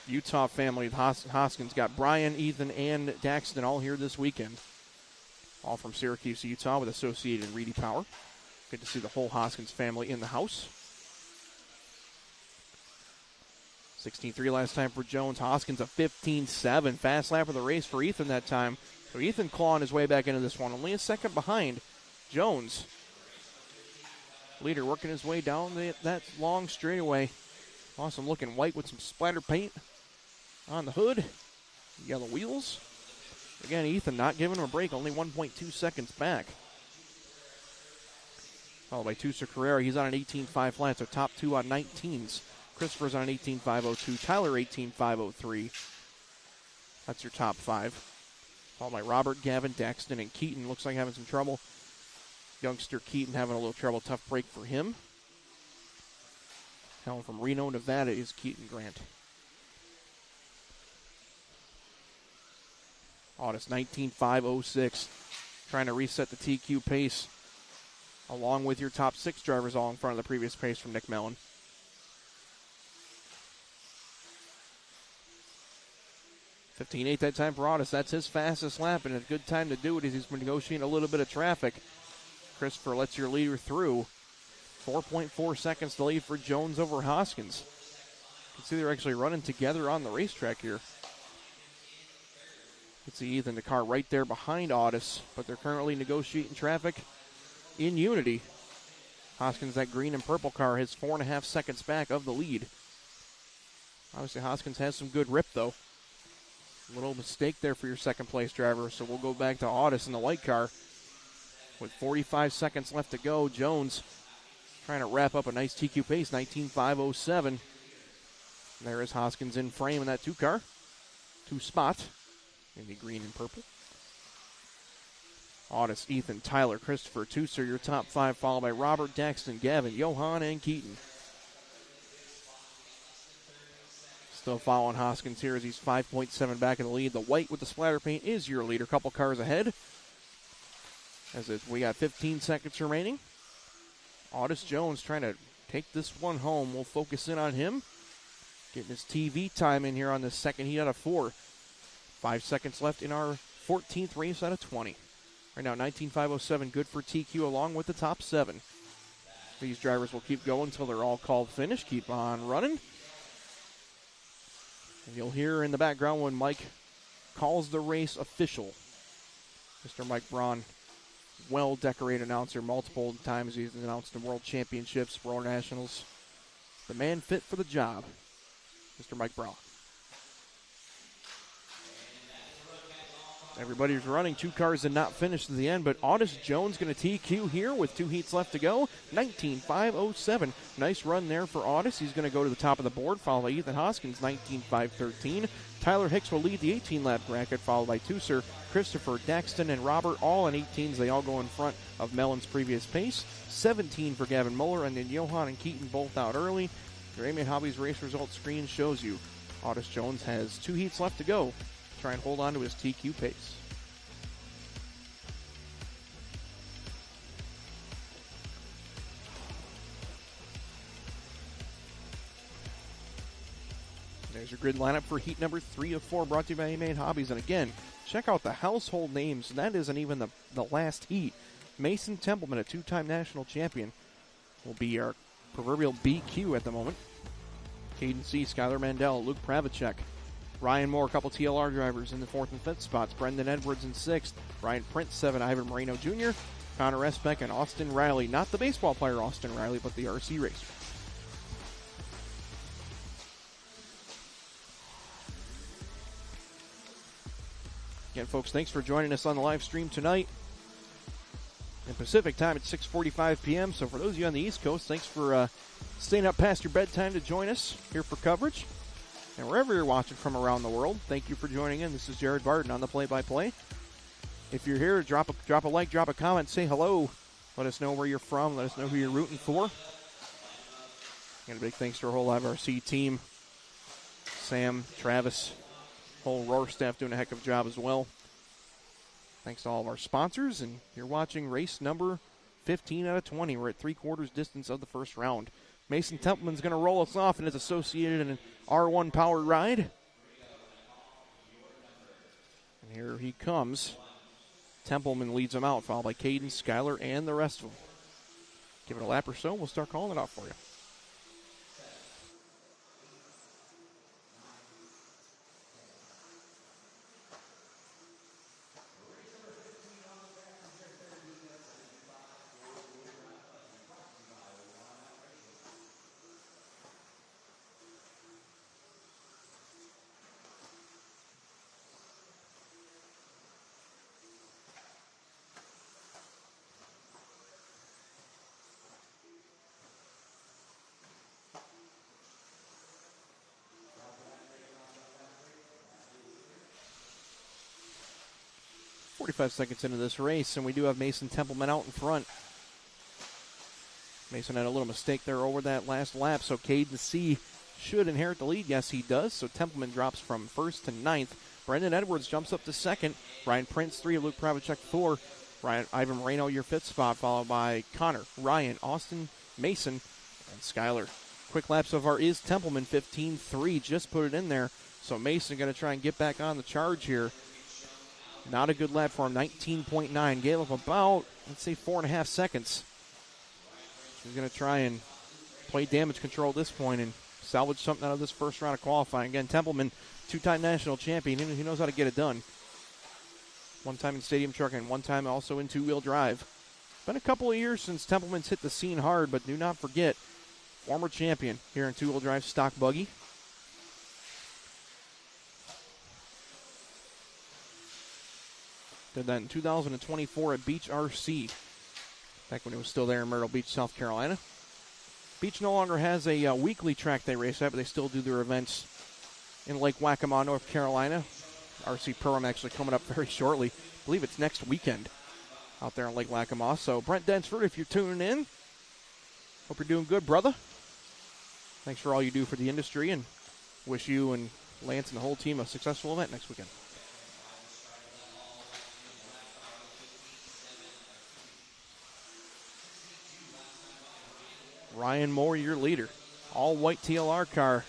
Utah family, Hoskins got Brian, Ethan, and Daxton all here this weekend. All from Syracuse, Utah with associated Reedy Power. Good to see the whole Hoskins family in the house. 16-3 last time for Jones. Hoskins a 15-7. Fast lap of the race for Ethan that time. So Ethan clawing his way back into this one. Only a second behind Jones. Leader working his way down that long straightaway. Awesome looking white with some splatter paint on the hood. Yellow wheels. Again, Ethan not giving him a break. Only 1.2 seconds back. Followed by Tusa Carrera. He's on an 18.5 flat, so top 2 on 19s. Christopher's on an 18.502. Tyler 18.503. That's your top 5. Followed by Robert, Gavin, Daxton, and Keaton. Looks like having some trouble. Youngster Keaton having a little trouble. Tough break for him. Helen from Reno, Nevada is Keaton Grant. Otis 19.506. Trying to reset the TQ pace. Along with your top 6 drivers all in front of the previous pace from Nick Mellon. 15.8 that time for Otis. That's his fastest lap, and a good time to do it as he's been negotiating a little bit of traffic. Christopher lets your leader through. 4.4 seconds to lead for Jones over Hoskins. You can see they're actually running together on the racetrack here. You can see Ethan, the car right there behind Otis, but they're currently negotiating traffic in unity. Hoskins, that green and purple car, has 4.5 seconds back of the lead. Obviously, Hoskins has some good rip, though. A little mistake there for your second place driver, so we'll go back to Otis in the white car. With 45 seconds left to go, Jones trying to wrap up a nice TQ pace, 19.507. There is Hoskins in frame in that 2 car. 2 spot in the green and purple. Otis, Ethan, Tyler, Christopher, Tooser, your top 5, followed by Robert, Daxton, Gavin, Johan, and Keaton. Still following Hoskins here as he's 5.7 back in the lead. The white with the splatter paint is your leader. Couple cars ahead. We got 15 seconds remaining. Otis Jones trying to take this one home. We'll focus in on him. Getting his TV time in here on the second heat out of 4. 5 seconds left in our 14th race out of 20. Right now, 19.507, good for TQ along with the top 7. These drivers will keep going until they're all called finished. Keep on running. And you'll hear in the background when Mike calls the race official. Mr. Mike Braun, well-decorated announcer, multiple times he's announced in World Championships, World Nationals. The man fit for the job, Mr. Mike Braun. Everybody's running. 2 cars did not finish to the end, but Otis Jones going to TQ here with 2 heats left to go. 19.507. Nice run there for Otis. He's going to go to the top of the board, followed by Ethan Hoskins, 19.513. Tyler Hicks will lead the 18-lap bracket, followed by Tooser, Christopher, Daxton, and Robert, all on 18s. They all go in front of Mellon's previous pace. 17 for Gavin Muller, and then Johan and Keaton both out early. Your A-Main Hobbies race results screen shows you Otis Jones has 2 heats left to go. Try and hold on to his TQ pace. There's your grid lineup for heat number 3 of 4, brought to you by A-Main Hobbies. And again, check out the household names. That isn't even the last heat. Mason Templeman, a 2-time national champion, will be our proverbial BQ at the moment. Caden C., Skylar Mandel, Luke Pravacek, Ryan Moore, a couple TLR drivers in the 4th and 5th spots. Brendan Edwards in 6th. Ryan Prince, 7. Ivan Moreno Jr., Connor Esbeck, and Austin Riley. Not the baseball player Austin Riley, but the RC racer. Again, folks, thanks for joining us on the live stream tonight. In Pacific time, it's 6:45 p.m., so for those of you on the East Coast, thanks for staying up past your bedtime to join us here for coverage. And wherever you're watching from around the world, thank you for joining in. This is Jared Barton on the play-by-play. If you're here, drop a like, drop a comment, say hello. Let us know where you're from. Let us know who you're rooting for. And a big thanks to our whole Live RC team. Sam, Travis, whole Roar staff doing a heck of a job as well. Thanks to all of our sponsors. And you're watching race number 15 out of 20. We're at 3/4 distance of the first round. Mason Templeman's going to roll us off in his associated and an R1 powered ride. And here he comes. Templeman leads him out, followed by Caden, Skyler, and the rest of them. Give it a lap or so. We'll start calling it off for you. .45 seconds into this race, and we do have Mason Templeman out in front. Mason had a little mistake there over that last lap, so Caden C should inherit the lead. Yes, he does. So Templeman drops from first to ninth. Brendan Edwards jumps up to second. Ryan Prince, 3. Luke Pravacek, 4. Ivan Moreno, your 5th spot, followed by Connor, Ryan, Austin, Mason, and Skyler. Quick lap so far is Templeman, 15.3. Just put it in there. So Mason going to try and get back on the charge here. Not a good lap for him, 19.9. Gave up about, let's say, 4.5 seconds. He's going to try and play damage control at this point and salvage something out of this first round of qualifying. Again, Templeman, 2-time national champion. He knows how to get it done. One time in stadium truck and one time also in two-wheel drive. Been a couple of years since Templeman's hit the scene hard, but do not forget, former champion here in two-wheel drive stock buggy. Did that in 2024 at Beach RC, back when it was still there in Myrtle Beach, South Carolina. Beach no longer has a weekly track they race at, but they still do their events in Lake Waccamaw, North Carolina. RC Pro-Am actually coming up very shortly. I believe it's next weekend out there in Lake Waccamaw. So Brent Densford, if you're tuning in, hope you're doing good, brother. Thanks for all you do for the industry, and wish you and Lance and the whole team a successful event next weekend. Ryan Moore, your leader. All white TLR car.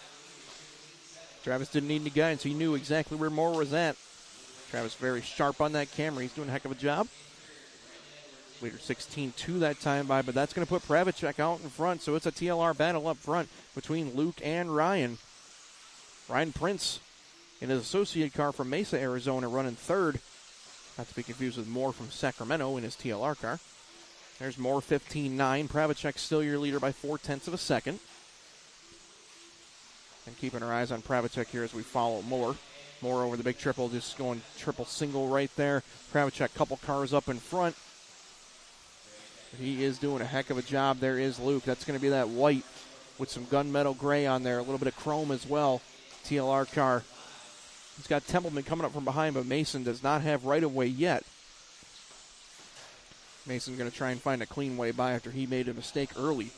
Travis didn't need any guidance. He knew exactly where Moore was at. Travis very sharp on that camera. He's doing a heck of a job. Leader 16-2 that time by, but that's going to put Pravacek out in front. So it's a TLR battle up front between Luke and Ryan. Ryan Prince in his associate car from Mesa, Arizona, running third. Not to be confused with Moore from Sacramento in his TLR car. There's Moore, 15.9. Pravacek still your leader by 0.4 of a second. And keeping our eyes on Pravacek here as we follow Moore. Moore over the big triple, just going triple single right there. Pravacek, couple cars up in front. He is doing a heck of a job. There is Luke. That's going to be that white with some gunmetal gray on there. A little bit of chrome as well. TLR car. He's got Templeman coming up from behind, but Mason does not have right-of-way yet. Mason's going to try and find a clean way by after he made a mistake early.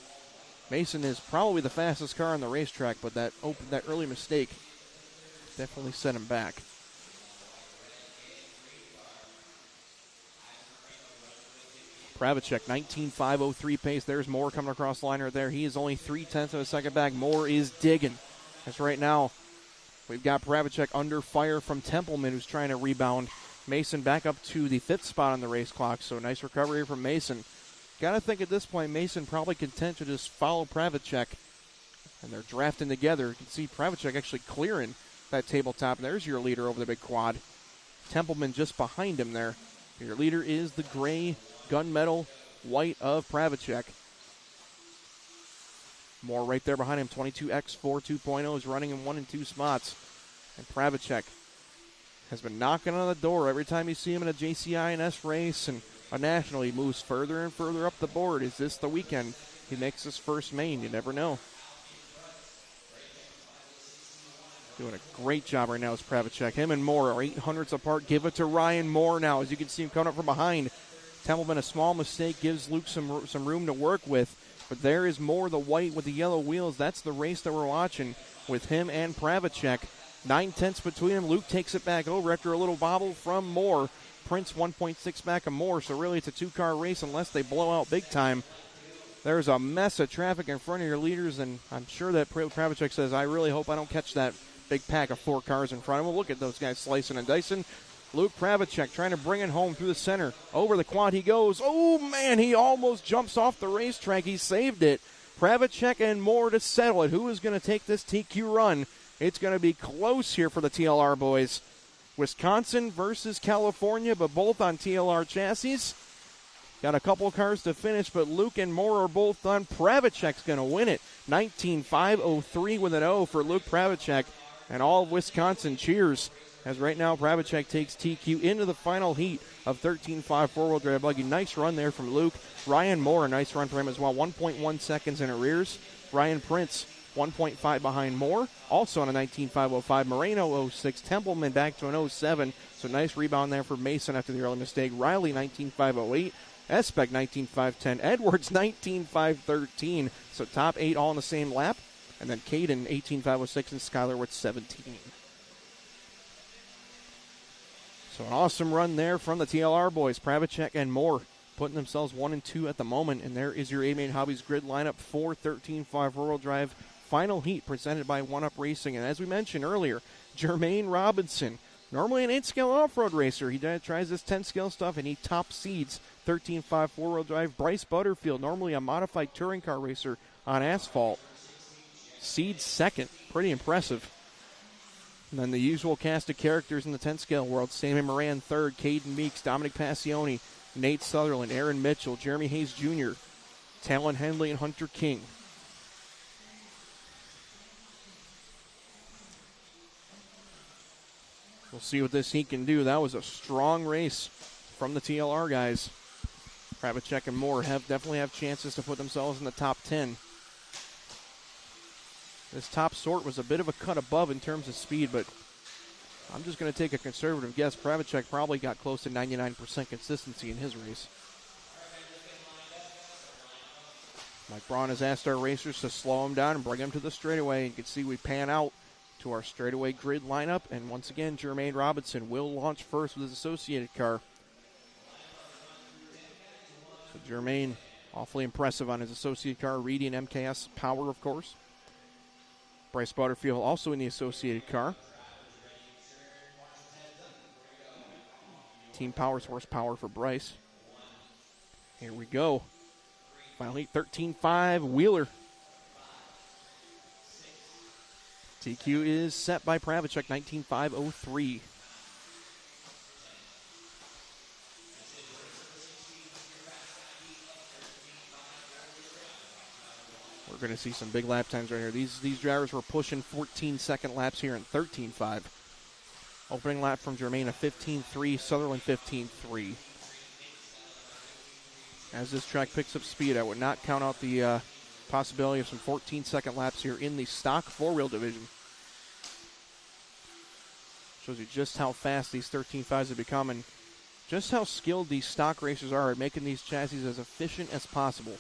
Mason is probably the fastest car on the racetrack, but that early mistake definitely set him back. Pravacek, 19.503 pace. There's Moore coming across the line right there. He is only 0.3 of a second back. Moore is digging. As right now, we've got Pravacek under fire from Templeman, who's trying to rebound. Mason back up to the 5th spot on the race clock, so nice recovery from Mason. Got to think at this point, Mason probably content to just follow Pravacek, and they're drafting together. You can see Pravacek actually clearing that tabletop. There's your leader over the big quad. Templeman just behind him there. Your leader is the gray gunmetal white of Pravacek. Moore right there behind him, 22X4 2.0 is running in 1 and 2 spots. And Pravacek has been knocking on the door every time you see him in a JCINS race and a national. He moves further and further up the board. Is this the weekend he makes his first main? You never know. Doing a great job right now is Pravacek. Him and Moore are 800ths apart. Give it to Ryan Moore now. As you can see him coming up from behind. Templeman, a small mistake, gives Luke some room to work with. But there is Moore, the white with the yellow wheels. That's the race that we're watching with him and Pravacek. 9/10 between them. Luke takes it back over after a little bobble from Moore. Prince 1.6 back of Moore. So really it's a two-car race unless they blow out big time. There's a mess of traffic in front of your leaders, and I'm sure that Pravacek says, I really hope I don't catch that big pack of 4 cars in front of him. Look at those guys slicing and dicing. Luke Pravacek trying to bring it home through the center. Over the quad he goes. Oh, man, he almost jumps off the racetrack. He saved it. Pravacek and Moore to settle it. Who is going to take this TQ run? It's going to be close here for the TLR boys. Wisconsin versus California, but both on TLR chassis. Got a couple cars to finish, but Luke and Moore are both done. Pravacek's going to win it. 19.503 with an O for Luke Pravacek. And all of Wisconsin cheers, as right now Pravacek takes TQ into the final heat of 13.5 four-wheel drive buggy. Nice run there from Luke. Ryan Moore, a nice run for him as well. 1.1 seconds in arrears. Ryan Prince, 1.5 behind Moore. Also on a 19.505. Moreno 06. Templeman back to an 07. So nice rebound there for Mason after the early mistake. Riley 19.508. Espec 19.510. Edwards 19.513. So top 8 all in the same lap. And then Caden 18.506 and Skyler with 17. So an awesome run there from the TLR boys. Pravacek and Moore putting themselves 1 and 2 at the moment. And there is your A-Main Hobbies grid lineup for 13.5 four-wheel drive final heat presented by 1UP Racing. And as we mentioned earlier, Jermaine Robinson, normally an 8-scale off-road racer. He tries this 10-scale stuff and he top seeds 13.5 four-wheel drive. Bryce Butterfield, normally a modified touring car racer on asphalt, seeds second. Pretty impressive. And then the usual cast of characters in the 10-scale world. Sammy Moran third, Caden Meeks, Dominic Passione, Nate Sutherland, Aaron Mitchell, Jeremy Hayes Jr., Talon Henley, and Hunter King. We'll see what this heat can do. That was a strong race from the TLR guys. Pravacek and Moore definitely have chances to put themselves in the top 10. This top sort was a bit of a cut above in terms of speed, but I'm just going to take a conservative guess. Pravacek probably got close to 99% consistency in his race. Mike Braun has asked our racers to slow him down and bring him to the straightaway. You can see we pan out to our straightaway grid lineup, and once again, Jermaine Robinson will launch first with his associated car. So Jermaine, awfully impressive on his associated car. Reedy and MKS Power, of course. Bryce Butterfield also in the associated car. Team Powers horsepower for Bryce. Here we go. Final heat 13.5 Wheeler. TQ is set by Pravacek 19.503. We're going to see some big lap times right here. These drivers were pushing 14-second laps here in 13.5. Opening lap from Jermaine, a 15.3, Sutherland 15.3. As this track picks up speed, I would not count out the possibility of some 14-second laps here in the stock four-wheel division. Shows you just how fast these 13.5s have become and just how skilled these stock racers are at making these chassis as efficient as possible.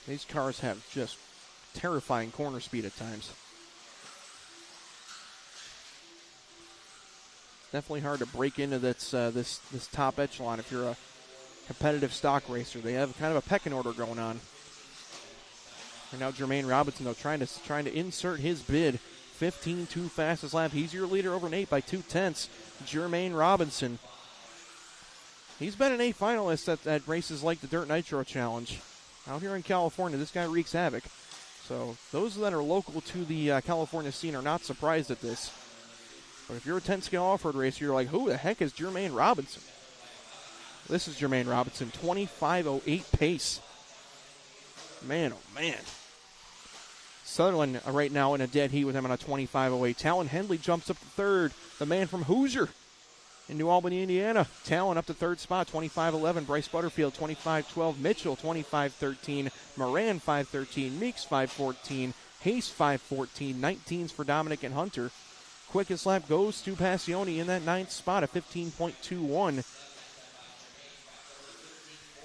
These cars have just terrifying corner speed at times. Definitely hard to break into this top echelon if you're a competitive stock racer. They have kind of a pecking order going on. And now Jermaine Robinson, though, trying to insert his bid. 15.2 fastest lap. He's your leader over Nate by 0.2. Jermaine Robinson. He's been an A finalist at races like the Dirt Nitro Challenge. Out here in California, this guy wreaks havoc. So those that are local to the California scene are not surprised at this. But if you're a 10-scale off-road racer, you're like, who the heck is Jermaine Robinson? This is Jermaine Robinson, 25.08 pace. Man, oh man. Sutherland right now in a dead heat with him on a 25.08. Talon Henley jumps up to third. The man from Hoosier in New Albany, Indiana. Talon up to third spot, 25.11. Bryce Butterfield, 25.12. Mitchell, 25.13. Moran, 5.13. Meeks, 5.14. Hayes, 5.14. 19s for Dominic and Hunter. quickest lap goes to Passione in that 9th spot, a 15.21.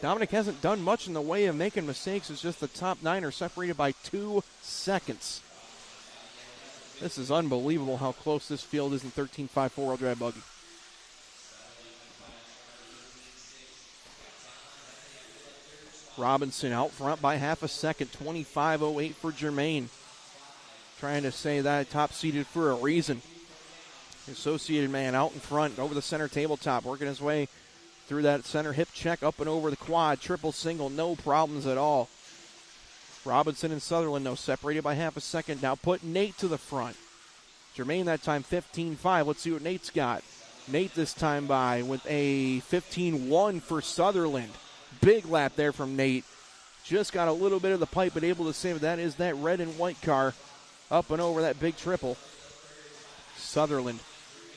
Dominic hasn't done much in the way of making mistakes. It's just the top 9 are separated by 2 seconds. This is unbelievable how close this field is in 13.5 four-wheel drive buggy. Robinson out front by half a second, 25.08 for Germain. Trying to say that top seeded for a reason. The Associated man out in front over the center tabletop, working his way through that center hip check, up and over the quad, triple single, no problems at all. Robinson and Sutherland, though, separated by half a second. Now put Nate to the front. Germain that time 15.5. Let's see what Nate's got. Nate this time by with a 15.1 for Sutherland. Big lap there from Nate. Just got a little bit of the pipe, but able to save. That is that red and white car up and over that big triple. Sutherland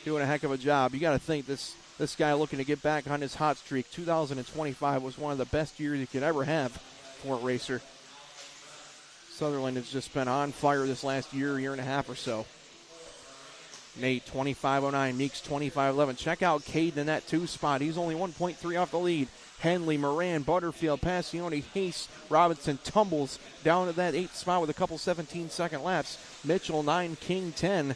doing a heck of a job. You got to think this guy looking to get back on his hot streak. 2025 was one of the best years you could ever have for a racer. Sutherland has just been on fire this last year and a half or so. Nate, 25.09. Meeks, 25.11. Check out Caden in that 2 spot. He's only 1.3 off the lead. Henley, Moran, Butterfield, Passione, Hayes, Robinson tumbles down to that 8th spot with a couple 17-second laps. Mitchell, 9, King, 10.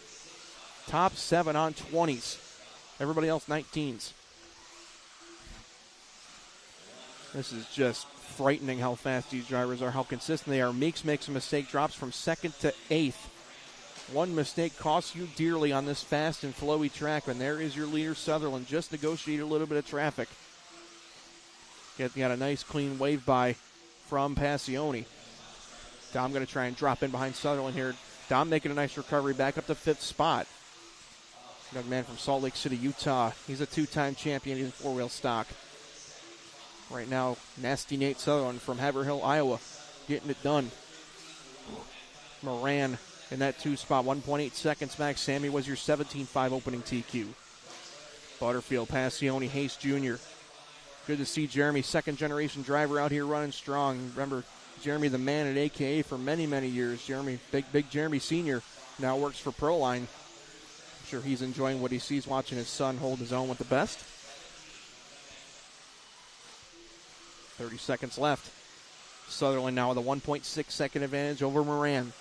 Top 7 on 20s. Everybody else 19s. This is just frightening how fast these drivers are, how consistent they are. Meeks makes a mistake, drops from 2nd to 8th. One mistake costs you dearly on this fast and flowy track, and there is your leader, Sutherland. Just negotiated a little bit of traffic. Got a nice clean wave by from Passione. Dom going to try and drop in behind Sutherland here. Dom making a nice recovery back up to 5th spot. Young man from Salt Lake City, Utah. He's a 2-time champion in 4-wheel stock. Right now, Nasty Nate Sutherland from Haverhill, Iowa, getting it done. Moran in that 2 spot, 1.8 seconds back. Sammy was your 17.5 opening TQ. Butterfield, Passione, Hayes Jr. Good to see Jeremy, second-generation driver, out here running strong. Remember, Jeremy the man at AKA for many, many years. Jeremy, big Jeremy Sr. now works for Proline. I'm sure he's enjoying what he sees watching his son hold his own with the best. 30 seconds left. Sutherland now with a 1.6 second advantage over Moran.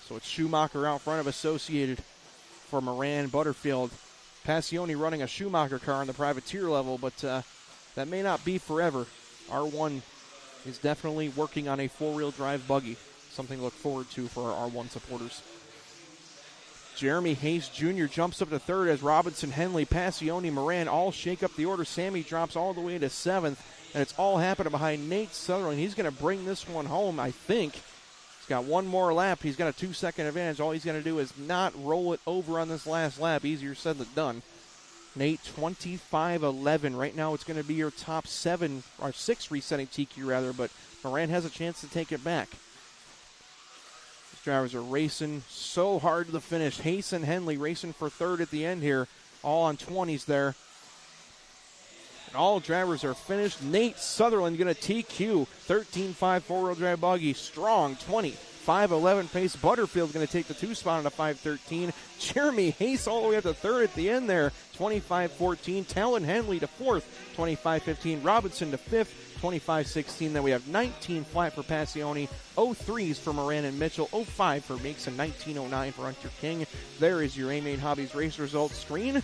So it's Schumacher out front of Associated for Moran, Butterfield. Passione running a Schumacher car on the privateer level, but that may not be forever. R1 is definitely working on a 4-wheel drive buggy. Something to look forward to for our R1 supporters. Jeremy Hayes Jr. jumps up to 3rd as Robinson, Henley, Passione, Moran all shake up the order. Sammy drops all the way to 7th, and it's all happening behind Nate Sutherland. He's going to bring this one home, I think. He's got one more lap. He's got a 2-second advantage. All he's going to do is not roll it over on this last lap. Easier said than done. Nate, 25.11. Right now it's going to be your top 7, or 6 resetting TQ rather, but Moran has a chance to take it back. These drivers are racing so hard to the finish. Hayes and Henley racing for 3rd at the end here, all on 20s there. And all drivers are finished. Nate Sutherland going to TQ, 13.5 4-wheel drive buggy, strong, 25.11 pace. Butterfield going to take the 2 spot on a 5.13. Jeremy Hayes all the way up to 3rd at the end there, 25.14. Talon Henley to 4th, 25.15. Robinson to 5th, 25.16. Then we have 19 flat for Passione, 03s for Moran and Mitchell, 05 for Meeks, and 19.09 for Hunter King. There is your A-Main Hobbies race results screen.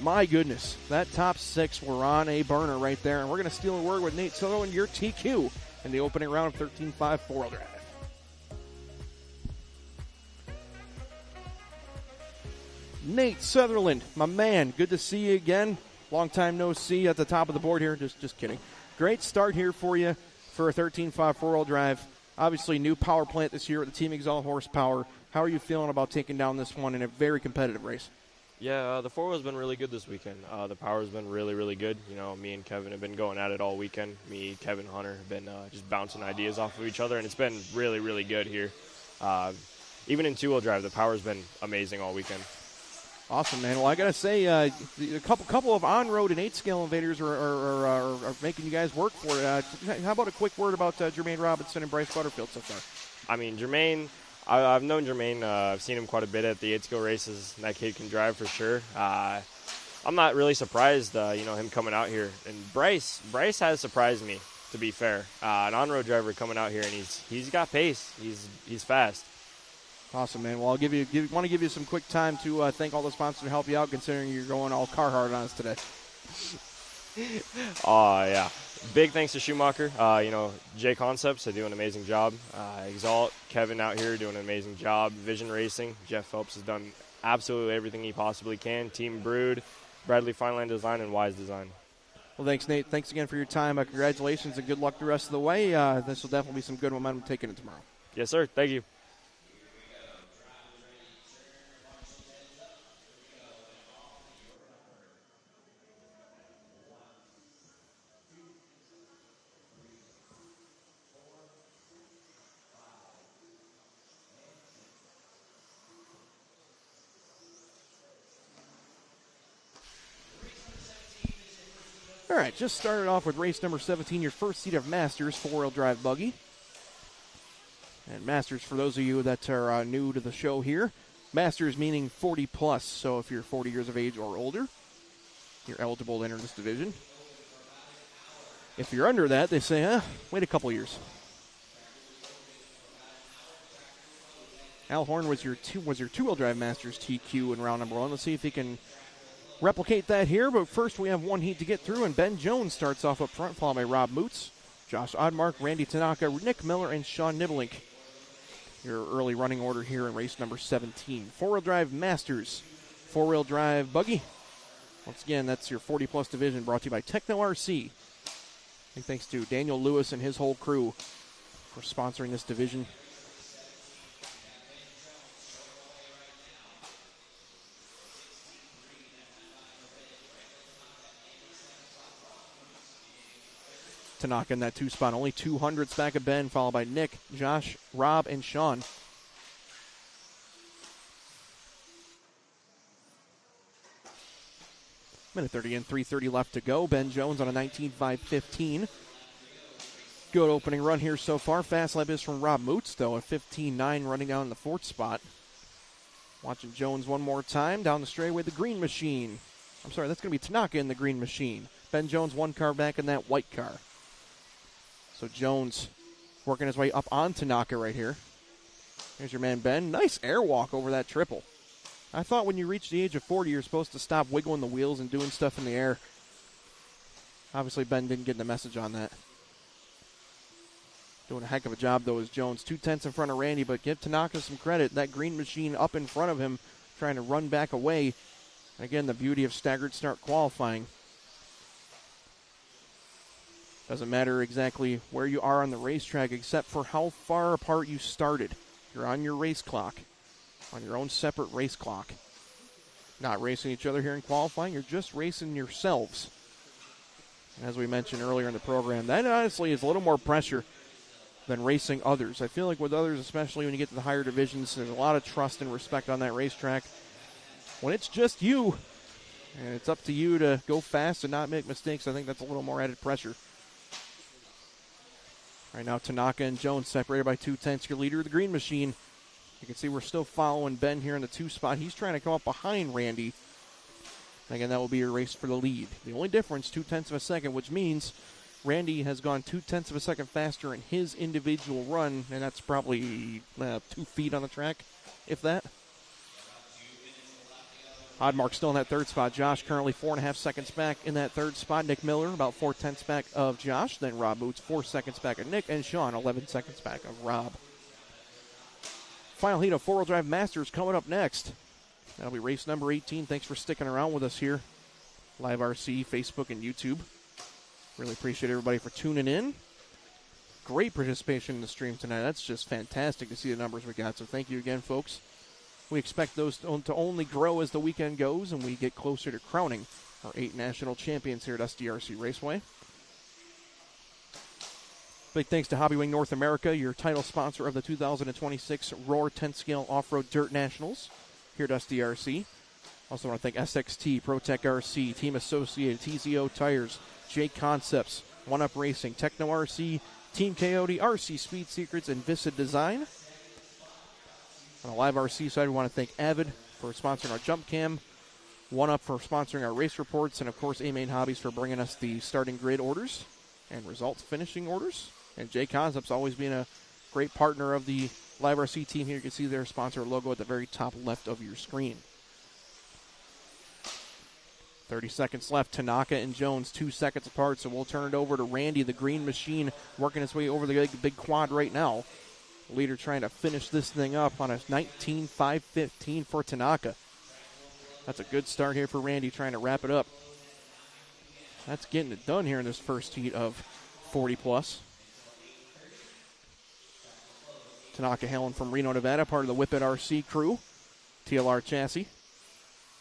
My goodness, that top 6 were on a burner right there, and we're going to steal a word with Nate Sutherland, your TQ in the opening round of 13.5 4-wheel drive. Nate Sutherland, my man, good to see you again. Long time no see at the top of the board here. Just kidding. Great start here for you for a 13.5 4-wheel drive. Obviously, new power plant this year with the Team Exalt horsepower. How are you feeling about taking down this one in a very competitive race? Yeah, the 4-wheel's been really good this weekend. The power's been really, really good. You know, me and Kevin have been going at it all weekend. Me, Kevin, Hunter have been just bouncing ideas off of each other, and it's been really, really good here. Even in 2-wheel drive, the power's been amazing all weekend. Awesome, man. Well, I got to say, a couple of on-road and 8-scale invaders are making you guys work for it. How about a quick word about Jermaine Robinson and Bryce Butterfield so far? I mean, Jermaine, I've known Jermaine. I've seen him quite a bit at the 8 skill races. And that kid can drive for sure. I'm not really surprised, him coming out here. And Bryce has surprised me, to be fair. An on-road driver coming out here, and he's got pace. He's fast. Awesome, man. Well, I'll want to give you some quick time to thank all the sponsors to help you out, considering you're going all Carhartt on us today. Yeah. Big thanks to Schumacher. J Concepts, they do an amazing job. Exalt, Kevin out here doing an amazing job. Vision Racing, Jeff Phelps has done absolutely everything he possibly can. Team Brood, Bradley Fineland Design, and Wise Design. Well, thanks, Nate. Thanks again for your time. Congratulations and good luck the rest of the way. This will definitely be some good momentum taking it tomorrow. Yes, sir. Thank you. All right, just started off with race number 17, your first seat of Masters 4-wheel drive buggy. And Masters, for those of you that are new to the show here, Masters meaning 40 plus. So if you're 40 years of age or older, you're eligible to enter this division. If you're under that, they say, wait a couple years. Al Horn was your two-wheel drive Masters TQ in round number 1. Let's see if he can replicate that here, but first we have one heat to get through, and Ben Jones starts off up front, followed by Rob Moots, Josh Oddmark, Randy Tanaka, Nick Miller, and Sean Nibelink. Your early running order here in race number 17. Four-wheel drive Masters, four-wheel drive buggy. Once again, that's your 40-plus division brought to you by Techno RC. Big thanks to Daniel Lewis and his whole crew for sponsoring this division. Tanaka in that 2 spot. Only 200s back of Ben, followed by Nick, Josh, Rob, and Sean. Minute 30 and 3:30 left to go. Ben Jones on a 19.5.15. Good opening run here so far. Fast lap is from Rob Moots, though, a 15.9 running down in the 4th spot. Watching Jones one more time down the straightaway, the green machine. I'm sorry, that's going to be Tanaka in the green machine. Ben Jones one car back in that white car. So Jones working his way up on Tanaka right here. Here's your man Ben. Nice airwalk over that triple. I thought when you reach the age of 40, you're supposed to stop wiggling the wheels and doing stuff in the air. Obviously, Ben didn't get the message on that. Doing a heck of a job, though, is Jones. 2/10 in front of Randy, but give Tanaka some credit. That green machine up in front of him, trying to run back away. Again, the beauty of staggered start qualifying. Doesn't matter exactly where you are on the racetrack except for how far apart you started. You're on your race clock, on your own separate race clock. Not racing each other here in qualifying, you're just racing yourselves. As we mentioned earlier in the program, that honestly is a little more pressure than racing others. I feel like with others, especially when you get to the higher divisions, there's a lot of trust and respect on that racetrack. When it's just you, and it's up to you to go fast and not make mistakes, I think that's a little more added pressure. Right now, Tanaka and Jones separated by 2/10. Your leader of the green machine. You can see we're still following Ben here in the 2 spot. He's trying to come up behind Randy. Again, that will be your race for the lead. The only difference, 0.2 of a second, which means Randy has gone 0.2 of a second faster in his individual run, and that's probably 2 feet on the track, if that. Oddmark still in that 3rd spot. Josh currently 4.5 seconds back in that 3rd spot. Nick Miller about 4/10 back of Josh. Then Rob Boots 4 seconds back of Nick. And Sean 11 seconds back of Rob. Final heat of 4-wheel drive Masters coming up next. That'll be race number 18. Thanks for sticking around with us here. Live RC, Facebook, and YouTube. Really appreciate everybody for tuning in. Great participation in the stream tonight. That's just fantastic to see the numbers we got. So thank you again, folks. We expect those to only grow as the weekend goes and we get closer to crowning our 8 national champions here at SDRC Raceway. Big thanks to Hobbywing North America, your title sponsor of the 2026 Roar 10-Scale Off-Road Dirt Nationals here at SDRC. Also want to thank SXT, ProTech RC, Team Associated, TZO Tires, J Concepts, One Up Racing, Techno RC, Team Coyote, RC Speed Secrets, and Vista Design. On the Live RC side, we want to thank Avid for sponsoring our Jump Cam, One Up for sponsoring our race reports, and of course A-Main Hobbies for bringing us the starting grid orders and results finishing orders. And J Concepts always being a great partner of the Live RC team here. You can see their sponsor logo at the very top left of your screen. 30 seconds left. Tanaka and Jones 2 seconds apart, so we'll turn it over to Randy, the green machine, working his way over the big quad right now. Leader trying to finish this thing up on a 19.515 for Tanaka. That's a good start here for Randy, trying to wrap it up. That's getting it done here in this first heat of 40 plus. Tanaka hailing from Reno, Nevada, part of the Whippet RC crew, TLR chassis.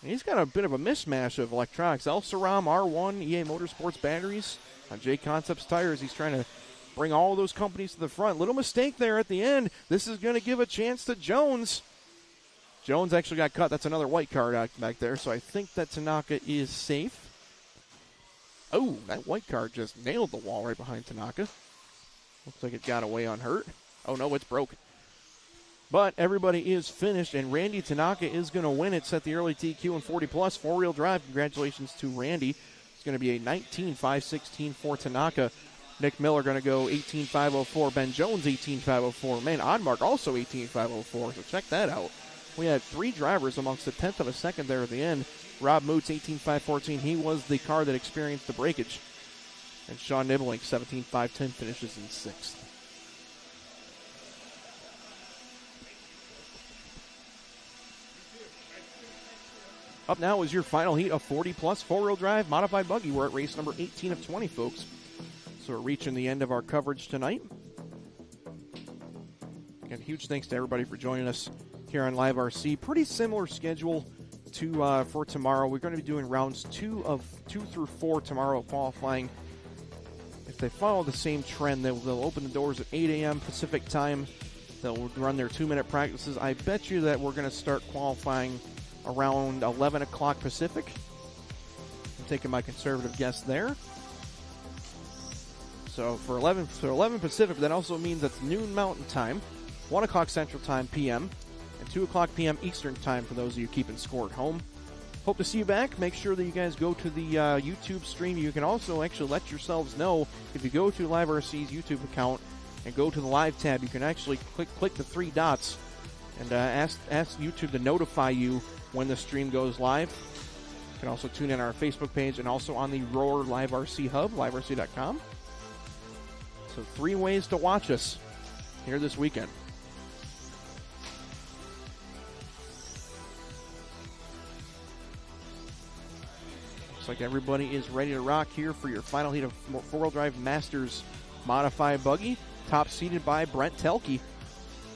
And he's got a bit of a mismatch of electronics. El-Saram R1, EA Motorsports batteries, on J Concepts tires. He's trying to bring all those companies to the front. Little mistake there at the end. This is going to give a chance to Jones. Jones actually got cut. That's another white card out back there, so I think that Tanaka is safe. Oh, that white card just nailed the wall right behind Tanaka. Looks like it got away unhurt. Oh, no, it's broke. But everybody is finished, and Randy Tanaka is going to win it. Set the early TQ in 40 plus, four-wheel drive. Congratulations to Randy. It's going to be a 19.516 for Tanaka. Nick Miller going to go 18.504. Ben Jones 18.504. Man, Oddmark also 18.504. So check that out. We had three drivers amongst a tenth of a second there at the end. Rob Moots 18.514. He was the car that experienced the breakage. And Sean Nibbling 17.510 finishes in sixth. Up now is your final heat of 40 plus four-wheel drive modified buggy. We're at race number 18 of 20, folks. So we're reaching the end of our coverage tonight. Again, huge thanks to everybody for joining us here on Live RC. Pretty similar schedule to for tomorrow. We're going to be doing rounds 2 through 4 tomorrow qualifying. If they follow the same trend, they'll open the doors at 8 a.m. Pacific time. They'll run their 2-minute practices. I bet you that we're going to start qualifying around 11 o'clock Pacific. I'm taking my conservative guess there. So for 11 Pacific, that also means that's noon Mountain Time, 1 o'clock Central Time p.m., and 2 o'clock p.m. Eastern Time for those of you keeping score at home. Hope to see you back. Make sure that you guys go to the YouTube stream. You can also actually let yourselves know if you go to Live RC's YouTube account and go to the Live tab, you can actually click the 3 dots and ask YouTube to notify you when the stream goes live. You can also tune in on our Facebook page and also on the Roar Live RC Hub, liverc.com. So 3 ways to watch us here this weekend. Looks like everybody is ready to rock here for your final heat of four-wheel drive Masters modified buggy. Top seeded by Brent Telke.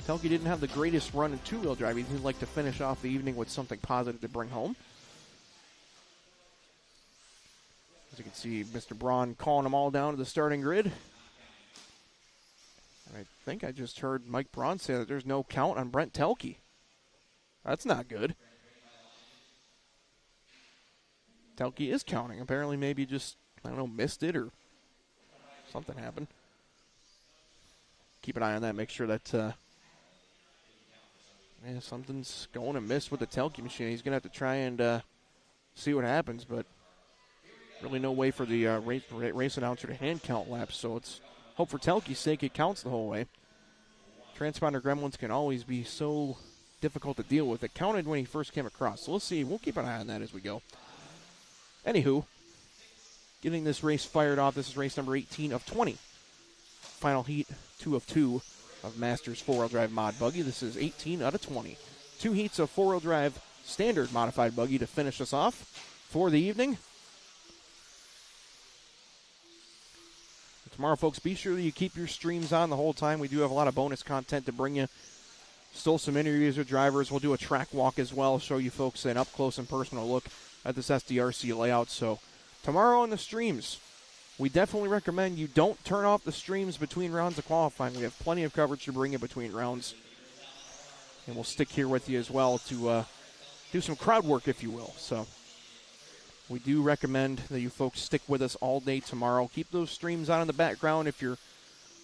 Telke didn't have the greatest run in two-wheel drive. He'd like to finish off the evening with something positive to bring home. As you can see, Mr. Braun calling them all down to the starting grid. And I think I just heard Mike Braun say that there's no count on Brent Telke. That's not good. Telke is counting. Apparently maybe just, I don't know, missed it or something happened. Keep an eye on that. Make sure that something's going amiss with the Telke machine. He's going to have to try and see what happens, but really no way for the race announcer to hand count laps, so it's hope for Telke's sake it counts the whole way. Transponder gremlins can always be so difficult to deal with. It counted when he first came across, so we'll see. We'll keep an eye on that as we go. Anywho, getting this race fired off. This is race number 18 of 20. Final heat, 2 of 2 of Masters four-wheel drive mod buggy. This is 18 out of 20. 2 heats of four-wheel drive standard modified buggy to finish us off for the evening. Tomorrow, folks, be sure that you keep your streams on the whole time. We do have a lot of bonus content to bring you. Still some interviews with drivers. We'll do a track walk as well, show you folks an up-close and personal look at this SDRC layout. So tomorrow on the streams, we definitely recommend you don't turn off the streams between rounds of qualifying. We have plenty of coverage to bring you between rounds. And we'll stick here with you as well to do some crowd work, if you will. So we do recommend that you folks stick with us all day tomorrow. Keep those streams on in the background. If you're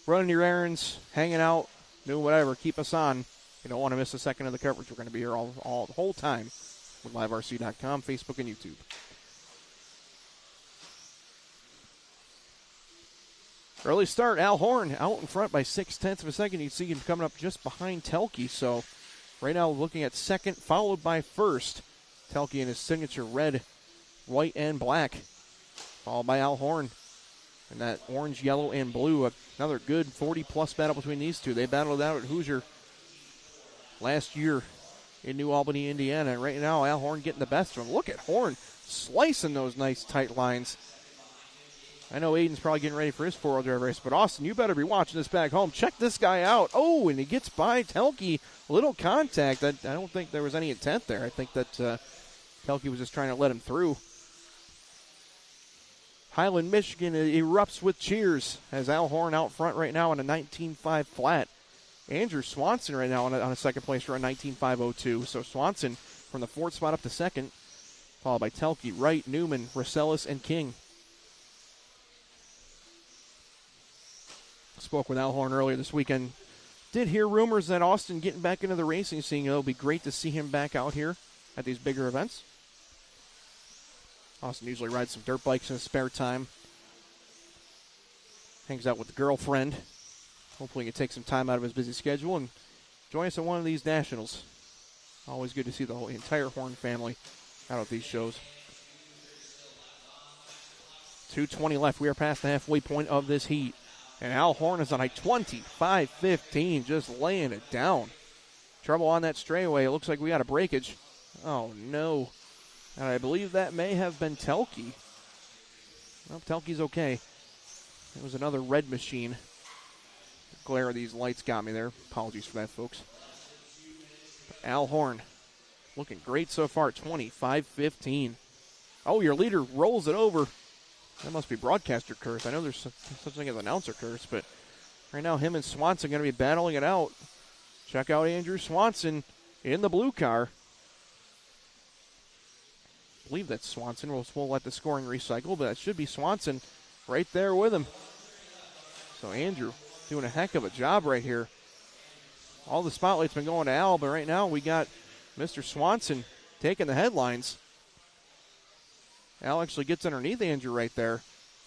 running your errands, hanging out, doing whatever, keep us on. You don't want to miss a second of the coverage. We're going to be here all the whole time with liverc.com, Facebook, and YouTube. Early start, Al Horn out in front by 0.6 of a second. You can see him coming up just behind Telke. So right now looking at second, followed by first. Telke in his signature red, white, and black. Followed by Al Horn. And that orange, yellow, and blue. Another good 40-plus battle between these two. They battled out at Hoosier last year in New Albany, Indiana. And right now, Al Horn getting the best of him. Look at Horn slicing those nice tight lines. I know Aiden's probably getting ready for his four-wheel drive race, but Austin, you better be watching this back home. Check this guy out. Oh, and he gets by Telke. Little contact. I don't think there was any intent there. I think that Telke was just trying to let him through. Highland, Michigan erupts with cheers as Al Horn out front right now on a 19.5 flat. Andrew Swanson right now on a second place for a 19.502. So Swanson from the fourth spot up to second, followed by Telke, Wright, Newman, Rossellis, and King. Spoke with Al Horn earlier this weekend. Did hear rumors that Austin getting back into the racing scene. It'll be great to see him back out here at these bigger events. Austin usually rides some dirt bikes in his spare time. Hangs out with the girlfriend. Hopefully he can take some time out of his busy schedule and join us at one of these nationals. Always good to see the whole entire Horn family out at these shows. 2:20 left. We are past the halfway point of this heat. And Al Horn is on a 25-15, just laying it down. Trouble on that straightaway. It looks like we got a breakage. Oh, no. And I believe that may have been Telke. Well, Telke's okay. It was another red machine. The glare of these lights got me there. Apologies for that, folks. Al Horn looking great so far, 25-15. Oh, your leader rolls it over. That must be broadcaster curse. I know there's such thing as announcer curse, but right now him and Swanson going to be battling it out. Check out Andrew Swanson in the blue car. I believe that's Swanson. We'll let the scoring recycle, but it should be Swanson right there with him. So Andrew doing a heck of a job right here. All the spotlight's been going to Al, but right now we got Mr. Swanson taking the headlines. Al actually gets underneath Andrew right there.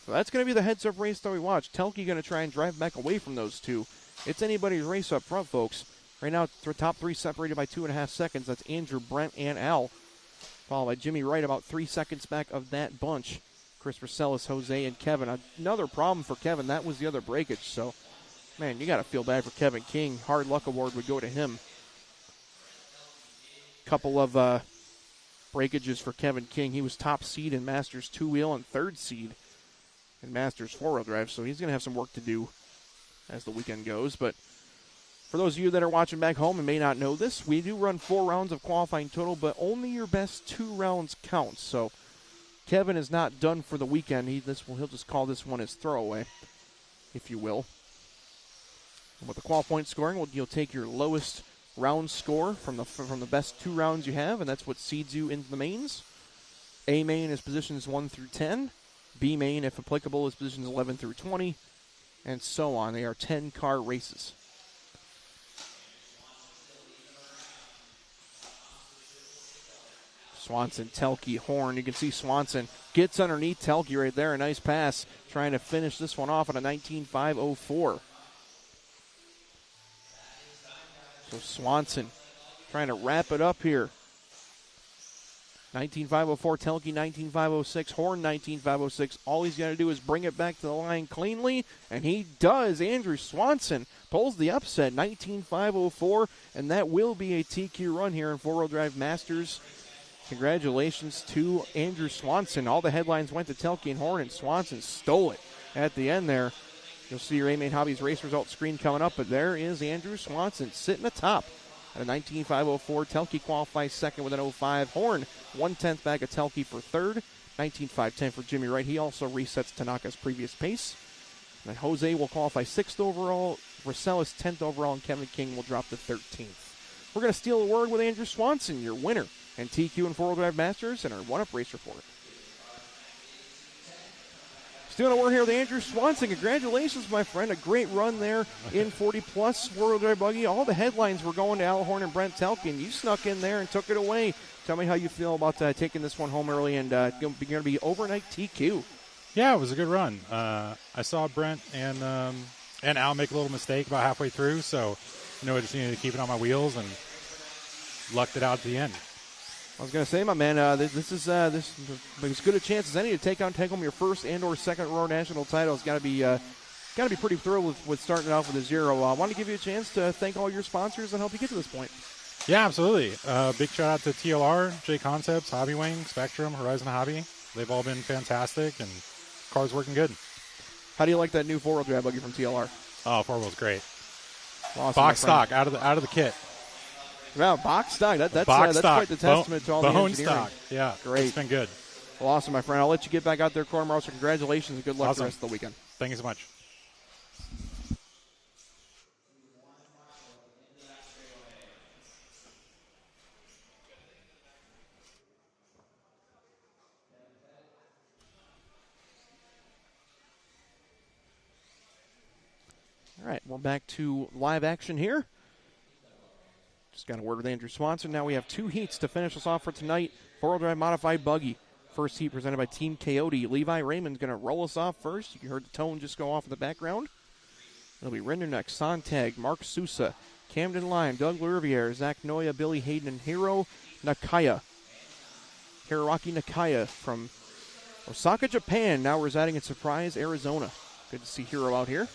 So that's going to be the heads-up race that we watch. Telke going to try and drive back away from those two. It's anybody's race up front, folks. Right now, top three separated by 2.5 seconds. That's Andrew, Brent, and Al. Followed by Jimmy Wright about 3 seconds back of that bunch. Chris Rossellis, Jose, and Kevin. Another problem for Kevin. That was the other breakage. So, man, you got to feel bad for Kevin King. Hard luck award would go to him. Couple of breakages for Kevin King. He was top seed in Masters 2-wheel and third seed in Masters 4-wheel drive, so he's going to have some work to do as the weekend goes. But for those of you that are watching back home and may not know this, we do run 4 rounds of qualifying total, but only your best 2 rounds count. So Kevin is not done for the weekend. He'll just call this one his throwaway, if you will. And with the qual point scoring, you'll take your lowest round score from the best 2 rounds you have, and that's what seeds you into the mains. A main is positions 1 through 10. B main, if applicable, is positions 11 through 20, and so on. They are 10-car races. Swanson, Telke, Horn. You can see Swanson gets underneath Telke right there. A nice pass, trying to finish this one off at a 19.504. So Swanson trying to wrap it up here. 19.504, Telke 19.506, Horn 19.506. All he's got to do is bring it back to the line cleanly, and he does. Andrew Swanson pulls the upset, 19.504, and that will be a TQ run here in 4-wheel drive Masters. Congratulations to Andrew Swanson. All the headlines went to Telke and Horn, and Swanson stole it at the end there. You'll see your A-Main Hobbies race results screen coming up, but there is Andrew Swanson sitting atop at a 19.504. Telke qualifies second with an 05. Horn, 1/10 back of Telke for third. 19.510 for Jimmy Wright. He also resets Tanaka's previous pace. And then Jose will qualify 6th overall. Rossellis 10th overall, and Kevin King will drop to 13th. We're going to steal a word with Andrew Swanson, your winner and TQ and 4-wheel drive Masters, and our one-up race report. Still we're here with Andrew Swanson. Congratulations, my friend. A great run there in 40-plus four-wheel drive buggy. All the headlines were going to Al Horn and Brent Telkin. You snuck in there and took it away. Tell me how you feel about taking this one home early and going to be overnight TQ. Yeah, it was a good run. I saw Brent and Al make a little mistake about halfway through, so I just needed to keep it on my wheels and lucked it out at the end. I was going to say, my man, this is as good a chance as any to take home your first and/or second Roar National title. It's got to be pretty thrilled with starting it off with a 0. I want to give you a chance to thank all your sponsors and help you get to this point. Yeah, absolutely. Big shout out to TLR, J Concepts, Hobby Wing, Spectrum, Horizon Hobby. They've all been fantastic, and car's working good. How do you like that new four-wheel drive buggy from TLR? Oh, four-wheel's great. Awesome, box stock out of the kit. Wow, box stock. That's quite the testament to all the engineering. Stock. Yeah, great. It's been good. Well, awesome, my friend. I'll let you get back out there, tomorrow. So congratulations and good luck the rest of the weekend. Thank you so much. All right, we're back to live action here. Just got a word with Andrew Swanson. Now we have 2 heats to finish us off for tonight. Four-wheel drive modified buggy. First heat presented by Team Coyote. Levi Raymond's going to roll us off first. You heard the tone just go off in the background. It'll be Rinderneck, Sontag, Mark Sousa, Camden Lime, Doug Luriviere, Zach Noya, Billy Hayden, and Hiro Nakaya. Hiroaki Nakaya from Osaka, Japan, now residing in Surprise, Arizona. Good to see Hiro out here.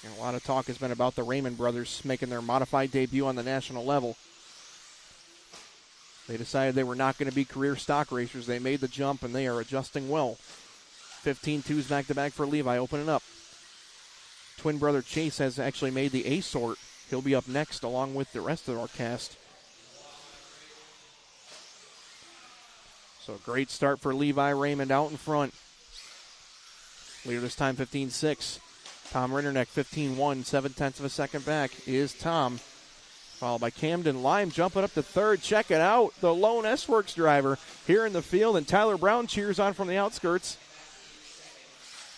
And a lot of talk has been about the Raymond brothers making their modified debut on the national level. They decided they were not going to be career stock racers. They made the jump, and they are adjusting well. 15-2s back-to-back for Levi, opening up. Twin brother Chase has actually made the A sort. He'll be up next along with the rest of our cast. So a great start for Levi Raymond out in front. Leader this time 15-6. Tom Rinderneck 15-1, 0.7 of a second back is Tom. Followed by Camden Lime jumping up to third. Check it out. The lone S-Works driver here in the field. And Tyler Brown cheers on from the outskirts.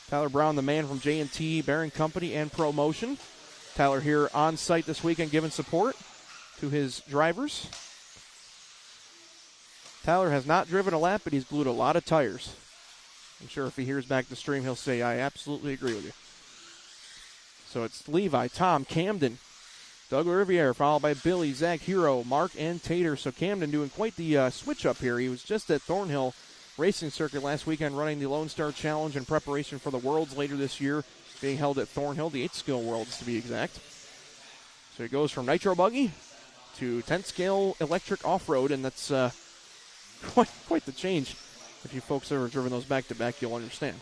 Tyler Brown, the man from J&T Bearing Company and ProMotion. Tyler here on site this weekend giving support to his drivers. Tyler has not driven a lap, but he's glued a lot of tires. I'm sure if he hears back the stream, he'll say, I absolutely agree with you. So it's Levi, Tom, Camden, Doug Riviere, followed by Billy, Zach, Hero, Mark, and Tater. So Camden doing quite the switch up here. He was just at Thornhill Racing Circuit last weekend running the Lone Star Challenge in preparation for the Worlds later this year, being held at Thornhill, the 8-scale Worlds to be exact. So he goes from Nitro Buggy to 10-scale electric off-road, and that's quite the change. If you folks have ever driven those back-to-back, you'll understand.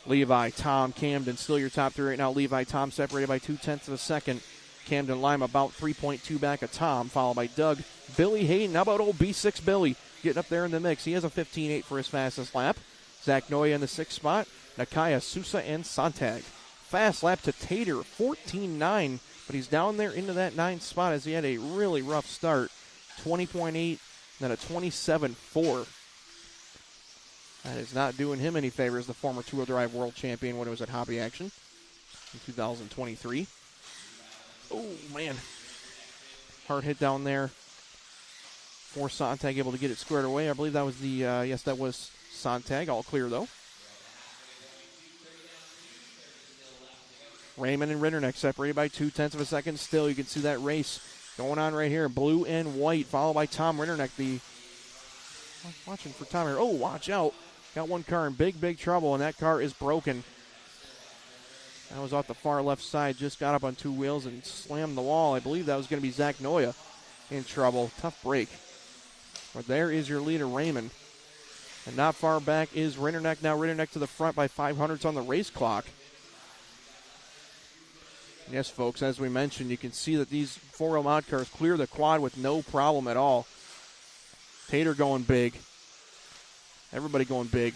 Levi, Tom, Camden, still your top 3 right now. Levi, Tom separated by 0.2 of a second. Camden Lime about 3.2 back of Tom, followed by Doug. Billy Hayden, how about old B6 Billy getting up there in the mix? He has a 15.8 for his fastest lap. Zach Noya in the 6th spot. Nakaya, Sousa, and Sontag. Fast lap to Tater, 14.9, but he's down there into that 9th spot as he had a really rough start. 20.8, then a 27.4. That is not doing him any favors, the former two-wheel drive world champion when it was at Hobby Action in 2023. Oh, man. Hard hit down there for Sontag, able to get it squared away. I believe that was yes, that was Sontag. All clear, though. Raymond and Rinderneck separated by 0.2 of a second still. You can see that race going on right here. Blue and white, followed by Tom Rinderneck. Watching for Tom here. Oh, watch out. Got one car in big trouble, and that car is broken. That was off the far left side. Just got up on 2 wheels and slammed the wall. I believe that was going to be Zach Noya in trouble. Tough break. But there is your leader, Raymond. And not far back is Rinderneck. Now Rinderneck to the front by 500ths on the race clock. Yes, folks, as we mentioned, you can see that these 4-wheel mod cars clear the quad with no problem at all. Tater going big. Everybody going big.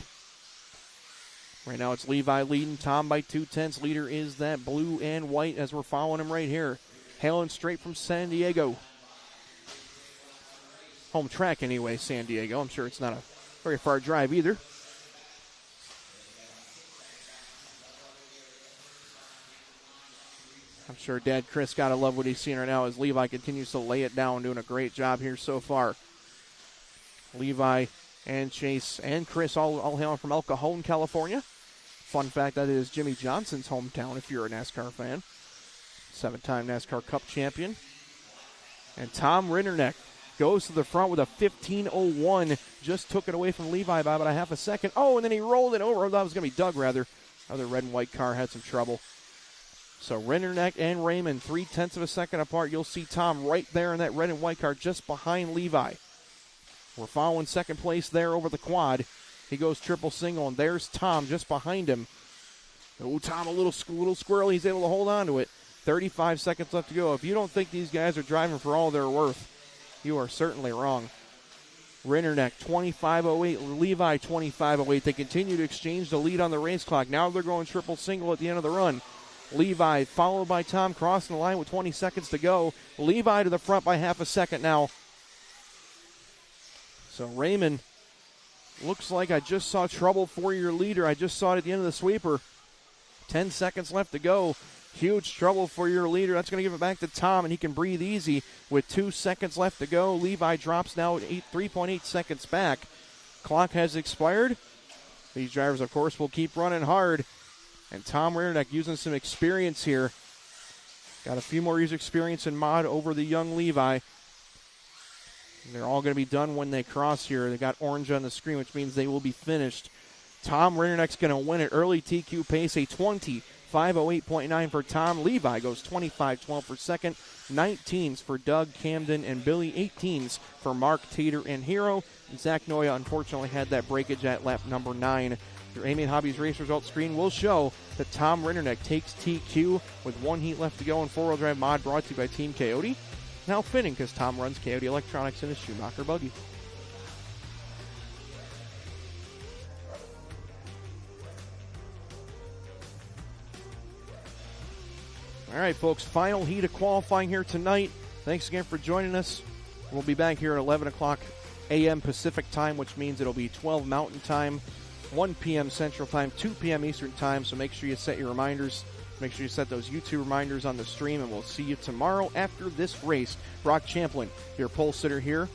Right now it's Levi leading, Tom by 0.2. Leader is that blue and white as we're following him right here. Hailing straight from San Diego. home track anyway, San Diego. I'm sure it's not a very far drive either. I'm sure Dad Chris got to love what he's seeing right now as Levi continues to lay it down, doing a great job here so far. Levi and Chase and Chris all hailing from El Cajon, California. Fun fact, that is Jimmy Johnson's hometown if you're a NASCAR fan. 7-time NASCAR Cup champion. And Tom Rinderneck goes to the front with a 15:01. Just took it away from Levi by about a half a second. Oh, and then he rolled it over. That was going to be Doug, rather. Other red and white car had some trouble. So Rinderneck and Raymond 0.3 of a second apart. You'll see Tom right there in that red and white car just behind Levi. We're following second place there over the quad. He goes triple single, and there's Tom just behind him. Oh, Tom, a little squirrely. He's able to hold on to it. 35 seconds left to go. If you don't think these guys are driving for all they're worth, you are certainly wrong. Rinderneck, 25:08. Levi, 25:08. They continue to exchange the lead on the race clock. Now they're going triple single at the end of the run. Levi, followed by Tom, crossing the line with 20 seconds to go. Levi to the front by half a second now. So Raymond, looks like I just saw trouble for your leader. I just saw it at the end of the sweeper. 10 seconds left to go. Huge trouble for your leader. That's going to give it back to Tom, and he can breathe easy with 2 seconds left to go. Levi drops now at 3.8 seconds back. Clock has expired. These drivers, of course, will keep running hard. And Tom Rinderneck using some experience here. Got a few more years experience in mod over the young Levi. They're all going to be done when they cross here. They got orange on the screen, which means they will be finished. Tom Rinderneck's going to win it. Early TQ pace, a 25:08.9 for Tom. Levi goes 25:12 for second. 19s for Doug, Camden, and Billy. 18s for Mark, Teeter, and Hero. And Zach Noya unfortunately had that breakage at lap number 9. Your Amy and Hobby's race results screen will show that Tom Rinderneck takes TQ with 1 heat left to go in four-wheel drive mod, brought to you by Team Coyote. Now fitting because Tom runs Coyote Electronics in his Schumacher buggy. All right, folks, final heat of qualifying here tonight. Thanks again for joining us. We'll be back here at 11 o'clock a.m. Pacific time, which means it'll be 12 Mountain time, 1 p.m. Central time, 2 p.m. Eastern time. So make sure you set your reminders. Make sure you set those YouTube reminders on the stream, and we'll see you tomorrow after this race. Brock Champlin, your pole sitter here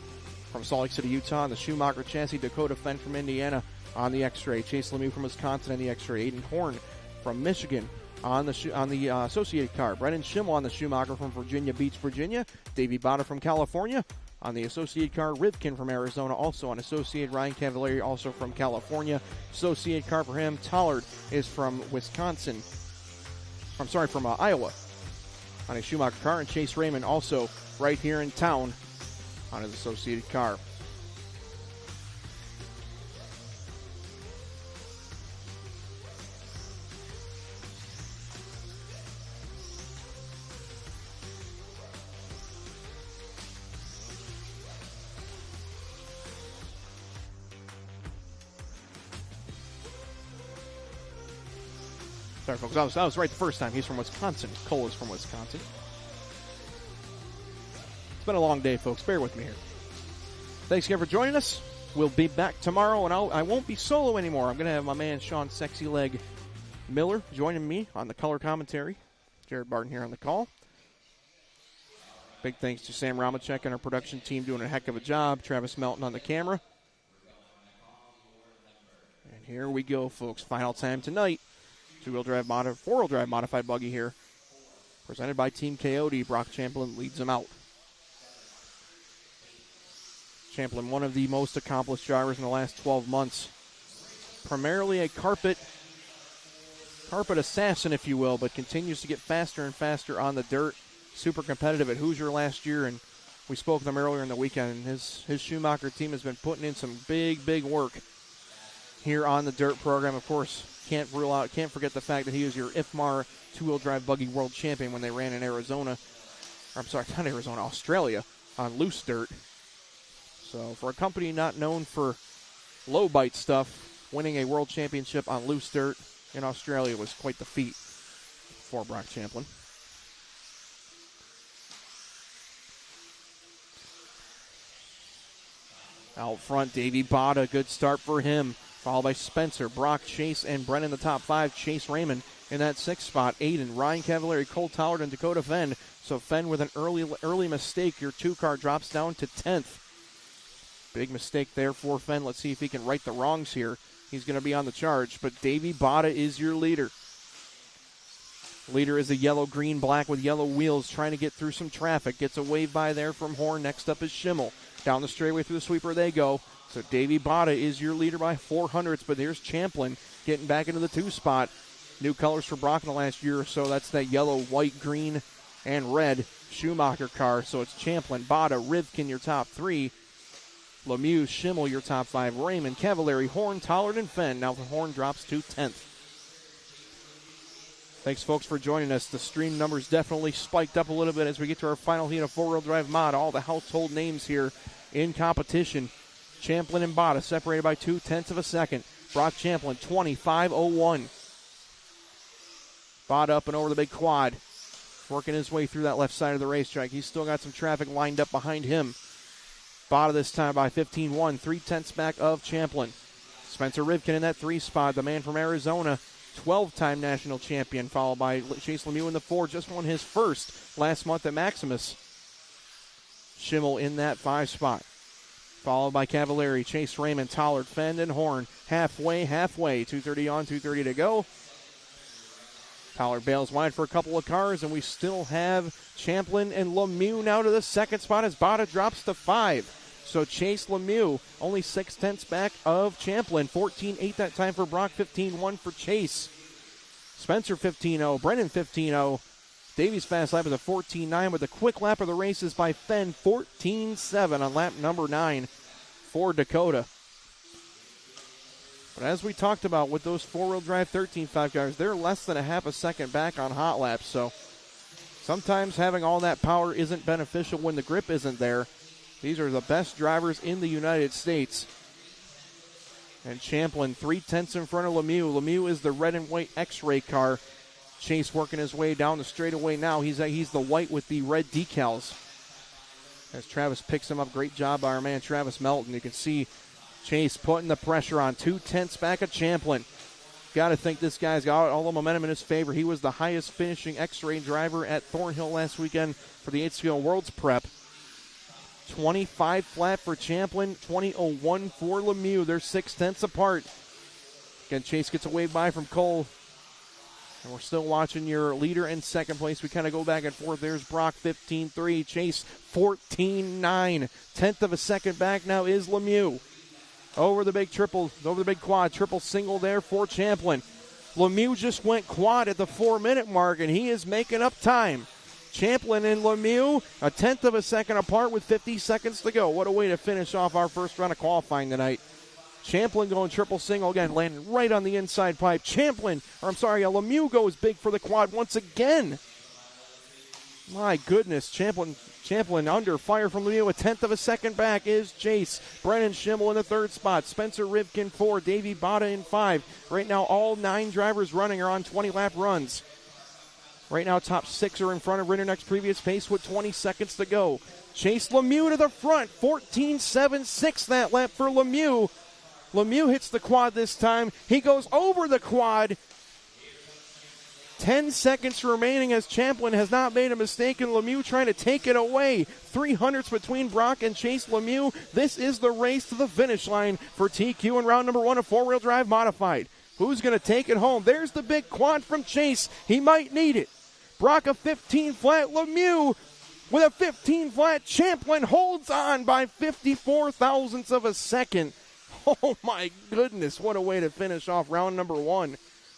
from Salt Lake City, Utah, on the Schumacher chassis. Dakota Fenn from Indiana on the X-Ray. Chase Lemieux from Wisconsin on the X-Ray. Aiden Horn from Michigan on the Associated car. Brennan Schimmel on the Schumacher from Virginia Beach, Virginia. Davey Botta from California on the Associated car. Rivkin from Arizona, also on Associated. Ryan Cavalieri, also from California. Associated car for him. Tollard is from Wisconsin. From Iowa on a Schumacher car. And Chase Raymond also right here in town on his Associated car. Sorry, folks. I was right the first time. He's from Wisconsin. Cole is from Wisconsin. It's been a long day, folks. Bear with me here. Thanks again for joining us. We'll be back tomorrow, and I won't be solo anymore. I'm going to have my man Sean Sexy Leg Miller joining me on the color commentary. Jared Barton here on the call. Big thanks to Sam Ramacek and our production team doing a heck of a job. Travis Melton on the camera. And here we go, folks. Final time tonight. Four-wheel drive modified buggy here. Presented by Team Coyote. Brock Champlin leads them out. Champlin, one of the most accomplished drivers in the last 12 months. Primarily a carpet assassin, if you will, but continues to get faster and faster on the dirt. Super competitive at Hoosier last year, and we spoke to them earlier in the weekend. His Schumacher team has been putting in some big work here on the dirt program. Of course, can't forget the fact that he was your IFMAR two-wheel drive buggy world champion when they ran in Arizona. Or, I'm sorry, not Arizona, Australia, on loose dirt. So for a company not known for low bite stuff, winning a world championship on loose dirt in Australia was quite the feat for Brock Champlin. Out front, Davey Bada, good start for him. Followed by Spencer, Brock, Chase, and Brennan in the top 5. Chase Raymond in that 6th spot. Aiden, Ryan Cavallari, Cole Tallard, and Dakota Fenn. So Fenn with an early mistake. Your 2 car drops down to 10th. Big mistake there for Fenn. Let's see if he can right the wrongs here. He's going to be on the charge, but Davey Bada is your leader. Leader is a yellow, green, black with yellow wheels trying to get through some traffic. Gets a wave by there from Horn. Next up is Schimmel. Down the straightaway through the sweeper they go. So Davey Bada is your leader by 400ths, but there's Champlin getting back into the 2 spot. New colors for Brock in the last year or so. That's that yellow, white, green, and red Schumacher car. So it's Champlin, Bada, Rivkin, your top 3. Lemieux, Schimmel, your top 5. Raymond, Cavallari, Horn, Tollard, and Fenn. Now the Horn drops to 10th. Thanks, folks, for joining us. The stream numbers definitely spiked up a little bit as we get to our final heat of 4-wheel drive mod. All the household names here in competition. Champlin and Bada separated by 0.2 of a second. Brock Champlin, 25.01. Bada up and over the big quad. Working his way through that left side of the racetrack. He's still got some traffic lined up behind him. Bada this time by 15.1. 0.3 back of Champlin. Spencer Rivkin in that 3 spot. The man from Arizona. 12-time national champion, followed by Chase Lemieux in the 4. Just won his first last month at Maximus. Schimmel in that 5 spot. Followed by Cavallari, Chase Raymond, Tollard, Fenn, and Horn. Halfway. 2:30 on, 2:30 to go. Tollard bails wide for a couple of cars, and we still have Champlin and Lemieux now to the 2nd spot as Bada drops to 5. So Chase Lemieux, only 0.6 back of Champlin. 14.8 that time for Brock, 15.1 for Chase. Spencer 15.0, Brennan 15.0. Davies' fast lap is a 14.9, with the quick lap of the race is by Fenn, 14.7 on lap number 9 for Dakota. But as we talked about with those 4-wheel drive 13.5 cars, they're less than a half a second back on hot laps. So sometimes having all that power isn't beneficial when the grip isn't there. These are the best drivers in the United States. And Champlin 0.3 in front of Lemieux. Lemieux is the red and white X-ray car. Chase working his way down the straightaway now. He's the white with the red decals. As Travis picks him up, great job by our man Travis Melton. You can see Chase putting the pressure on. 0.2 back of Champlin. Got to think this guy's got all the momentum in his favor. He was the highest finishing X-ray driver at Thornhill last weekend for the 8-Scale Worlds Prep. 25 flat for Champlin, 20.01 for Lemieux. They're 0.6 apart. Again, Chase gets a wave by from Cole. And we're still watching your leader in 2nd place. We kind of go back and forth. There's Brock, 15.3. Chase, 14.9. 0.1 of a second back now is Lemieux. Over the big quad. Triple single there for Champlin. Lemieux just went quad at the 4-minute mark, and he is making up time. Champlin and Lemieux, 0.1 of a second apart with 50 seconds to go. What a way to finish off our first round of qualifying tonight. Champlin going triple single again, landing right on the inside pipe. Lemieux goes big for the quad once again. My goodness, Champlin under fire from Lemieux. 0.1 of a second back is Chase. Brennan Schimmel in the 3rd spot. Spencer Rivkin 4. Davey Bada in 5. Right now, all 9 drivers running are on 20-lap runs. Right now, top 6 are in front of Rinderneck's previous pace with 20 seconds to go. Chase Lemieux to the front. 14.76 that lap for Lemieux. Lemieux hits the quad this time. He goes over the quad. 10 seconds remaining as Champlin has not made a mistake, and Lemieux trying to take it away. 300s between Brock and Chase Lemieux. This is the race to the finish line for TQ in round number 1 of 4-wheel drive modified. Who's going to take it home? There's the big quad from Chase. He might need it. Brock a 15 flat. Lemieux with a 15 flat. Champlin holds on by 54 thousandths of a second. Oh my goodness, what a way to finish off round number 1.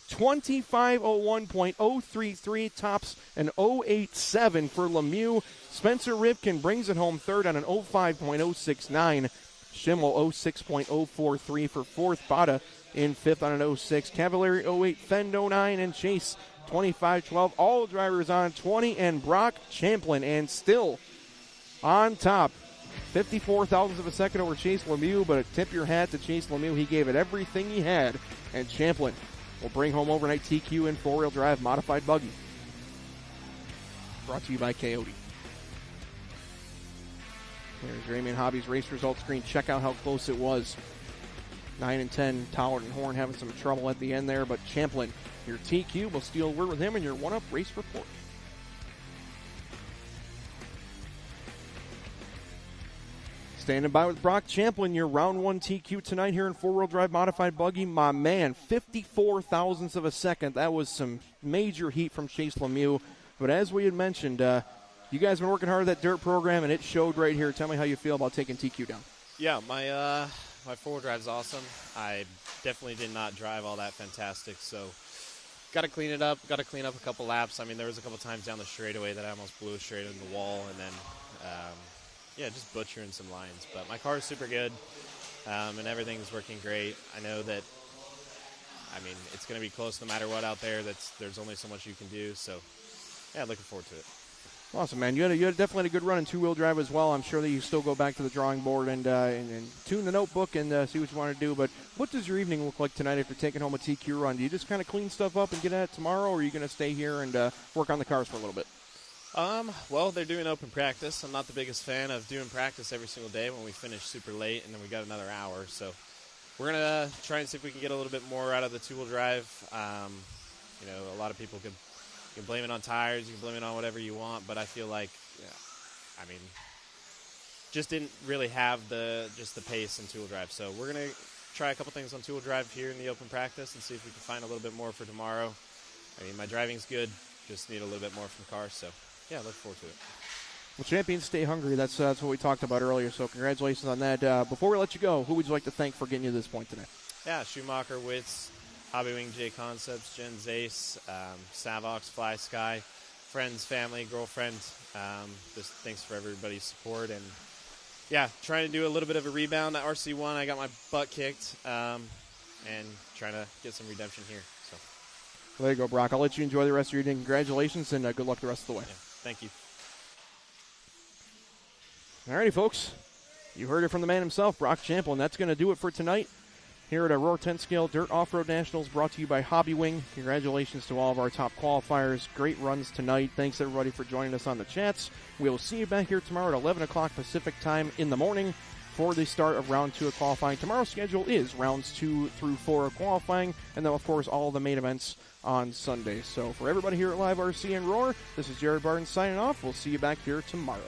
25.01.033 tops an 0.87 for Lemieux. Spencer Rivkin brings it home 3rd on an 05.069. Schimmel 06.043 for 4th. Bada in 5th on an 06. Cavallari 08, Fenn 09, and Chase 25.12. All drivers on 20, and Brock Champlin, and still on top. 54 thousandths of a second over Chase Lemieux, but tip your hat to Chase Lemieux. He gave it everything he had, and Champlin will bring home overnight TQ in 4-wheel drive modified buggy. Brought to you by Coyote. There's your Amy Hobbies race results screen. Check out how close it was. 9 and 10, Tallard and Horn having some trouble at the end there, but Champlin, your TQ, will steal a word with him in your one-up race report. Standing by with Brock Champlin, your round 1 TQ tonight here in four-wheel drive modified buggy. My man, 54 thousandths of a second. That was some major heat from Chase Lemieux. But as we had mentioned, you guys have been working hard at that dirt program, and it showed right here. Tell me how you feel about taking TQ down. Yeah, my four-wheel drive is awesome. I definitely did not drive all that fantastic, so got to clean it up. Got to clean up a couple laps. I mean, there was a couple times down the straightaway that I almost blew straight into the wall, and then just butchering some lines. But my car is super good, and everything's working great. I know that, I mean, it's going to be close no matter what out there. There's only so much you can do. So, yeah, looking forward to it. Awesome, man. You had definitely a good run in two-wheel drive as well. I'm sure that you still go back to the drawing board and tune the notebook and see what you want to do. But what does your evening look like tonight after taking home a TQ run? Do you just kind of clean stuff up and get at it tomorrow, or are you going to stay here and work on the cars for a little bit? Well, they're doing open practice. I'm not the biggest fan of doing practice every single day when we finish super late and then we got another hour. So we're going to try and see if we can get a little bit more out of the two-wheel drive. A lot of people you can blame it on tires, you can blame it on whatever you want, but I feel like, just didn't really have the pace in two-wheel drive. So we're going to try a couple things on two-wheel drive here in the open practice and see if we can find a little bit more for tomorrow. I mean, my driving's good, just need a little bit more from the car, so yeah, look forward to it. Well, champions stay hungry. That's what we talked about earlier, so congratulations on that. Before we let you go, who would you like to thank for getting you to this point today? Yeah, Schumacher, Witz, Hobbywing, J Concepts, Jen Zace, Savox, Fly Sky, friends, family, girlfriend. Just thanks for everybody's support. And, yeah, trying to do a little bit of a rebound at RC1. I got my butt kicked and trying to get some redemption here. So. Well, there you go, Brock. I'll let you enjoy the rest of your evening. Congratulations, and good luck the rest of the way. Yeah, thank you. All righty, folks. You heard it from the man himself, Brock Champlin. That's going to do it for tonight here at our Roar 10 Scale Dirt Off-Road Nationals, brought to you by Hobbywing. Congratulations to all of our top qualifiers. Great runs tonight. Thanks, everybody, for joining us on the chats. We'll see you back here tomorrow at 11 o'clock Pacific time in the morning for the start of round 2 of qualifying. Tomorrow's schedule is rounds 2 through 4 of qualifying, and then, of course, all the main events on Sunday. So for everybody here at Live RC and Roar, this is Jared Barton signing off. We'll see you back here tomorrow.